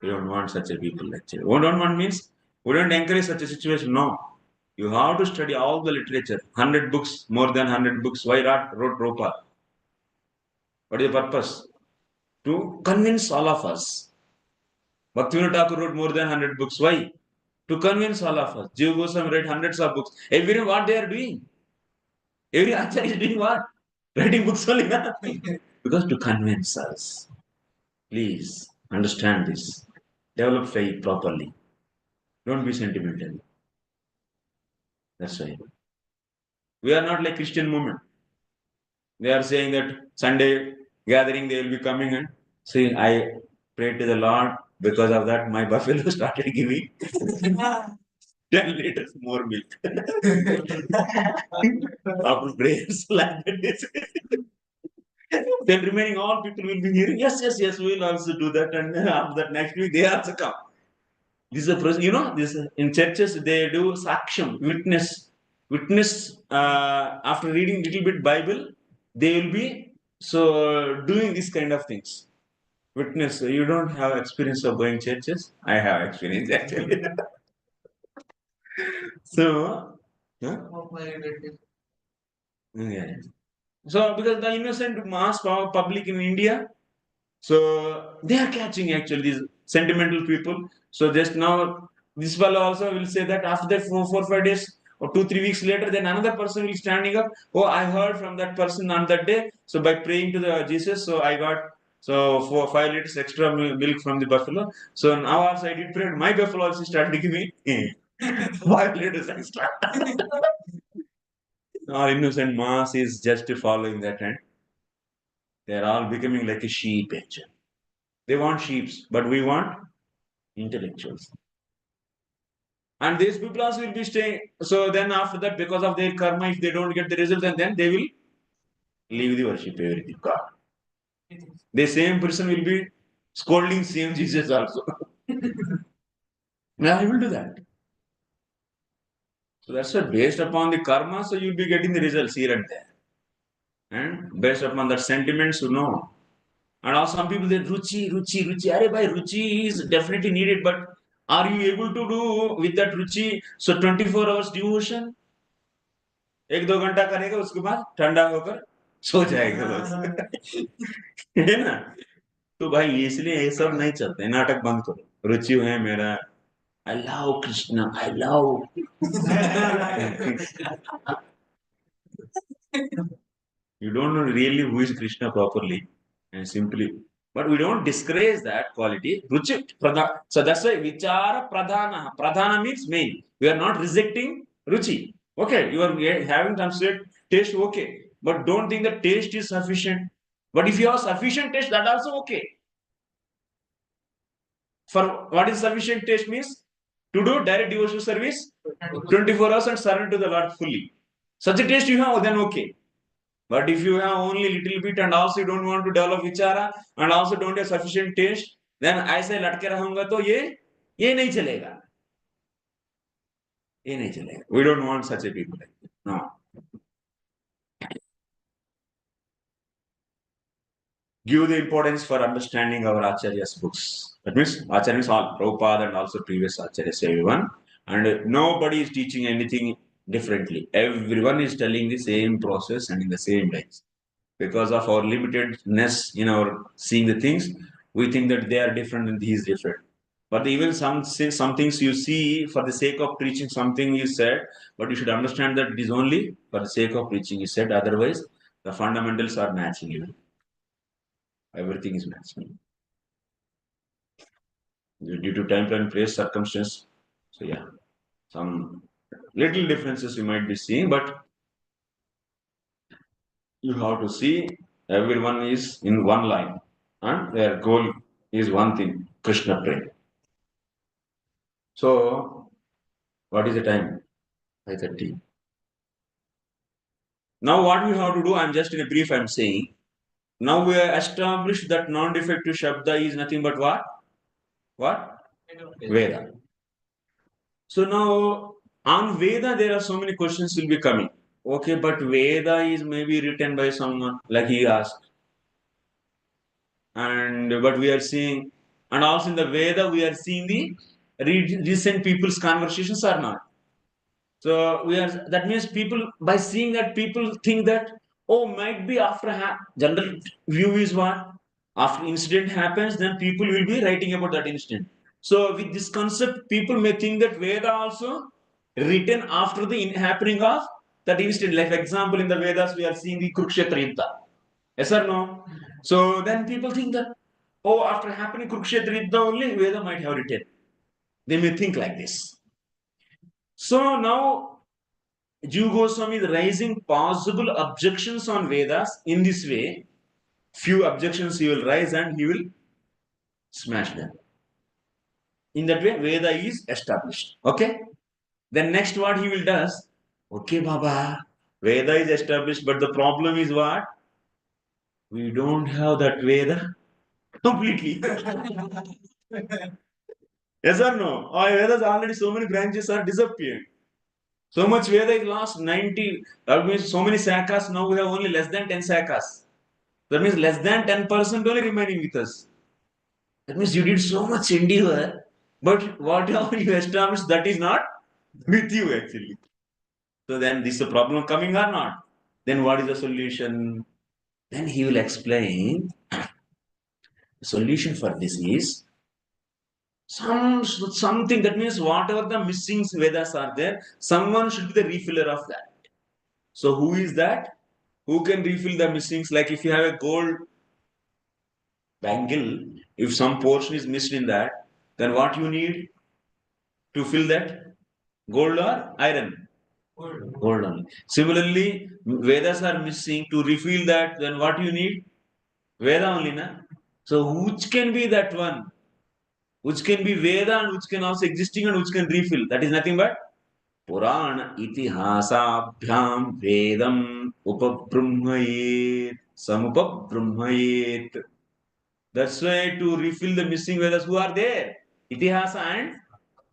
[SPEAKER 1] We don't want such a people actually. We don't want means we don't encourage such a situation. No. You have to study all the literature. 100 books, more than 100 books. Why wrote Prabhupada? What is the purpose? To convince all of us. Bhaktivinoda Thakur wrote more than 100 books. Why? To convince all of us. Jiva Goswami read hundreds of books. Everyone, what they are doing? Every acharya is doing what? Writing books only. Because to convince us. Please understand this. Develop faith properly. Don't be sentimental. That's why. We are not like Christian movement. They are saying that Sunday gathering they will be coming and see, I prayed to the Lord. Because of that, my buffalo started giving 10 liters more milk. After prayers like that. Then remaining all people will be hearing, yes, yes, yes, we will also do that. And after that next week, they also come. This is a process, this in churches, they do saksham, witness after reading little bit Bible, they will be doing this kind of things. Witness, you don't have experience of going churches? I have experience actually. So, huh? Yeah. So, because the innocent mass public in India, so they are catching actually these sentimental people. So just now, this fellow also will say that after that 4 5 days or 2 3 weeks later, then another person will standing up. Oh, I heard from that person on that day. So by praying to the Jesus, so I got 4 5 liters extra milk from the buffalo. So now also I did pray. My buffalo also started giving me 5 liters extra. Our innocent mass is just following that trend. They are all becoming like a sheep actually. They want sheeps, but we want intellectuals. And these people also will be staying. So then after that, because of their karma, if they don't get the result, and then they will leave the worship everything. God. The same person will be scolding same Jesus also. Yeah, I will do that. So that's why based upon the karma, so you'll be getting the results here and there. And based upon that sentiments, And also some people say ruchi. Are bhai, ruchi is definitely needed, but are you able to do with that ruchi? So 24 hours devotion, 1 2 घंटा करेगा उसके बाद ठंडा होकर सो जाएगा बस. है ना? तो भाई इसलिए ये सब नहीं चलते. नाटक बंद करो. रुचि है मेरा. I love Krishna. I love. You don't know really who is Krishna properly, and simply. But we don't discourage that quality. Ruchi, so that's why vichara pradhana. Pradhana means main. We are not rejecting ruchi. Okay, you are having some sweet taste, okay. But don't think that taste is sufficient. But if you have sufficient taste, that also okay. For what is sufficient taste means? To do direct devotional service 24 hours and surrender to the Lord fully. Such a taste you have, then okay. But if you have only little bit and also you don't want to develop vichara and also don't have sufficient taste, then ऐसे लटके रहूंगा तो ये नहीं चलेगा. ये नहीं चलेगा. We don't want such a people. No. Give the importance for understanding our Acharya's books. That means Acharya is all Prabhupada and also previous Acharyas, everyone. And nobody is teaching anything differently. Everyone is telling the same process and in the same ways. Because of our limitedness in our seeing the things, we think that they are different and he is different. But even some things you see for the sake of preaching something you said, but you should understand that it is only for the sake of preaching you said. Otherwise, the fundamentals are matching even. Everything is matching. Due to time and place circumstance. So yeah, some little differences you might be seeing, but you have to see everyone is in one line and their goal is one thing, Krishna prema. So What is the time? 5:30. Now what we have to do, I'm just in a brief, I'm saying. Now we have established that non-defective Shabda is nothing but what? What? Veda. So now on Veda there are so many questions will be coming. Okay, but Veda is maybe written by someone, like he asked. And but we are seeing, and also in the Veda we are seeing the recent people's conversations or not. So we are, that means people, by seeing that, people think that, oh, might be after general view is what? After incident happens, then people will be writing about that incident. So with this concept, people may think that Veda also written after the happening of that incident. Like for example, in the Vedas, we are seeing the Kurukshetra Yuddha. Yes or no? So then people think that, oh, after happening Kurukshetra Yuddha only, Veda might have written. They may think like this. So now Jiva Goswami is raising possible objections on Vedas in this way. Few objections he will raise and he will smash them. In that way, Veda is established. Okay? Then next what he will does, okay, Baba, Veda is established, but the problem is what? We don't have that Veda completely. Yes or no? Our Vedas already so many branches are disappeared. So much Veda is lost, 90, that means so many sakas, now we have only less than 10 sakas. That means less than 10% only remaining with us. That means you did so much endeavor, but whatever you established, that is not with you actually. So then this is a problem coming or not? Then what is the solution? Then he will explain the solution for this is something, that means whatever the missing Vedas are there, someone should be the refiller of that. So who is that? Who can refill the missings? Like if you have a gold bangle, if some portion is missed in that, then what you need to fill that? Gold or iron? Gold only. Similarly, Vedas are missing. To refill that, then what you need? Veda only, na? So which can be that one? Which can be Veda and which can also existing and which can refill? That is nothing but Purana itihasabhyam Vedam upabrahmayet samupabrahmayet. That's why to refill the missing Vedas, who are there? Itihasa and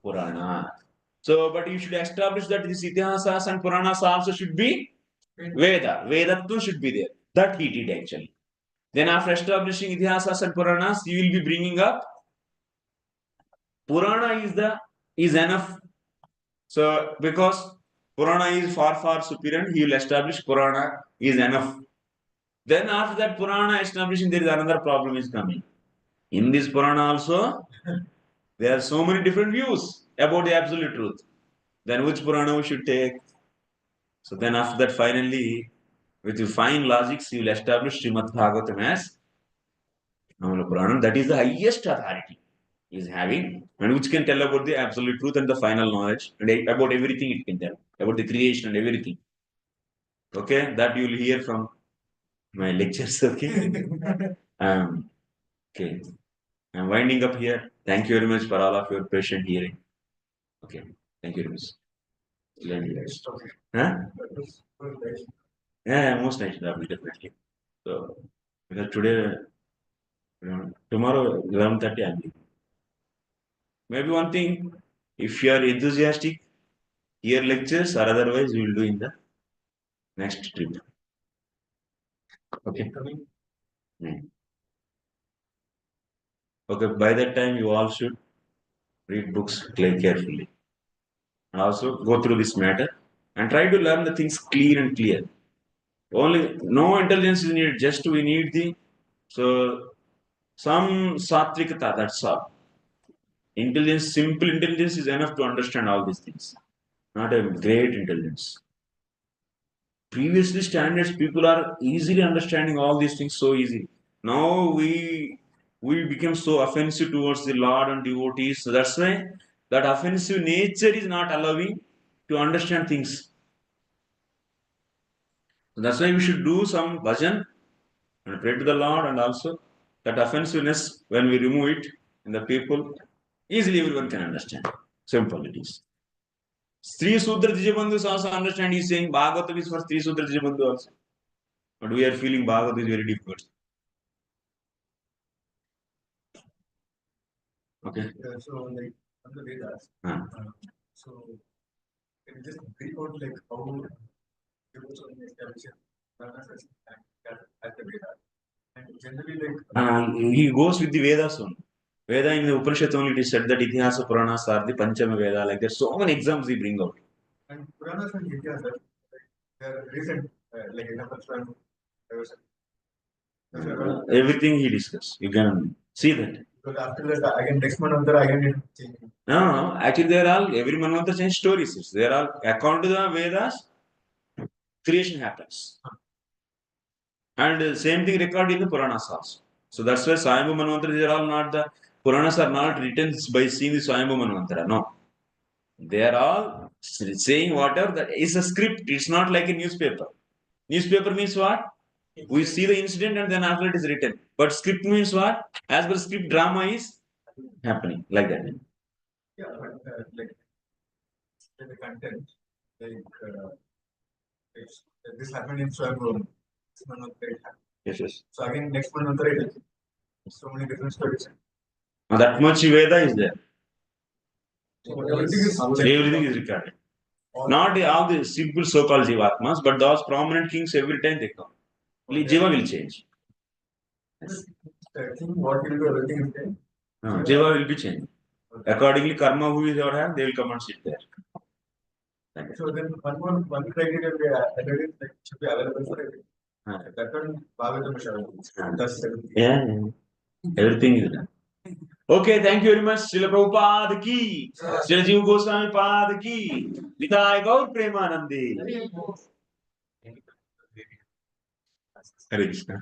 [SPEAKER 1] Purana. So, but you should establish that this Itihasas and Puranas also should be Veda. Vedatva should be there. That he did actually. Then after establishing Itihasas and Puranas, he will be bringing up Purana is enough. So because Purana is far superior, he will establish Purana is enough. Then after that Purana establishing, there is another problem is coming. In this Purana also, there are so many different views about the absolute truth. Then which Purana we should take? So then after that, finally, with the fine logics, you will establish Srimad Bhagavatam as Amala Purana. That is the highest authority he is having, and which can tell about the absolute truth and the final knowledge, and about everything it can tell, about the creation and everything. Okay, that you will hear from my lectures. Okay. Okay. I'm winding up here. Thank you very much for all of your patient hearing. Okay. Thank you very much. Huh? Yeah, most nice, definitely. So, because today, tomorrow, 11:30, I'm leaving. Maybe one thing, if you are enthusiastic, hear lectures, or otherwise, we will do in the next trip. Okay. Okay, by that time, you all should read books carefully. And also go through this matter and try to learn the things clean and clear. Only no intelligence is needed, just we need the some satvikata, that's all. Intelligence, simple intelligence is enough to understand all these things. Not a great intelligence. Previously, standards people are easily understanding all these things so easy. Now we become so offensive towards the Lord and devotees. So that's why that offensive nature is not allowing to understand things. So that's why we should do some bhajan and pray to the Lord, and also that offensiveness, when we remove it in the people, easily everyone can understand. Simple it is. Sri Sudra Dijabandhu also understand. He's saying Bhagavatam is for Sri Sudra Dijabandhu also. But we are feeling Bhagavatam is very difficult. Okay.
[SPEAKER 3] So, like, on the Vedas, so, can you just brief out, like, how devotion establishes Puranas as the Vedas? And generally, like,
[SPEAKER 1] He goes with the Vedas only. Veda in the Upanishad only it is said that Itihasa Puranas are the Panchama Veda. Like there's so many examples he bring out.
[SPEAKER 3] and Puranas and Itihasa, they are recent, like, examples from devotion.
[SPEAKER 1] Everything he discussed. You can see that.
[SPEAKER 3] Because after that, again, next month, again, it changing.
[SPEAKER 1] No, actually they are all, every Manvantara change stories. They are all, according to the Vedas, creation happens. And same thing recorded in the Puranas also. So that's why Swayambhu Manvantara, they are all not the, Puranas are not written by seeing the Swayambhu Manvantara. No. They are all saying whatever, that is a script. It's not like a newspaper. Newspaper means what? We see the incident and then after it is written. But script means what? As per script, drama is happening like that.
[SPEAKER 3] Yeah, but like the content, like this happened in Swayambhu, this month it happened.
[SPEAKER 1] Yes.
[SPEAKER 3] So again, next month it so many different stories.
[SPEAKER 1] Now that much Veda is there.
[SPEAKER 3] So everything
[SPEAKER 1] Everything is recorded. Not all the simple so-called Jivatmas, but those prominent kings every time they come. Jiva will change.
[SPEAKER 3] I think what will be everything is there.
[SPEAKER 1] Jiva will be changed. Accordingly, karma who is ever have, they will come and sit there.
[SPEAKER 3] So then one criteria will be added, like, should be available for everything. That one, Bhagavatam is available. That's everything.
[SPEAKER 1] Yeah. Everything is done. Okay, thank you very much. Srila Prabhupada ki, Srila Jiva Goswami Pad ki, Nithai Gaur Premanandi. Hare Krishna.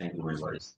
[SPEAKER 1] Thank you, my voice.